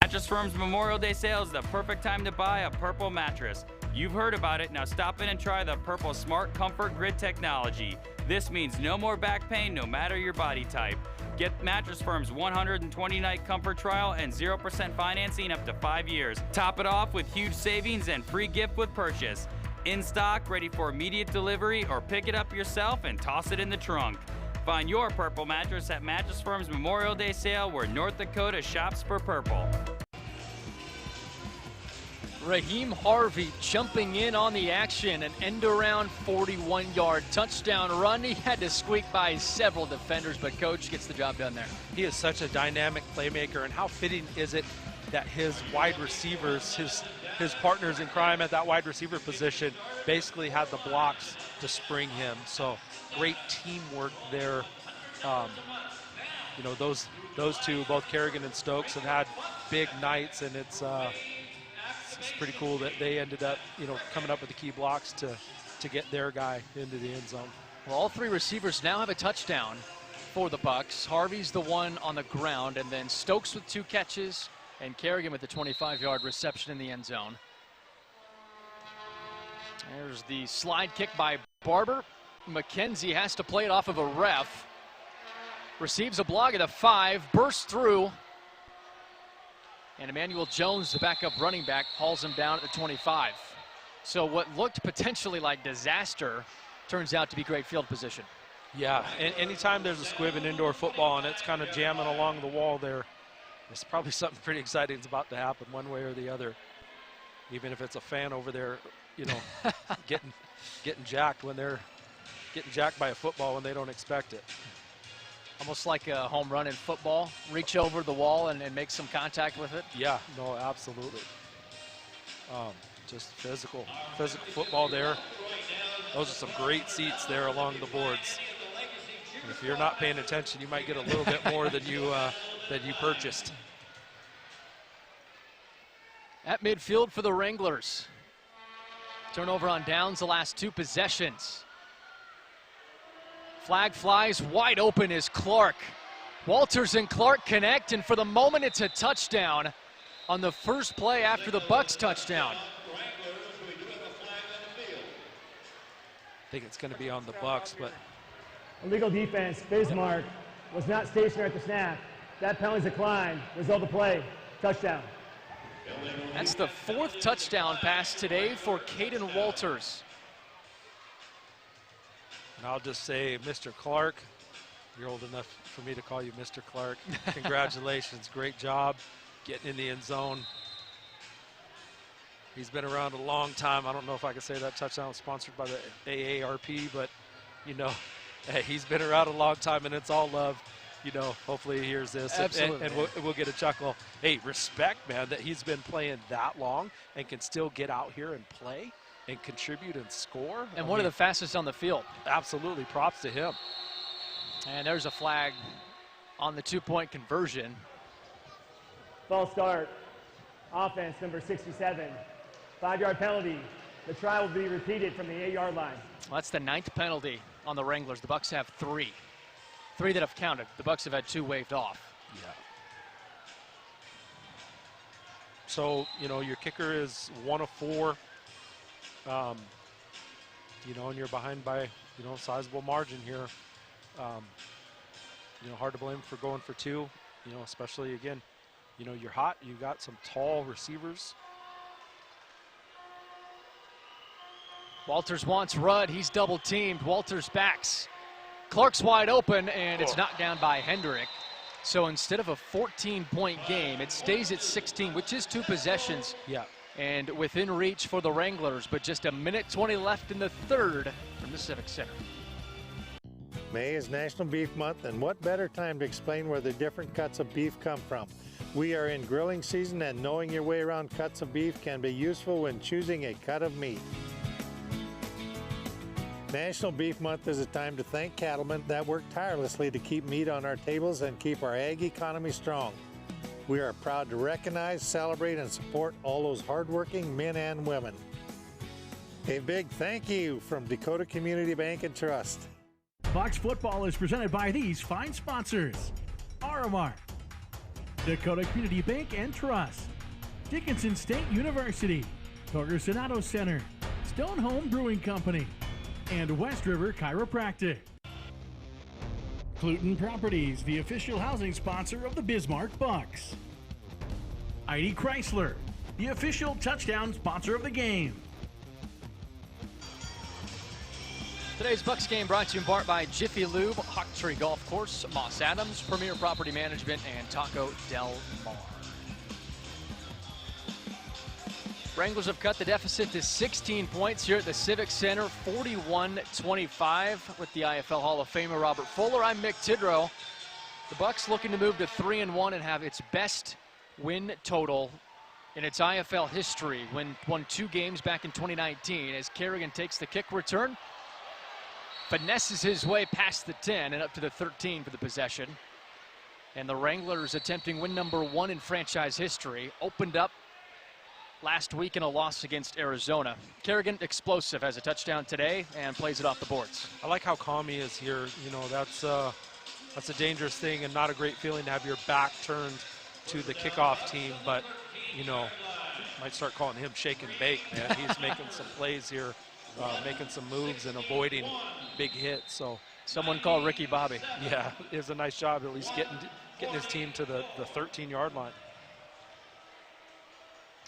Speaker 10: Mattress Firm's Memorial Day sale is the perfect time to buy a Purple mattress. You've heard about it, now stop in and try the Purple Smart Comfort Grid technology. This means no more back pain no matter your body type. Get Mattress Firm's 120-night comfort trial and 0% financing up to 5 years. Top it off with huge savings and free gift with purchase. In stock, ready for immediate delivery, or pick it up yourself and toss it in the trunk. Find your Purple mattress at Mattress Firm's Memorial Day sale, where North Dakota shops for Purple.
Speaker 1: Raheem Harvey jumping in on the action, an end-around 41-yard touchdown run. He had to squeak by several defenders, but Coach gets the job done there.
Speaker 2: He is such a dynamic playmaker, and how fitting is it that his wide receivers, his partners in crime at that wide receiver position, basically had the blocks to spring him. So great teamwork there. Those two, both Kerrigan and Stokes, have had big nights, and it's pretty cool that they ended up, coming up with the key blocks to get their guy into the end zone.
Speaker 1: Well, all 3 receivers now have a touchdown for the Bucks. Harvey's the one on the ground, and then Stokes with 2 catches, and Kerrigan with the 25-yard reception in the end zone. There's the slide kick by Barber. McKenzie has to play it off of a ref. Receives a block at the 5, bursts through. And Emmanuel Jones, the backup running back, hauls him down at the 25. So what looked potentially like disaster turns out to be great field position.
Speaker 2: Yeah, and anytime there's a squib in indoor football and it's kind of jamming along the wall there, there's probably something pretty exciting is about to happen one way or the other. Even if it's a fan over there, getting jacked when they're getting jacked by a football when they don't expect it.
Speaker 1: Almost like a home run in football. Reach over the wall and make some contact with it.
Speaker 2: Yeah, no, absolutely. Just physical football there. Those are some great seats there along the boards. And if you're not paying attention, you might get a little bit more than you purchased.
Speaker 1: At midfield for the Wranglers. Turnover on downs the last 2 possessions. Flag flies wide open is Clark. Walters and Clark connect, and for the moment it's a touchdown on the first play after the Bucks touchdown.
Speaker 2: I think it's going to be on the Bucks, but
Speaker 11: Illegal defense, Bismarck was not stationary at the snap. That penalty's declined. Result of play, touchdown.
Speaker 1: That's the 4th touchdown pass today for Caden Walters.
Speaker 2: And I'll just say, Mr. Clark, you're old enough for me to call you Mr. Clark. Congratulations, great job getting in the end zone.
Speaker 14: He's been around a long time. I don't know if I can say that touchdown was sponsored by the AARP, but, you know, hey, he's been around a long time, and it's all love. You know, hopefully he hears this, and we'll get a chuckle. Hey, respect, man, that he's been playing that long and can still get out here and play and contribute and score.
Speaker 1: And one of the fastest on the field.
Speaker 14: Absolutely, props to him.
Speaker 1: And there's a flag on the two-point conversion.
Speaker 11: False start. Offense number 67. 5-yard penalty. The try will be repeated from the 8-yard line.
Speaker 1: Well, that's the 9th penalty on the Wranglers. The Bucks have 3. 3 that have counted. The Bucks have had 2 waved off.
Speaker 14: Yeah. So, you know, your kicker is 1 of 4. You know, and you're behind by, you know, sizable margin here. You know, hard to blame for going for 2, you know, especially, again, you know, you're hot. You got some tall receivers.
Speaker 1: Walters wants Rudd. He's double teamed. Walters backs. Clark's wide open, and it's knocked down by Hendrick. So instead of a 14-point game, it stays at 16, which is 2 possessions.
Speaker 14: Yeah.
Speaker 1: And within reach for the Wranglers, but just a minute 20 left in the 3rd from the Civic Center.
Speaker 9: May is National Beef Month, and what better time to explain where the different cuts of beef come from. We are in grilling season, and knowing your way around cuts of beef can be useful when choosing a cut of meat. National Beef Month is a time to thank cattlemen that work tirelessly to keep meat on our tables and keep our ag economy strong. We are proud to recognize, celebrate, and support all those hardworking men and women. A big thank you from Dakota Community Bank and Trust.
Speaker 4: Bucks football is presented by these fine sponsors: Aramark, Dakota Community Bank and Trust, Dickinson State University, Torgerson Auto Center, Stone Home Brewing Company, and West River Chiropractic. Cluton Properties, the official housing sponsor of the Bismarck Bucks. ID Chrysler, the official touchdown sponsor of the game.
Speaker 1: Today's Bucks game brought to you in part by Jiffy Lube, Hawk Tree Golf Course, Moss Adams, Premier Property Management, and Taco Del Mar. Wranglers have cut the deficit to 16 points here at the Civic Center, 41-25 with the IFL Hall of Famer Robert Fuller. I'm Mick Tidrow. The Bucks looking to move to 3-1 and have its best win total in its IFL history. Won 2 games back in 2019 as Kerrigan takes the kick return, finesses his way past the 10 and up to the 13 for the possession. And the Wranglers attempting win number 1 in franchise history, opened up last week in a loss against Arizona. Kerrigan, explosive, has a touchdown today and plays it off the boards.
Speaker 14: I like how calm he is here. You know, that's a dangerous thing and not a great feeling to have your back turned to the kickoff team. But, you know, might start calling him shake and bake, man. He's making some plays here, making some moves and avoiding big hits. So
Speaker 1: someone call Ricky Bobby.
Speaker 14: Yeah, it was a nice job at least getting his team to the 13-yard line.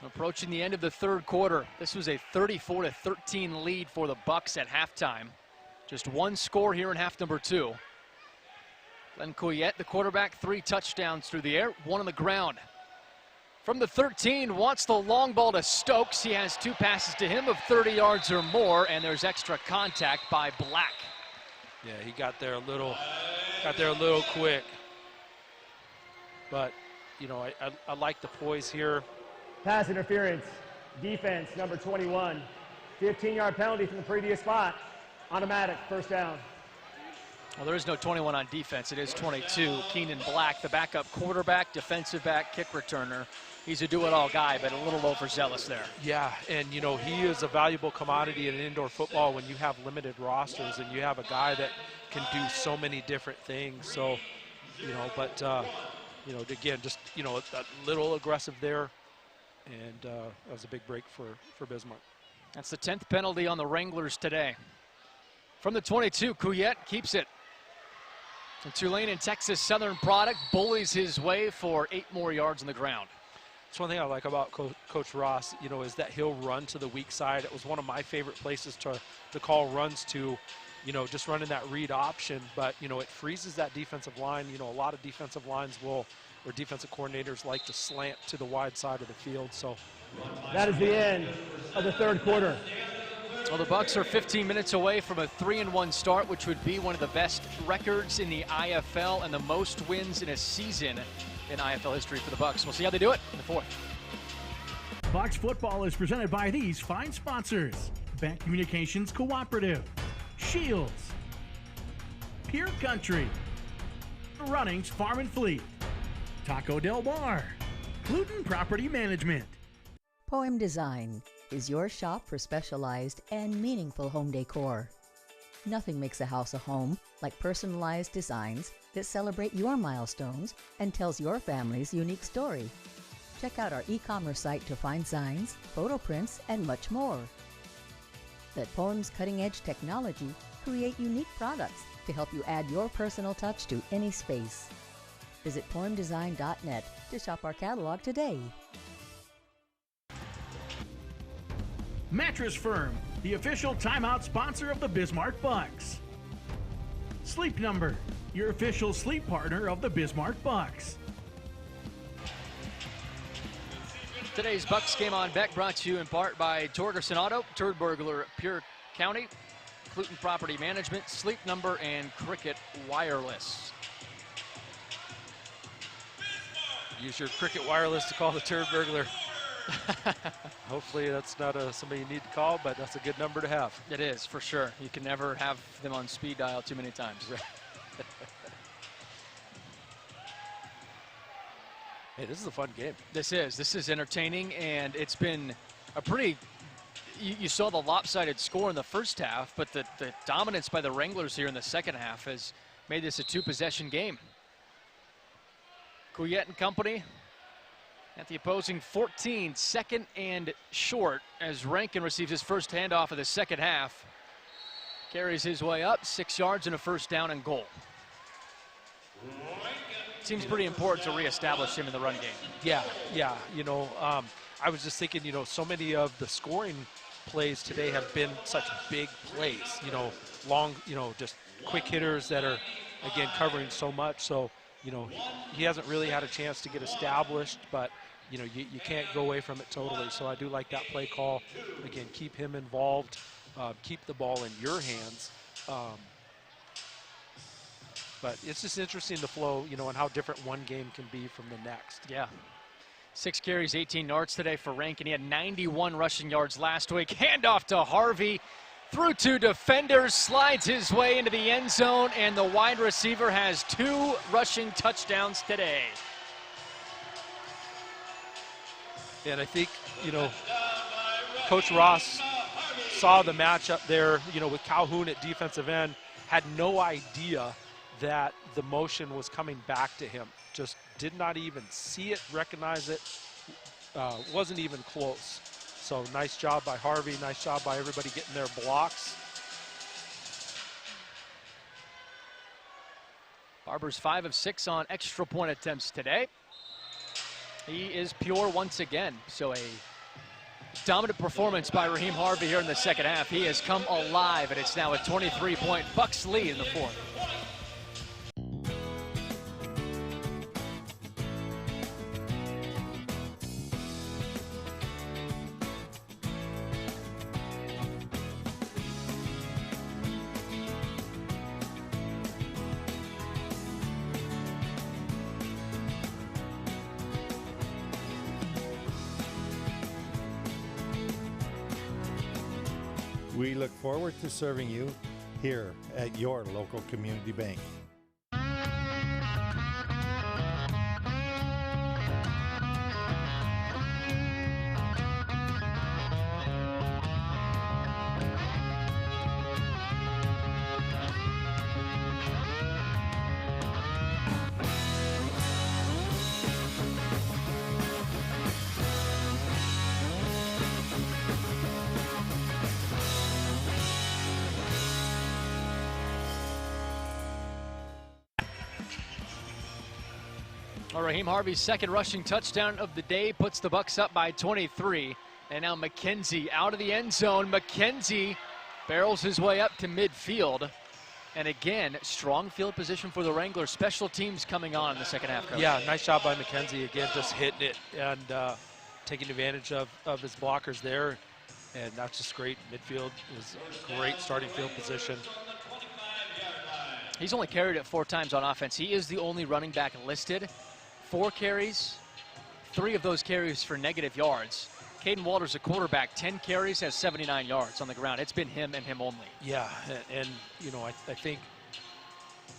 Speaker 1: Approaching the end of the 3rd quarter. This was a 34-13 lead for the Bucks at halftime. Just 1 score here in half number 2. Glenn Couillette, the quarterback, 3 touchdowns through the air, 1 on the ground. From the 13, wants the long ball to Stokes. He has 2 passes to him of 30 yards or more, and there's extra contact by Black.
Speaker 14: Yeah, he got there a little quick. But, you know, I like the poise here.
Speaker 11: Pass interference. Defense, number 21. 15-yard penalty from the previous spot. Automatic, first down.
Speaker 1: Well, there is no 21 on defense. It is 22. Keenan Black, the backup quarterback, defensive back, kick returner. He's a do-it-all guy, but a little overzealous there.
Speaker 14: Yeah, and, you know, he is a valuable commodity in indoor football when you have limited rosters and you have a guy that can do so many different things. So, you know, but, you know, again, just, you know, a little aggressive there. And that was a big break for Bismarck.
Speaker 1: That's the 10th penalty on the Wranglers today. From the 22, Couillette keeps it. The Tulane and Texas Southern product bullies his way for 8 more yards on the ground.
Speaker 14: That's one thing I like about Coach Ross, you know, is that he'll run to the weak side. It was one of my favorite places to call runs to, you know, just running that read option. But, you know, it freezes that defensive line. You know, a lot of defensive lines will where defensive coordinators like to slant to the wide side of the field. So
Speaker 11: that is the end of the third quarter.
Speaker 1: Well, the Bucks are 15 minutes away from a 3-1 start, which would be one of the best records in the IFL and the most wins in a season in IFL history for the Bucks. We'll see how they do it in the fourth.
Speaker 4: Bucks football is presented by these fine sponsors: Bank Communications Cooperative, Shields, Pure Country, Runnings Farm and Fleet, Taco Del Mar, Gluten Property Management.
Speaker 3: Poem Design is your shop for specialized and meaningful home decor. Nothing makes a house a home like personalized designs that celebrate your milestones and tells your family's unique story. Check out our e-commerce site to find signs, photo prints, and much more. Let Poem's cutting-edge technology create unique products to help you add your personal touch to any space. Visit poemdesign.net to shop our catalog today.
Speaker 4: Mattress Firm, the official timeout sponsor of the Bismarck Bucks. Sleep Number, your official sleep partner of the Bismarck Bucks.
Speaker 1: Today's Bucks Game on Beck brought to you in part by Torgerson Auto, Turd Burglar, Pure County, Gluten Property Management, Sleep Number, and Cricket Wireless.
Speaker 14: use your Cricket Wireless to call the Turd Burglar. Hopefully that's not somebody you need to call, but that's a good number to have.
Speaker 1: It is, for sure. You can never have them on speed dial too many times.
Speaker 14: Hey, this is a fun game.
Speaker 1: This is entertaining, and it's been a pretty, you saw the lopsided score in the first half, but the dominance by the Wranglers here in the second half has made this a two-possession game. Couillette and company at the opposing 14, second and short, as Rankin receives his first handoff of the second half. Carries his way up, 6 yards and a first down and goal. Seems pretty important to reestablish him in the run game.
Speaker 14: Yeah. You know, I was just thinking, you know, so many of the scoring plays today have been such big plays, you know, long, you know, just quick hitters that are, again, covering so much. So, you know, he hasn't really had a chance to get established, but, you know, you can't go away from it totally. So I do like that play call. Again, keep him involved, keep the ball in your hands. But it's just interesting the flow, you know, and how different one game can be from the next.
Speaker 1: Yeah. 6 carries, 18 yards today for Rankin. He had 91 rushing yards last week. Handoff to Harvey. Through 2 defenders, slides his way into the end zone, and the wide receiver has 2 rushing touchdowns today.
Speaker 14: And I think, you know, Coach Ross saw the matchup there, you know, with Calhoun at defensive end, had no idea that the motion was coming back to him. Just did not even see it, recognize it, wasn't even close. So nice job by Harvey, nice job by everybody getting their blocks.
Speaker 1: Barber's 5 of 6 on extra point attempts today. He is pure once again. So a dominant performance by Raheem Harvey here in the second half. He has come alive, and it's now a 23-point Bucks lead in the fourth.
Speaker 9: We look forward to serving you here at your local community bank.
Speaker 1: Raheem Harvey's second rushing touchdown of the day puts the Bucks up by 23. And now McKenzie out of the end zone. McKenzie barrels his way up to midfield. And again, strong field position for the Wranglers. Special teams coming on in the second half, Coach.
Speaker 2: Yeah, nice job by McKenzie. Again, just hitting it and taking advantage of his blockers there. And that's just great. Midfield was a great starting field position.
Speaker 1: He's only carried it 4 times on offense. He is the only running back listed. 4 carries, 3 of those carries for negative yards. Caden Walters, a quarterback, 10 carries, has 79 yards on the ground. It's been him and him only.
Speaker 2: Yeah, and you know, I think,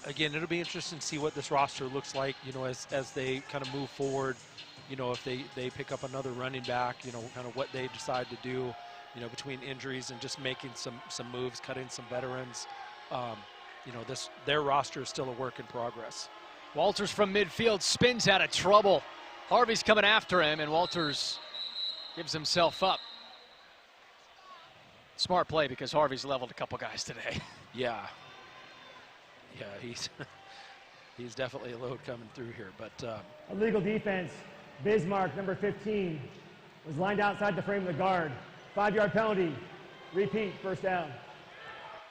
Speaker 2: again, it'll be interesting to see what this roster looks like, you know, as they kind of move forward. You know, if they pick up another running back, you know, kind of what they decide to do, you know, between injuries and just making some moves, cutting some veterans. You know, their roster is still a work in progress.
Speaker 1: Walters from midfield spins out of trouble. Harvey's coming after him, and Walters gives himself up. Smart play because Harvey's leveled a couple guys today.
Speaker 2: Yeah. Yeah, he's definitely a load coming through here. But
Speaker 11: illegal defense. Bismarck, number 15, was lined outside the frame of the guard. 5-yard penalty. Repeat, first down.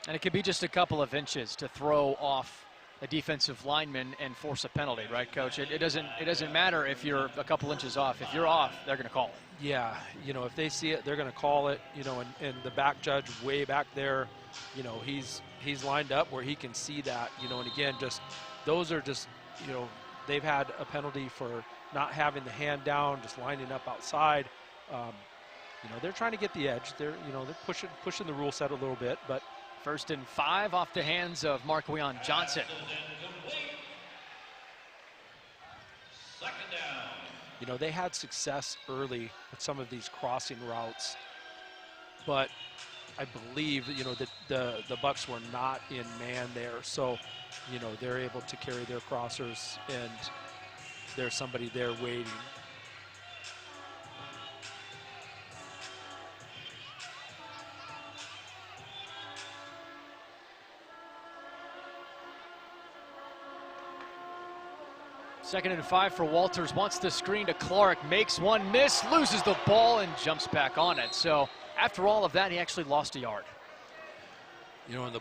Speaker 1: And it could be just a couple of inches to throw off a defensive lineman and force a penalty, right, Coach? It doesn't matter if you're a couple inches off. If you're off, they're going to call it.
Speaker 2: Yeah, you know, if they see it, they're going to call it. You know, and the back judge way back there, you know, he's lined up where he can see that. You know, and again, just those are just, you know, they've had a penalty for not having the hand down, just lining up outside. You know, they're trying to get the edge. They're pushing the rule set a little bit, but.
Speaker 1: 1st and 5 off the hands of Marqueon Johnson.
Speaker 2: You know, they had success early with some of these crossing routes, but I believe, you know, that the Bucks were not in man there. So, you know, they're able to carry their crossers, and there's somebody there waiting.
Speaker 1: Second and 5 for Walters. Wants the screen to Clark. Makes one miss. Loses the ball and jumps back on it. So after all of that, he actually lost a yard.
Speaker 2: You know, and the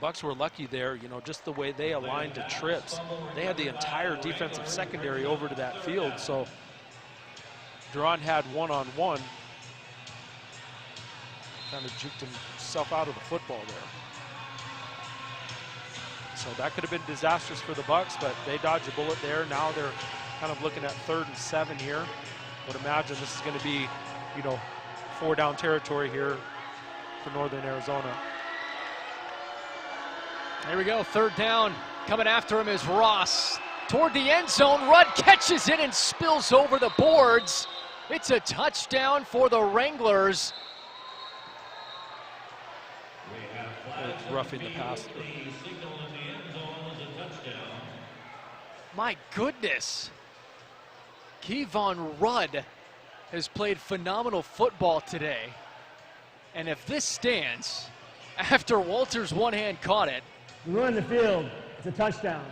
Speaker 2: Bucks were lucky there, you know, just the way they aligned to trips. They had the entire defensive secondary over to that field. So Duran had one-on-one. Kind of juked himself out of the football there. So that could have been disastrous for the Bucks, but they dodged a bullet there. Now they're kind of looking at 3rd and 7 here. Would imagine this is going to be, you know, 4-down territory here for Northern Arizona.
Speaker 1: There we go, 3rd down. Coming after him is Ross. Toward the end zone, Rudd catches it and spills over the boards. It's a touchdown for the Wranglers.
Speaker 2: Roughing the passer.
Speaker 1: My goodness. Kevon Rudd has played phenomenal football today. And if this stands, after Walters one-hand caught it.
Speaker 11: Run the field. It's a touchdown.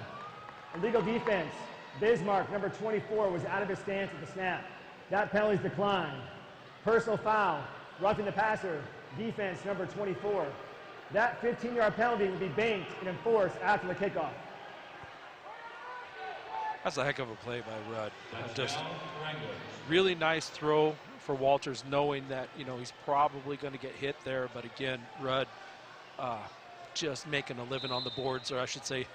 Speaker 11: Illegal defense. Bismarck, number 24, was out of his stance at the snap. That penalty's declined. Personal foul. Roughing the passer. Defense, number 24. That 15-yard penalty will be banked and enforced after the kickoff.
Speaker 2: That's a heck of a play by Rudd. Just really nice throw for Walters, knowing that, you know, he's probably going to get hit there. But again, Rudd just making a living on the boards, or I should say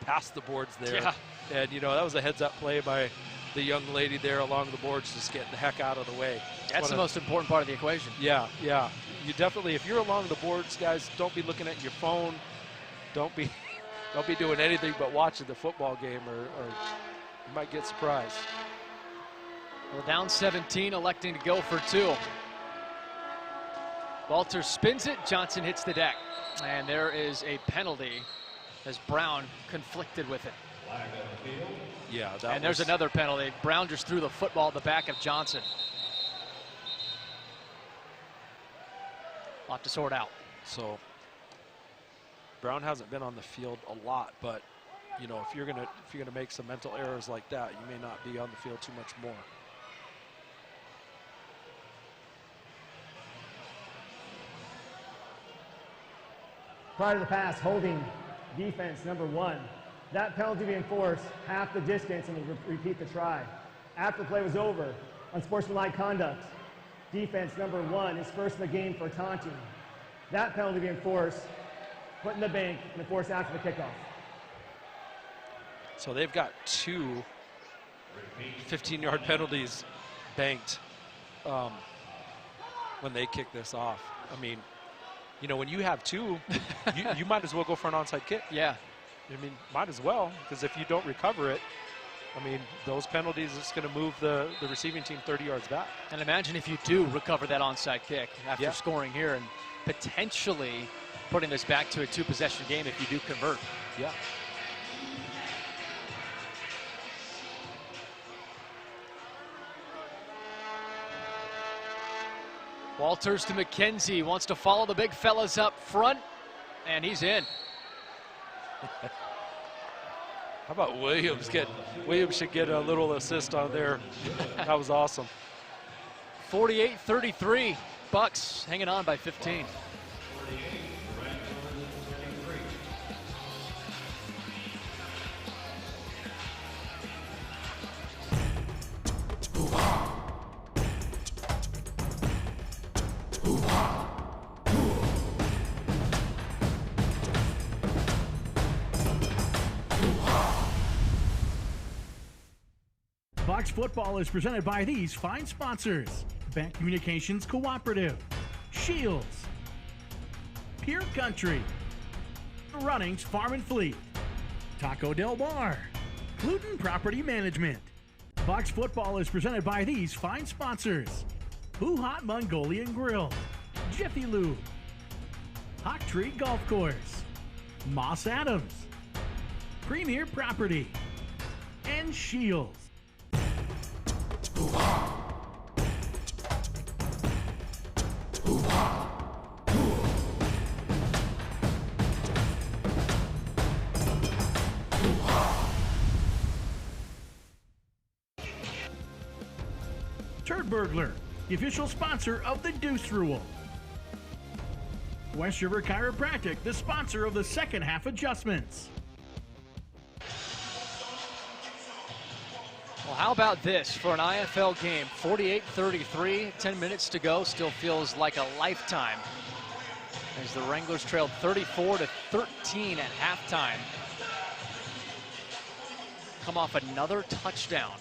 Speaker 2: past the boards there.
Speaker 1: Yeah.
Speaker 2: And, you know, that was a heads-up play by the young lady there along the boards, just getting the heck out of the way.
Speaker 1: That's the most important part of the equation.
Speaker 2: Yeah, yeah. You definitely, if you're along the boards, guys, don't be looking at your phone. Don't be doing anything but watching the football game, or you might get surprised.
Speaker 1: Well, down 17, electing to go for 2. Walters spins it. Johnson hits the deck. And there is a penalty as Brown conflicted with it.
Speaker 2: Yeah,
Speaker 1: and there's another penalty. Brown just threw the football at the back of Johnson. A lot to sort out.
Speaker 2: So Brown hasn't been on the field a lot, but you know, if you're gonna make some mental errors like that, you may not be on the field too much more.
Speaker 11: Prior to the pass, holding Defense, number 1. That penalty be enforced half the distance and repeat the try. After the play was over, unsportsmanlike conduct. Defense, number 1, is first in the game for taunting. That penalty be enforced, put in the bank, and enforced after the kickoff.
Speaker 2: So they've got 2 15-yard penalties banked when they kick this off. I mean, you know, when you have 2, you might as well go for an onside kick.
Speaker 1: Yeah.
Speaker 2: I mean, might as well, because if you don't recover it, I mean, those penalties is going to move the receiving team 30 yards back.
Speaker 1: And imagine if you do recover that onside kick after scoring here and potentially putting this back to a 2-possession game if you do convert.
Speaker 2: Yeah.
Speaker 1: Walters to McKenzie, wants to follow the big fellas up front, and he's in.
Speaker 2: How about Williams? Williams should get a little assist on there. That was awesome.
Speaker 1: 48-33, Bucks hanging on by 15.
Speaker 4: Bucks football is presented by these fine sponsors: Bank Communications Cooperative, Shields, Pure Country, Runnings Farm and Fleet, Taco Del Mar, Gluten Property Management. Bucks football is presented by these fine sponsors: Hoo Hot Mongolian Grill, Jiffy Lube, Hawk Tree Golf Course, Moss Adams, Premier Property, and Shields. Turd Burglar, the official sponsor of the Deuce Rule. West River Chiropractic, the sponsor of the second half adjustments.
Speaker 1: Well, how about this for an IFL game? 48-33, 10 minutes to go, still feels like a lifetime as the Wranglers trailed 34-13 at halftime. Come off another touchdown.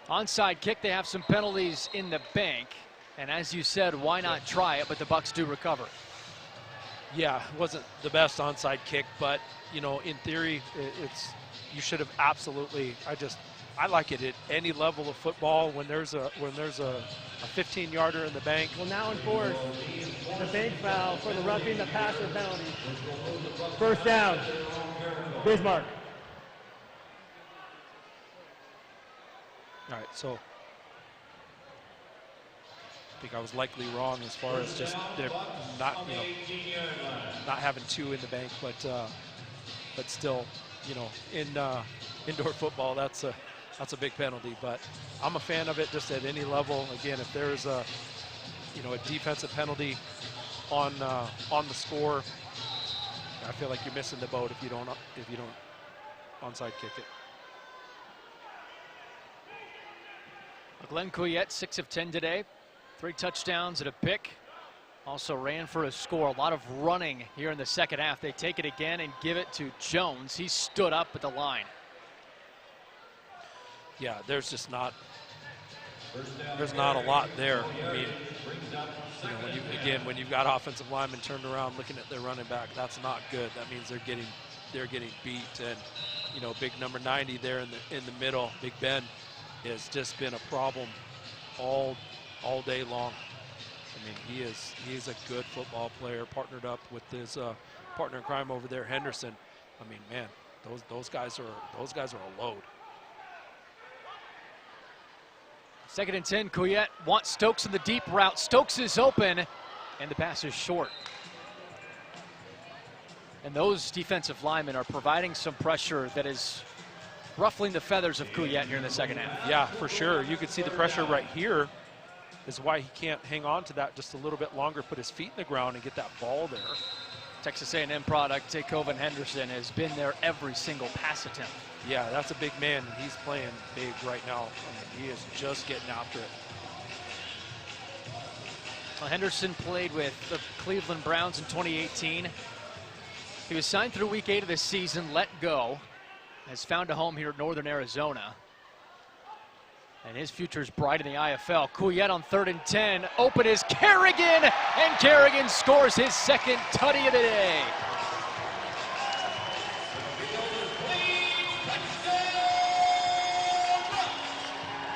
Speaker 1: Onside kick, they have some penalties in the bank. And as you said, why not try it? But the Bucks do recover.
Speaker 2: Yeah, it wasn't the best onside kick, but, you know, in theory, you should have absolutely. I like it at any level of football when there's a 15-yarder in the bank.
Speaker 11: Will now enforce the bank foul for the roughing the passer penalty. First down, Bismarck.
Speaker 2: All right, so I think I was likely wrong as far as just they're not having 2 in the bank, but still, you know, in indoor football, that's a big penalty. But I'm a fan of it just at any level. Again, if there's a defensive penalty on the score, I feel like you're missing the boat if you don't onside kick it.
Speaker 1: Glenn Couillette, 6 of 10 today, 3 touchdowns and a pick. Also ran for a score. A lot of running here in the second half. They take it again and give it to Jones. He stood up at the line.
Speaker 2: Yeah, there's not a lot there. I mean, when you've got offensive linemen turned around looking at their running back, that's not good. That means they're getting beat. And, you know, big number 90 there in the middle, Big Ben, has just been a problem all day long. I mean, he is a good football player, partnered up with his partner in crime over there, Henderson. I mean, man, those guys are a load.
Speaker 1: 2nd and 10, Couillette wants Stokes in the deep route. Stokes is open, and the pass is short. And those defensive linemen are providing some pressure that is ruffling the feathers of Couillette here in the second half.
Speaker 2: Yeah, for sure. You can see the pressure right here is why he can't hang on to that just a little bit longer, put his feet in the ground and get that ball there.
Speaker 1: Texas A&M product, Tacoven Henderson, has been there every single pass attempt.
Speaker 14: Yeah, that's a big man, and he's playing big right now. I mean, he is just getting after it.
Speaker 1: Well, Henderson played with the Cleveland Browns in 2018. He was signed through week 8 of this season, let go, has found a home here at Northern Arizona. And his future is bright in the IFL. Couillette on 3rd and 10. Open is Kerrigan, and Kerrigan scores his second tutty of the day.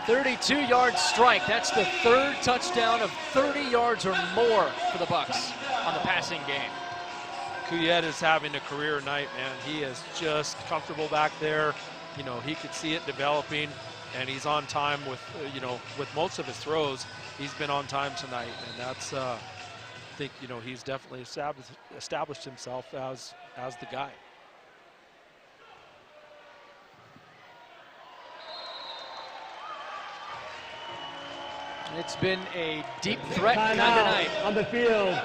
Speaker 1: "32-yard strike." That's the 3rd touchdown of 30 yards or more for the Bucks on the passing game.
Speaker 14: Couillette is having a career night, man. He is just comfortable back there. You know, he could see it developing, and he's on time with, you know, with most of his throws. He's been on time tonight, and that's, I think, you know, he's definitely established himself as the guy.
Speaker 1: It's been a deep threat kind of night
Speaker 11: on the field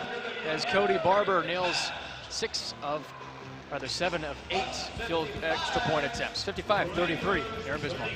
Speaker 1: as Cody Barber nails 7 of 8 field extra point attempts. 55-33 here in Bismarck.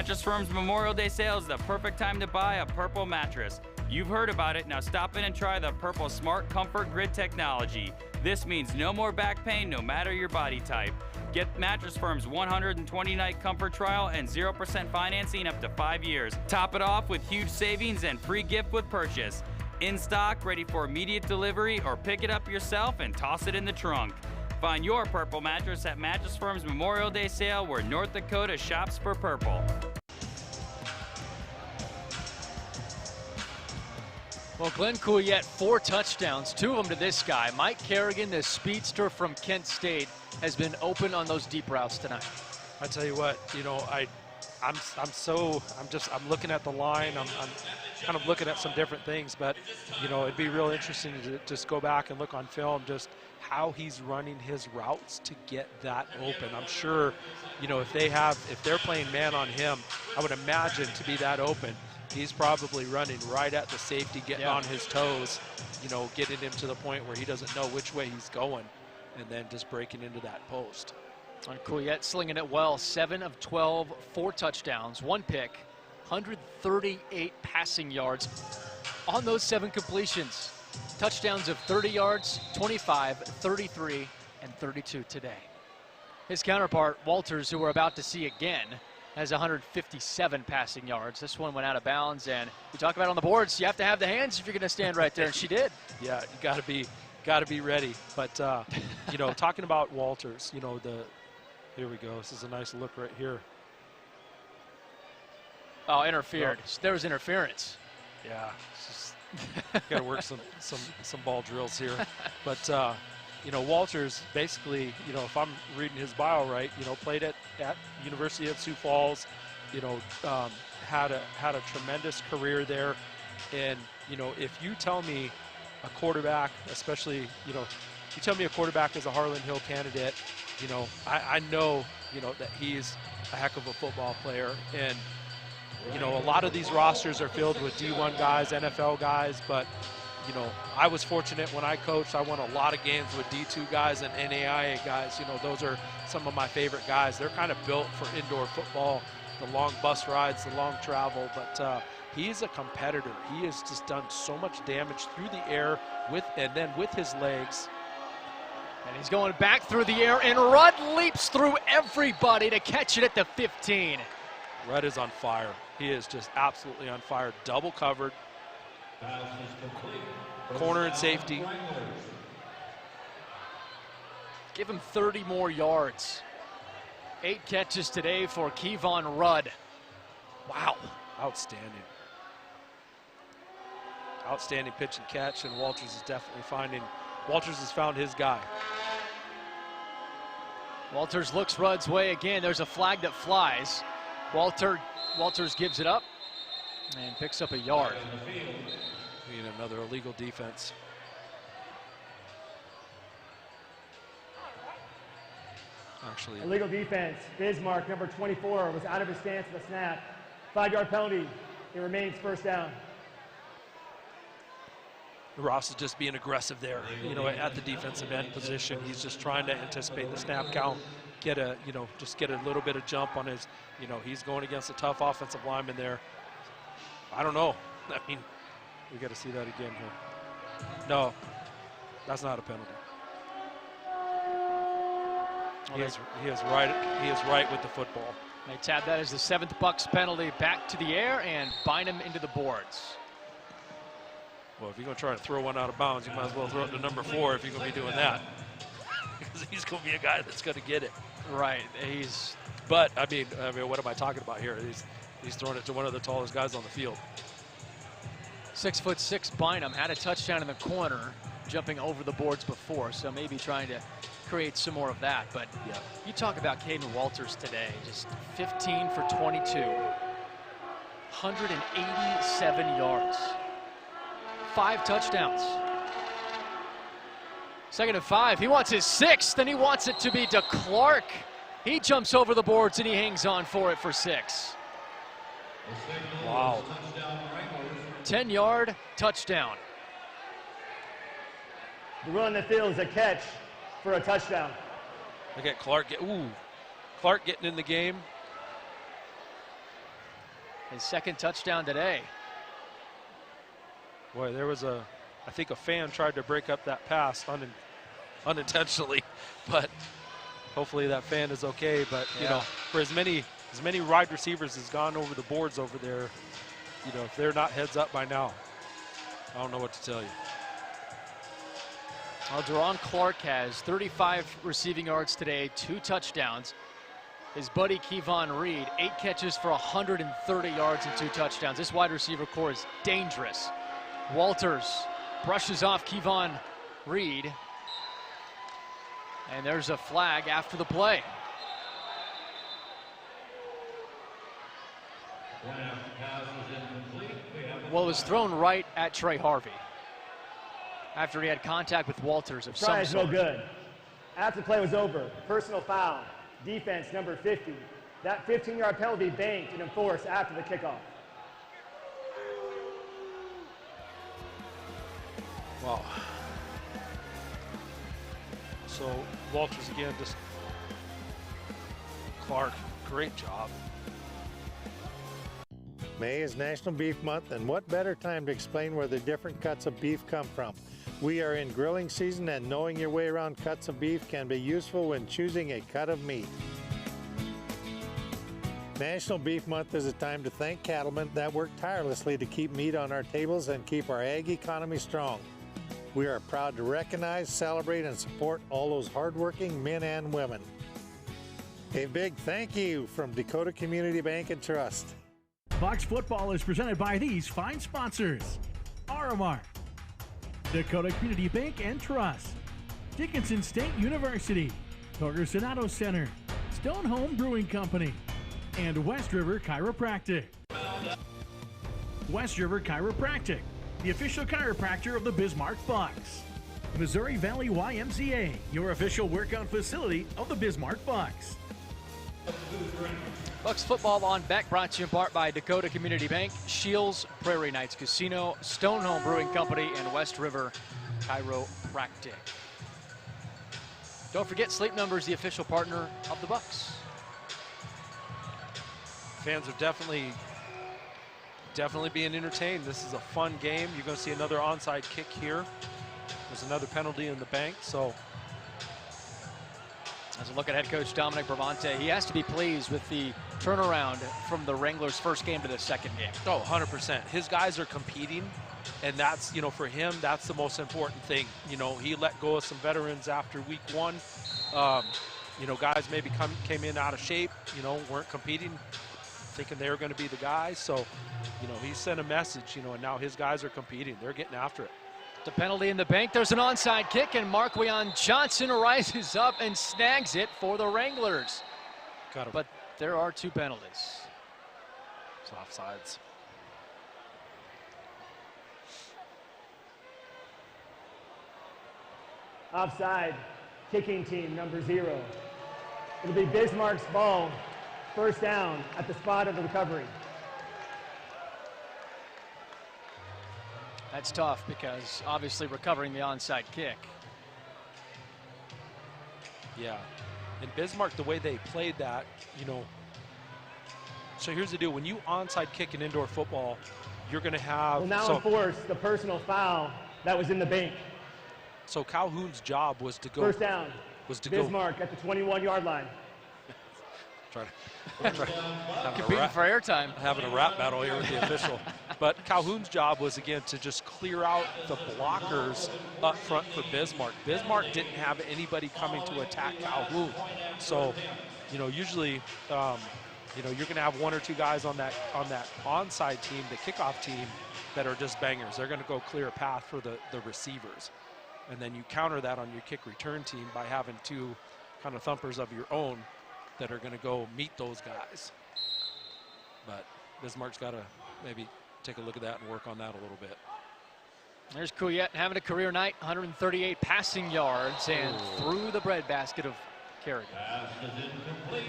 Speaker 10: Mattress Firm's Memorial Day sale is the perfect time to buy a purple mattress. You've heard about it, now stop in and try the Purple Smart Comfort Grid technology. This means no more back pain no matter your body type. Get Mattress Firm's 120-night comfort trial and 0% financing up to 5 years. Top it off with huge savings and free gift with purchase. In stock, ready for immediate delivery, or pick it up yourself and toss it in the trunk. Find your purple mattress at Mattress Firm's Memorial Day sale, where North Dakota shops for purple.
Speaker 1: Well, Glenn Couillette, 4 touchdowns, 2 of them to this guy. Mike Kerrigan, the speedster from Kent State, has been open on those deep routes tonight.
Speaker 14: I tell you what, you know, I'm looking at the line. I'm kind of looking at some different things, but you know, it'd be real interesting to just go back and look on film just how he's running his routes to get that open. I'm sure, you know, if they're playing man on him, I would imagine to be that open, he's probably running right at the safety, getting on his toes, you know, getting him to the point where he doesn't know which way he's going, and then just breaking into that post.
Speaker 1: And Couillette slinging it well, 7 of 12, 4 touchdowns, 1 pick, 138 passing yards on those 7 completions. Touchdowns of 30 yards, 25, 33, and 32 today. His counterpart, Walters, who we're about to see again, has 157 passing yards. This one went out of bounds, and we talk about on the boards, you have to have the hands if you're going to stand right there, and she did.
Speaker 14: Yeah, you got to be ready. But you know, talking about Walters, you know, here we go. This is a nice look right here.
Speaker 1: Oh, interfered. There was interference.
Speaker 14: Yeah, got to work some ball drills here. But you know, Walters basically, you know, if I'm reading his bio right, you know, played at University of Sioux Falls, you know, had a tremendous career there. And you know, if you tell me a quarterback, especially, you know, you tell me a quarterback is a Harlan Hill candidate, you know, I know, you know, that he's a heck of a football player. And you know, a lot of these rosters are filled with D1 guys, NFL guys, but you know, I was fortunate when I coached. I won a lot of games with D2 guys and NAIA guys. You know, those are some of my favorite guys. They're kind of built for indoor football, the long bus rides, the long travel. But he's a competitor. He has just done so much damage through the air and then with his legs.
Speaker 1: And he's going back through the air, and Rudd leaps through everybody to catch it at the 15.
Speaker 14: Rudd is on fire. He is just absolutely on fire. Double covered. Corner and safety.
Speaker 1: Give him 30 more yards. 8 catches today for Kevon Rudd. Wow.
Speaker 14: Outstanding. Outstanding pitch and catch, and Walters is definitely finding
Speaker 2: Walters has found his guy.
Speaker 1: Walters looks Rudd's way again. There's a flag that flies. Walters gives it up and picks up a yard.
Speaker 2: We need another illegal defense. Actually,
Speaker 11: illegal defense. Bismarck, number 24, was out of his stance at the snap. 5-yard penalty. It remains first down.
Speaker 2: Ross is just being aggressive there, you know, at the defensive end position. He's just trying to anticipate the snap count, just get a little bit of jump on his, he's going against a tough offensive lineman there. I don't know. I mean, we got to see that again here. No, that's not a penalty. He is right with the football.
Speaker 1: They tab that as the 7th Bucks penalty back to the air and bind him into the boards.
Speaker 2: Well, if you're going to try to throw one out of bounds, you might as well throw it to number 4 if you're going to be doing that. Because he's going to be a guy that's going to get it.
Speaker 1: Right.
Speaker 2: But I mean, what am I talking about here? He's throwing it to one of the tallest guys on the field.
Speaker 1: 6'6" Bynum had a touchdown in the corner, jumping over the boards before, so maybe trying to create some more of that. But yeah, you talk about Caden Walters today, just 15 for 22, 187 yards. 5 touchdowns. 2nd and 5. He wants his 6th, and he wants it to be to Clark. He jumps over the boards, and he hangs on for it for 6.
Speaker 2: Wow.
Speaker 1: 10-yard touchdown.
Speaker 11: The run on the field is a catch for a touchdown.
Speaker 2: Look at Clark. Clark getting in the game.
Speaker 1: His 2nd touchdown today.
Speaker 2: Boy, there was I think a fan tried to break up that pass unintentionally, but hopefully that fan is okay. But for as many wide receivers has gone over the boards over there, if they're not heads up by now, I don't know what to tell you.
Speaker 1: Well, Deron Clark has 35 receiving yards today, 2 touchdowns. His buddy Kevon Reed, 8 catches for 130 yards and 2 touchdowns. This wide receiver core is dangerous. Walters brushes off Kevon Reed. And there's a flag after the play. Well, it was thrown right at Trey Harvey after he had contact with Walters of some
Speaker 11: Try is no
Speaker 1: sort.
Speaker 11: good. After the play was over, personal foul, defense number 50. That 15-yard penalty banked and enforced after the kickoff.
Speaker 2: Wow. So Walters again, just Clark, great job.
Speaker 9: May is National Beef Month, and what better time to explain where the different cuts of beef come from. We are in grilling season, and knowing your way around cuts of beef can be useful when choosing a cut of meat. National Beef Month is a time to thank cattlemen that work tirelessly to keep meat on our tables and keep our ag economy strong. We are proud to recognize, celebrate, and support all those hardworking men and women. A big thank you from Dakota Community Bank and Trust.
Speaker 4: Bucks football is presented by these fine sponsors: Aramark, Dakota Community Bank and Trust, Dickinson State University, Torgerson Auto Center, Stone Home Brewing Company, and West River Chiropractic. West River Chiropractic, the official chiropractor of the Bismarck Bucks. Missouri Valley YMCA, your official workout facility of the Bismarck Bucks.
Speaker 1: Bucks football on Beck, brought to you in part by Dakota Community Bank, Shields Prairie Knights Casino, Stone Home Brewing Company, and West River Chiropractic. Don't forget, Sleep Number is the official partner of the Bucks.
Speaker 2: Fans are definitely being entertained. This is a fun game. You're going to see another onside kick here. There's another penalty in the bank, so.
Speaker 1: As a look at head coach Dominic Bravante, he has to be pleased with the turnaround from the Wranglers' first game to the second game.
Speaker 2: Oh, 100%. His guys are competing, and that's, for him, that's the most important thing. He let go of some veterans after week 1. Guys maybe came in out of shape, weren't competing, thinking they were going to be the guys. So, he sent a message, and now his guys are competing. They're getting after it.
Speaker 1: Just a penalty in the bank. There's an onside kick, and Marquion Johnson rises up and snags it for the Wranglers. But there are 2 penalties.
Speaker 2: It's offsides.
Speaker 11: Offside, kicking team number 0. It'll be Bismarck's ball, first down at the spot of the recovery.
Speaker 1: That's tough because obviously recovering the onside kick.
Speaker 2: Yeah. And Bismarck, the way they played that, you know, so here's the deal. When you onside kick in indoor football, you're going to have...
Speaker 11: Will now enforce the personal foul that was in the bank.
Speaker 2: So Calhoun's job was to go...
Speaker 11: First down. Bismarck at the 21-yard line.
Speaker 1: Competing for airtime.
Speaker 2: Having a rap battle here with the official. But Calhoun's job was, again, to just clear out the blockers up front for Bismarck. Bismarck didn't have anybody coming to attack Calhoun. So, you know, usually, you know, you're going to have 1 or 2 guys on that onside team, the kickoff team, that are just bangers. They're going to go clear a path for the receivers. And then you counter that on your kick return team by having 2 kind of thumpers of your own that are going to go meet those guys. But Bismarck's got to maybe take a look at that and work on that a little bit.
Speaker 1: There's Couillette having a career night, 138 passing yards, and through the breadbasket of Kerrigan.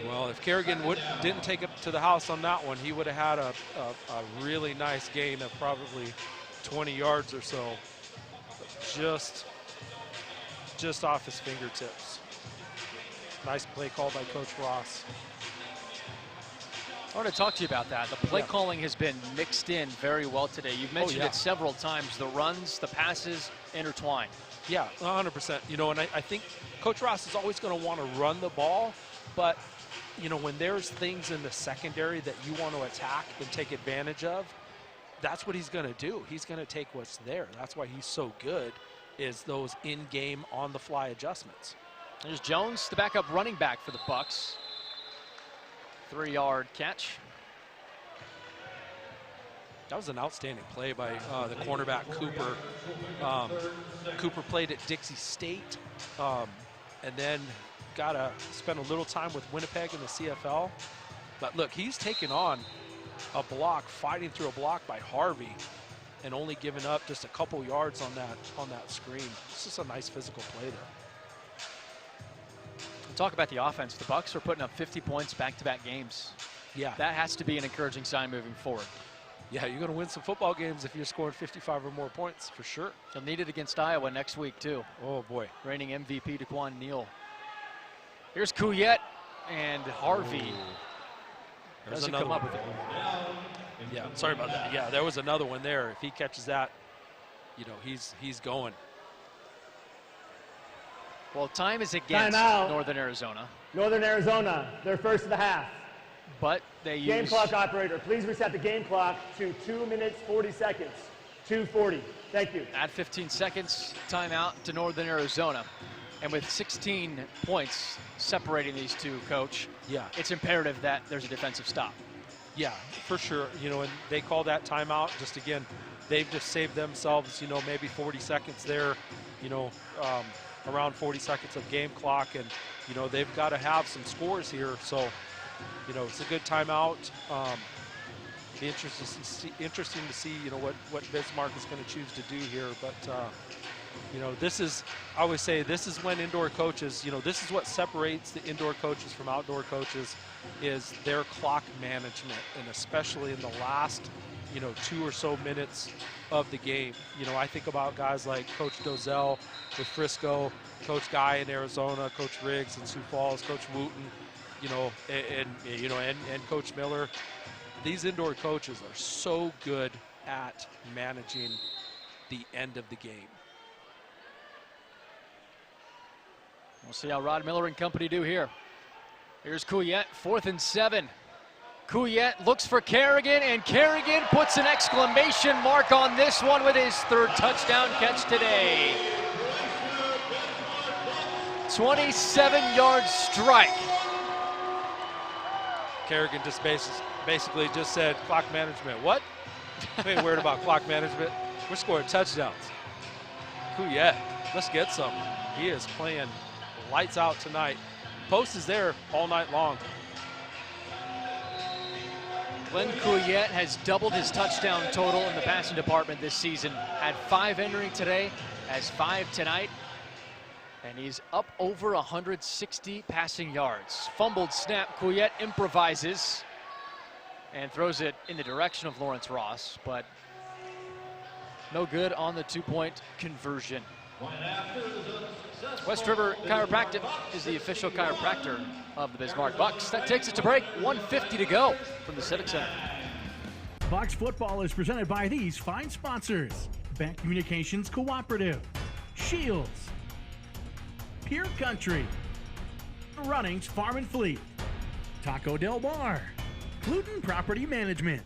Speaker 2: Well, if Kerrigan didn't take it to the house on that one, he would have had a really nice gain of probably 20 yards or so. Just off his fingertips. Nice play call by Coach Ross.
Speaker 1: I want to talk to you about that. The play calling has been mixed in very well today. You've mentioned it several times. The runs, the passes, intertwined.
Speaker 2: Yeah, 100%. You know, and I think Coach Ross is always going to want to run the ball, but, you know, when there's things in the secondary that you want to attack and take advantage of, that's what he's going to do. He's going to take what's there. That's why he's so good, is those in-game, on-the-fly adjustments.
Speaker 1: There's Jones, the backup running back for the Bucks. 3-yard catch.
Speaker 2: That was an outstanding play by the cornerback Cooper. Cooper played at Dixie State and then got to spend a little time with Winnipeg in the CFL. But look, he's taken on a block, fighting through a block by Harvey, and only giving up just a couple yards on that screen. It's just a nice physical play there.
Speaker 1: Talk about the offense. The Bucks are putting up 50 points back-to-back games.
Speaker 2: Yeah.
Speaker 1: That has to be an encouraging sign moving forward.
Speaker 2: Yeah, you're going to win some football games if you're scoring 55 or more points, for sure.
Speaker 1: They'll need it against Iowa next week, too.
Speaker 2: Oh, boy.
Speaker 1: Reigning MVP Daquan Neal. Here's Couillette, and Harvey doesn't come up with it.
Speaker 2: Yeah, sorry about that. Yeah, there was another one there. If he catches that, you know, he's going.
Speaker 1: Well, time is against Northern Arizona.
Speaker 11: Northern Arizona, they're first of the half.
Speaker 1: But they use...
Speaker 11: Game clock operator, please reset the game clock to 2 minutes, 40 seconds. 2:40. Thank you.
Speaker 1: Add 15 seconds, timeout to Northern Arizona. And with 16 points separating these two, Coach, it's imperative that there's a defensive stop.
Speaker 2: Yeah, for sure. You know, and they call that timeout. Just again, they've just saved themselves, you know, maybe 40 seconds there, you know, around 40 seconds of game clock, and you know they've got to have some scores here. So, you know, it's a good timeout. Be interesting to see, you know, what Bismarck is going to choose to do here. But you know, this is, I always say, this is when indoor coaches, you know, this is what separates the indoor coaches from outdoor coaches, is their clock management, and especially in the last, you know, 2 or so minutes of the game. You know, I think about guys like Coach Dozell with Frisco, Coach Guy in Arizona, Coach Riggs in Sioux Falls, Coach Wooten, you know, and Coach Miller. These indoor coaches are so good at managing the end of the game.
Speaker 1: We'll see how Rod Miller and company do here. Here's Couillette, 4th and 7. Couillette looks for Kerrigan, and Kerrigan puts an exclamation mark on this one with his 3rd touchdown catch today. 27-yard strike.
Speaker 2: Kerrigan just basically just said clock management. What? I ain't worried about clock management. We're scoring touchdowns. Kuyet, let's get some. He is playing lights out tonight. Post is there all night long.
Speaker 1: Glenn Kuyet has doubled his touchdown total in the passing department this season. Had 5 entering today, has 5 tonight, and he's up over 160 passing yards. Fumbled snap, Kuyet improvises and throws it in the direction of Lawrence Ross, but no good on the 2-point conversion. West River Chiropractic is the official chiropractor of the Bismarck Bucks. That takes it to break. 1:50 to go from the Civic Center.
Speaker 4: Bucks football is presented by these fine sponsors: Bank Communications Cooperative, Shields, Pure Country, Runnings Farm and Fleet, Taco Del Mar, Cluton Property Management.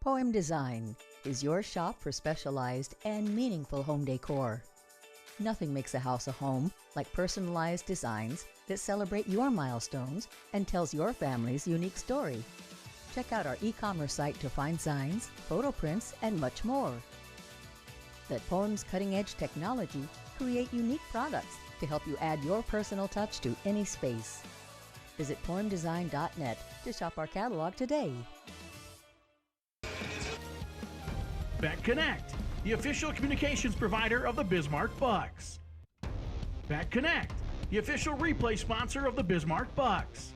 Speaker 3: Poem Design is your shop for specialized and meaningful home decor. Nothing makes a house a home like personalized designs that celebrate your milestones and tells your family's unique story. Check out our e-commerce site to find signs, photo prints, and much more. Let Poem's cutting-edge technology create unique products to help you add your personal touch to any space. Visit poemdesign.net to shop our catalog today.
Speaker 4: Bet Connect, the official communications provider of the Bismarck Bucks. Bet Connect, the official replay sponsor of the Bismarck Bucks.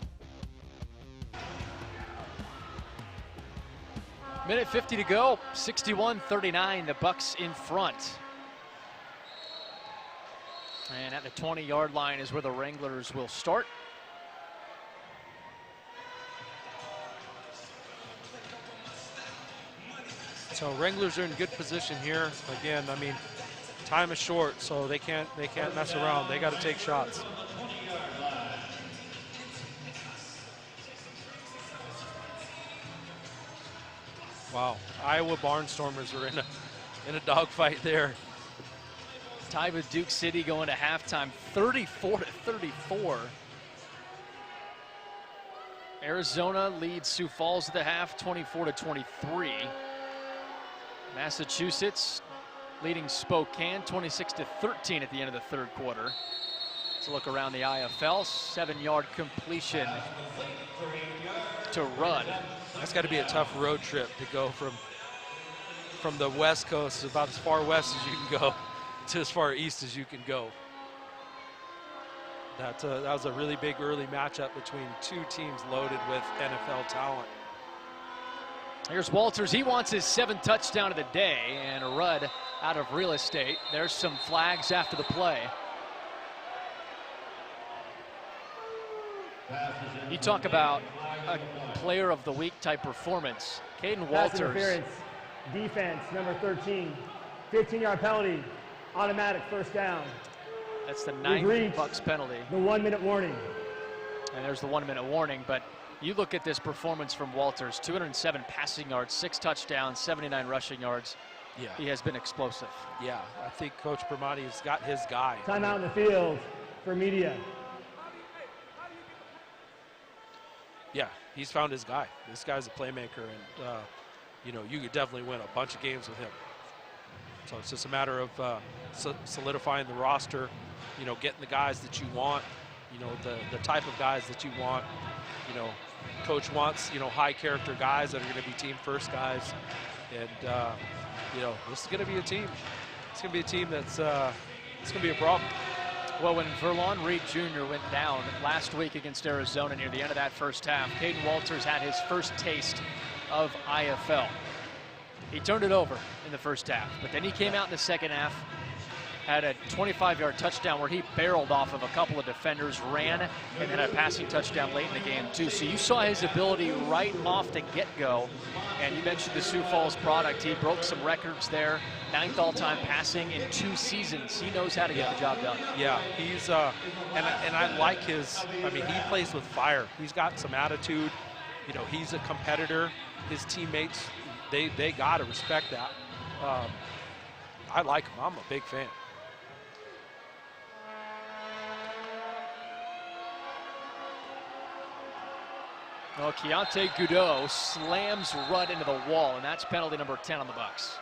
Speaker 1: Minute 50 to go, 61-39, the Bucks in front. And at the 20-yard line is where the Wranglers will start.
Speaker 14: So Wranglers are in good position here. Again, I mean, time is short, so they can't mess around. They got to take shots. Wow, Iowa Barnstormers are in a dogfight there.
Speaker 1: Tied with Duke City going to halftime, 34-34. Arizona leads Sioux Falls at the half, 24-23. Massachusetts leading Spokane, 26-13 at the end of the third quarter. Let's look around the IFL. 7-yard completion to Rudd.
Speaker 14: That's got to be a tough road trip to go from the West Coast, about as far west as you can go, to as far east as you can go. That was a really big early matchup between two teams loaded with NFL talent.
Speaker 1: Here's Walters. He wants his 7th touchdown of the day, and Rudd out of real estate. There's some flags after the play. You talk about a player of the week type performance. Caden
Speaker 11: Pass
Speaker 1: Walters.
Speaker 11: interference, defense, number 13, 15-yard penalty, automatic first down.
Speaker 1: That's the 9th Bucks penalty.
Speaker 11: The 1-minute warning.
Speaker 1: And there's the 1-minute warning, but you look at this performance from Walters, 207 passing yards, 6 touchdowns, 79 rushing yards.
Speaker 14: Yeah.
Speaker 1: He has been explosive.
Speaker 14: Yeah, I think Coach Bramati has got his guy.
Speaker 11: Timeout in the field for media.
Speaker 14: Yeah, he's found his guy. This guy's a playmaker, and you know, you could definitely win a bunch of games with him. So it's just a matter of solidifying the roster, you know, getting the guys that you want, you know, the type of guys that you want. You know, coach wants, you know, high character guys that are going to be team first guys. And, you know, this is going to be a team. It's going to be a team that's, it's going to be a problem.
Speaker 1: Well, when Verlon Reed Jr. went down last week against Arizona near the end of that first half, Caden Walters had his first taste of IFL. He turned it over in the first half, but then he came out in the second half, had a 25-yard touchdown where he barreled off of a couple of defenders, ran, and then had a passing touchdown late in the game too. So you saw his ability right off the get-go. And you mentioned the Sioux Falls product. He broke some records there, 9th all-time passing in 2 seasons. He knows how to get the job done.
Speaker 14: Yeah, he's and I like his. I mean, he plays with fire. He's got some attitude. You know, he's a competitor. His teammates, they got to respect that. I like him. I'm a big fan.
Speaker 1: Well, Keontae Goudeau slams Rudd into the wall, and that's penalty number 10 on the Bucks.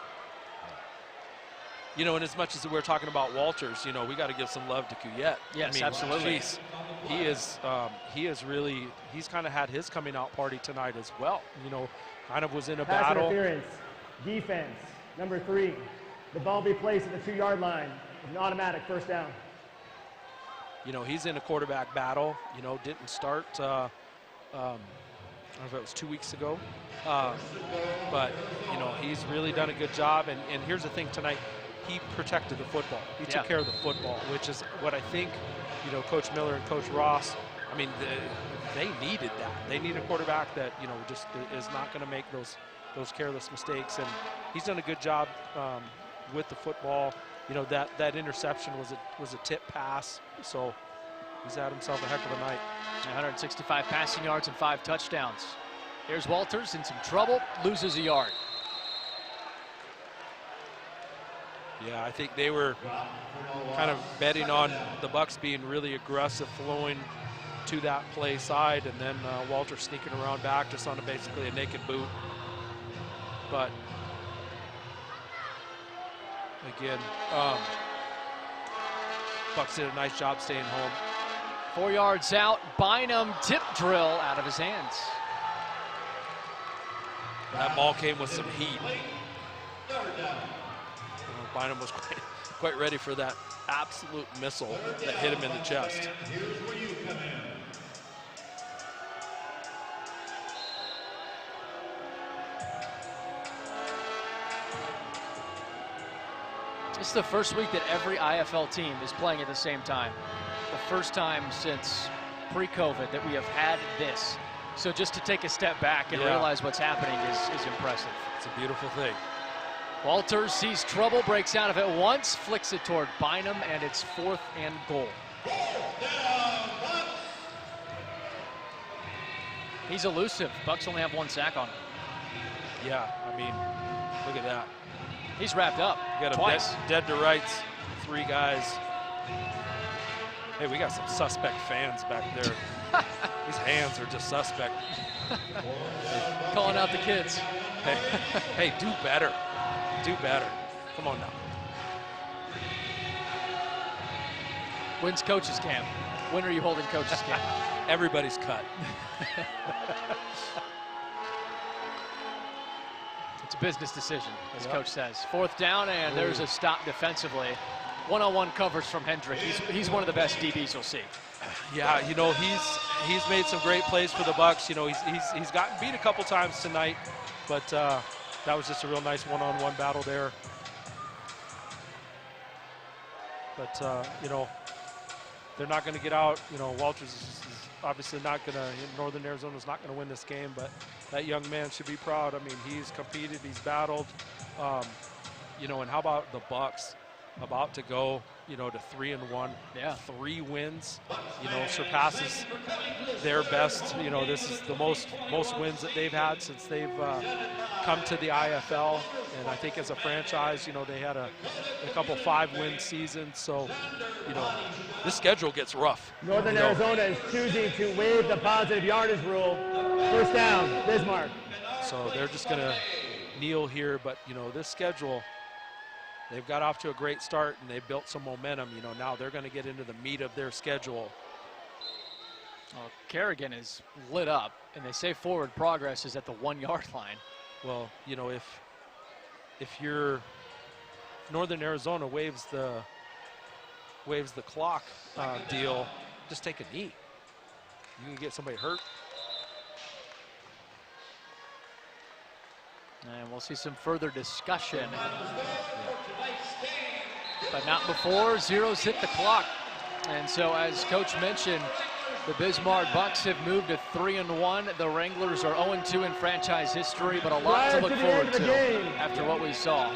Speaker 2: You know, and as much as we're talking about Walters, you know, we got to give some love to Couillette.
Speaker 1: Yes,
Speaker 2: I mean,
Speaker 1: absolutely.
Speaker 2: Geez, he is really, he's kind of had his coming out party tonight as well. You know, kind of was in a
Speaker 11: Pass
Speaker 2: battle.
Speaker 11: interference, defense, number 3. The ball be placed at the 2-yard line. An automatic first down.
Speaker 2: You know, he's in a quarterback battle. You know, didn't start, I don't know if it was 2 weeks ago. But, you know, he's really done a good job. And here's the thing tonight, he protected the football. He took care of the football, which is what I think, you know, Coach Miller and Coach Ross, I mean, they needed that. They need a quarterback that, you know, just is not going to make those careless mistakes. And he's done a good job with the football. You know, that interception was a tip pass. So he's had himself a heck of a night.
Speaker 1: 165 passing yards and 5 touchdowns. Here's Walters in some trouble, loses a yard.
Speaker 2: Yeah, I think they were kind of betting on the Bucks being really aggressive, flowing to that play side, and then Walter sneaking around back just on basically a naked boot. But again, Bucks did a nice job staying home.
Speaker 1: 4 yards out, Bynum tip drill out of his hands.
Speaker 2: That ball came with some heat. Bynum was quite ready for that absolute missile that hit him in the chest.
Speaker 1: This is the first week that every IFL team is playing at the same time. The first time since pre-COVID that we have had this. So just to take a step back and realize what's happening is impressive.
Speaker 2: It's a beautiful thing.
Speaker 1: Walters sees trouble, breaks out of it once, flicks it toward Bynum, and it's 4th and goal. He's elusive. Bucks only have 1 sack on him.
Speaker 2: Yeah, I mean, look at that.
Speaker 1: He's wrapped up
Speaker 2: You got
Speaker 1: twice.
Speaker 2: him dead to rights, 3 guys. Hey, we got some suspect fans back there. These hands are just suspect.
Speaker 1: Calling out the kids.
Speaker 2: Hey, do better. Do better. Come on now.
Speaker 1: When's coach's camp? When are you holding coach's camp?
Speaker 2: Everybody's cut.
Speaker 1: It's a business decision, as coach says. 4th down, and there's a stop defensively. One-on-one coverage from Hendrick. He's one of the best DBs you'll see.
Speaker 2: Yeah, you know, he's made some great plays for the Bucks. You know, he's gotten beat a couple times tonight, but that was just a real nice one-on-one battle there. But you know, they're not going to get out. You know, Walters is obviously not going to. Northern Arizona's not going to win this game, but that young man should be proud. I mean, he's competed, he's battled. You know, and how about the Bucks? About to go, you know, to 3-1.
Speaker 1: Yeah.
Speaker 2: 3 wins, you know, surpasses their best. You know, this is the most wins that they've had since they've come to the IFL. And I think as a franchise, you know, they had a couple 5-win seasons. So, you know, this schedule gets rough.
Speaker 11: Northern Arizona is choosing to waive the positive yardage rule. First down, Bismarck.
Speaker 2: So they're just going to kneel here. But, you know, this schedule, they've got off to a great start, and they've built some momentum. You know, now they're going to get into the meat of their schedule.
Speaker 1: Well, Kerrigan is lit up, and they say forward progress is at the 1-yard line.
Speaker 2: Well, you know, if you're Northern Arizona waives the clock deal, just take a knee. You can get somebody hurt.
Speaker 1: And we'll see some further discussion. But not before zeros hit the clock. And so, as Coach mentioned, the Bismarck Bucks have moved to 3-1. The Wranglers are 0-2 in franchise history, but a lot to look forward to after what we saw.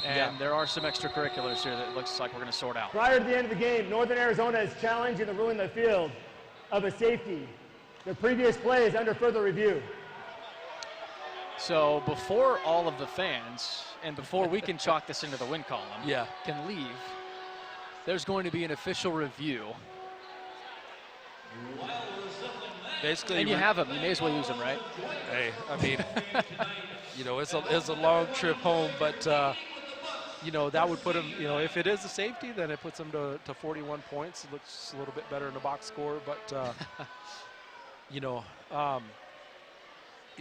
Speaker 1: And there are some extracurriculars here that looks like we're going to sort out.
Speaker 11: Prior to the end of the game, Northern Arizona is challenging the ruling of the field of a safety. The previous play is under further review.
Speaker 1: So before all of the fans, and before we can chalk this into the win column, can leave, there's going to be an official review.
Speaker 2: Basically,
Speaker 1: and you have them. You may as well use them, right?
Speaker 2: Hey, I mean, you know, it's a long trip home, but
Speaker 14: you know, that would put him, you know, if it is a safety, then it puts him to 41 points. It looks a little bit better in the box score, but, you know,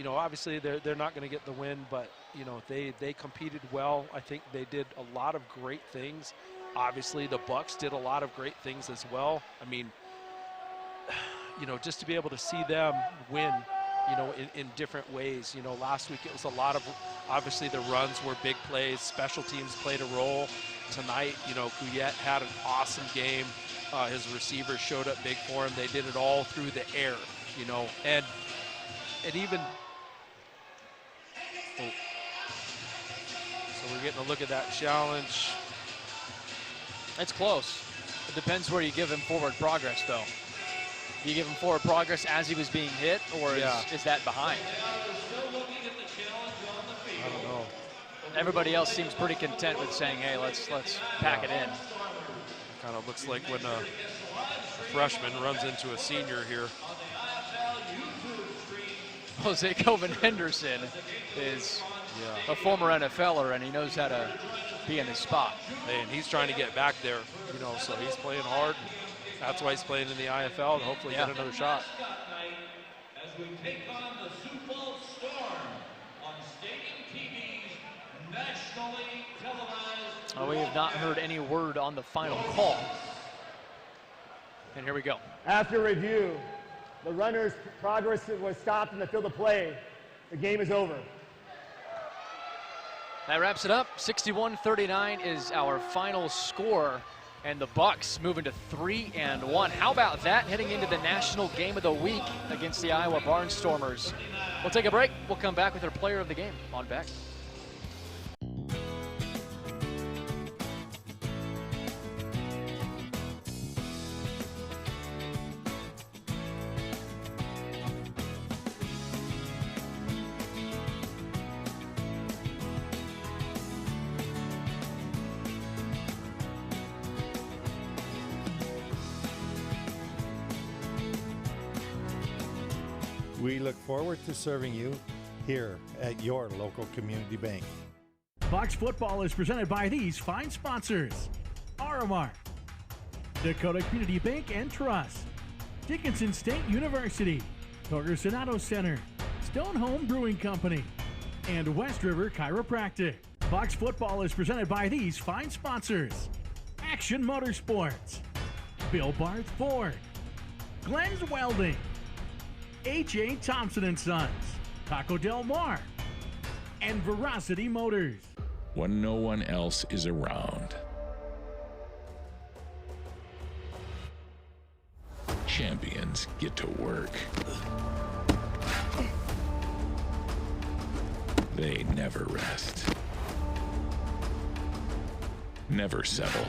Speaker 14: obviously they're not going to get the win, but, you know, they competed well. I think they did a lot of great things. Obviously, the Bucks did a lot of great things as well. I mean, you know, just to be able to see them win, you know, in different ways. You know, last week it was a lot of, obviously the runs were big plays. Special teams played a role. Tonight, you know, Couillette had an awesome game. His receivers showed up big for him. They did it all through the air, you know, and even, so we're getting a look at that challenge.
Speaker 1: It's close. It depends where you give him forward progress, though. Do you give him forward progress as he was being hit, or is that behind?
Speaker 14: I don't know.
Speaker 1: Everybody else seems pretty content with saying, hey, let's pack it in.
Speaker 14: Kind of looks like when a freshman runs into a senior here.
Speaker 1: Jose Coven Henderson is a former NFLer, and he knows how to be in his spot.
Speaker 14: And he's trying to get back there, you know, so he's playing hard. That's why he's playing in the IFL, and hopefully get another shot.
Speaker 16: As we take on the Sioux Falls Storm on Stadium TV's nationally televised.
Speaker 1: Oh, we have not heard any word on the final call. And here we go.
Speaker 11: After review, the runner's progress was stopped in the field of play. The game is over.
Speaker 1: That wraps it up. 61-39 is our final score, and the Bucks moving to 3-1. How about that, heading into the national game of the week against the Iowa Barnstormers? We'll take a break. We'll come back with our player of the game on Beck.
Speaker 9: We look forward to serving you here at your local community bank.
Speaker 4: Bucks football is presented by these fine sponsors: Aramark, Dakota Community Bank and Trust, Dickinson State University, Torgerson Auto Center, Stone Home Brewing Company, and West River Chiropractic. Bucks football is presented by these fine sponsors: Action Motorsports, Bill Barth Ford, Glenn's Welding, H.A. Thompson & Sons, Taco Del Mar, and Veracity Motors.
Speaker 19: When no one else is around, champions get to work. They never rest, never settle.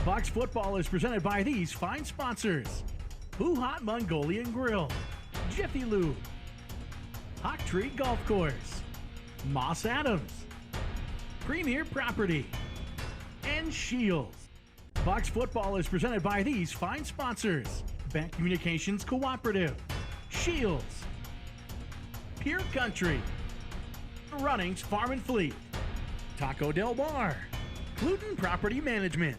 Speaker 4: Bucks football is presented by these fine sponsors: Blue Hot Mongolian Grill, Jiffy Lube, Hawk Tree Golf Course, Moss Adams, Premier Property, and Shields. Bucks football is presented by these fine sponsors: Beck Communications Cooperative, Shields, Pure Country, Runnings Farm and Fleet, Taco Del Mar, Cluton Property Management.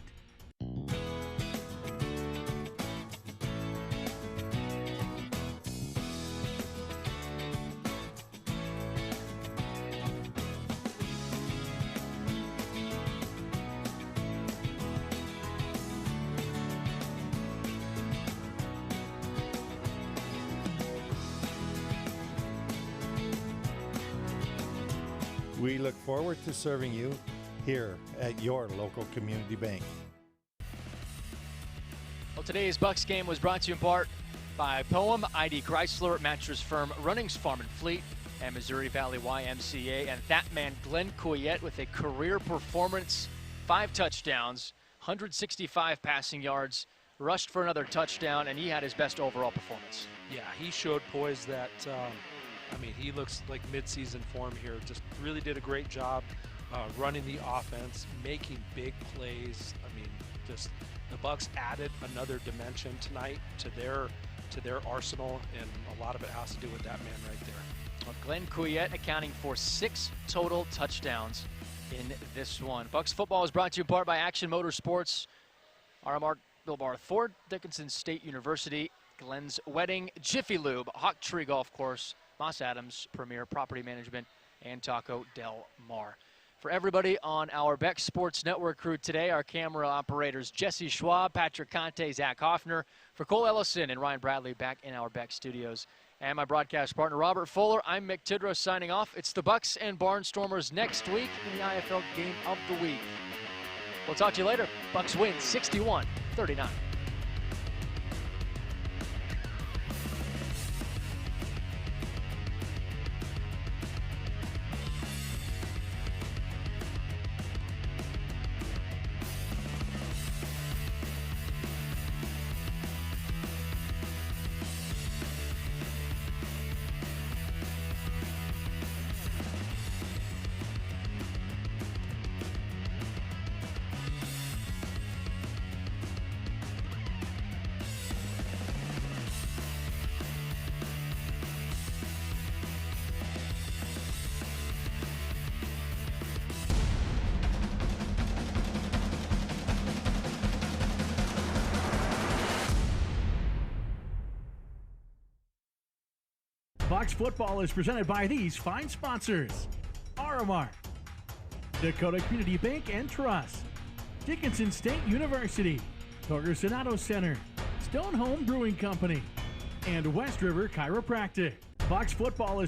Speaker 9: We look forward to serving you here at your local community bank.
Speaker 1: Well, today's Bucks game was brought to you in part by Poem, ID Chrysler, mattress firm Runnings Farm and Fleet, and Missouri Valley YMCA. And that man, Glenn Coyette, with a career performance, 5 touchdowns, 165 passing yards, rushed for another touchdown, and he had his best overall performance.
Speaker 14: Yeah, he showed poise that, I mean, he looks like midseason form here. Just really did a great job running the offense, making big plays. I mean, just the Bucks added another dimension tonight to their arsenal, and a lot of it has to do with that man right there.
Speaker 1: Well, Glenn Coyette accounting for 6 total touchdowns in this one. Bucks football is brought to you in part by Action Motorsports, RMR Bill Barth Ford, Dickinson State University, Glenn's Wedding, Jiffy Lube, Hawk Tree Golf Course, Moss Adams, Premier Property Management, and Taco Del Mar. For everybody on our Beck Sports Network crew today, our camera operators Jesse Schwab, Patrick Conte, Zach Hoffner, for Cole Ellison and Ryan Bradley back in our Beck studios, and my broadcast partner Robert Fuller, I'm Mick Tidrow signing off. It's the Bucks and Barnstormers next week in the IFL Game of the Week. We'll talk to you later. Bucks win 61-39.
Speaker 4: Bucks football is presented by these fine sponsors: Aramark, Dakota Community Bank and Trust, Dickinson State University, Torgerson Auto Center, Stone Home Brewing Company, and West River Chiropractic. Bucks football is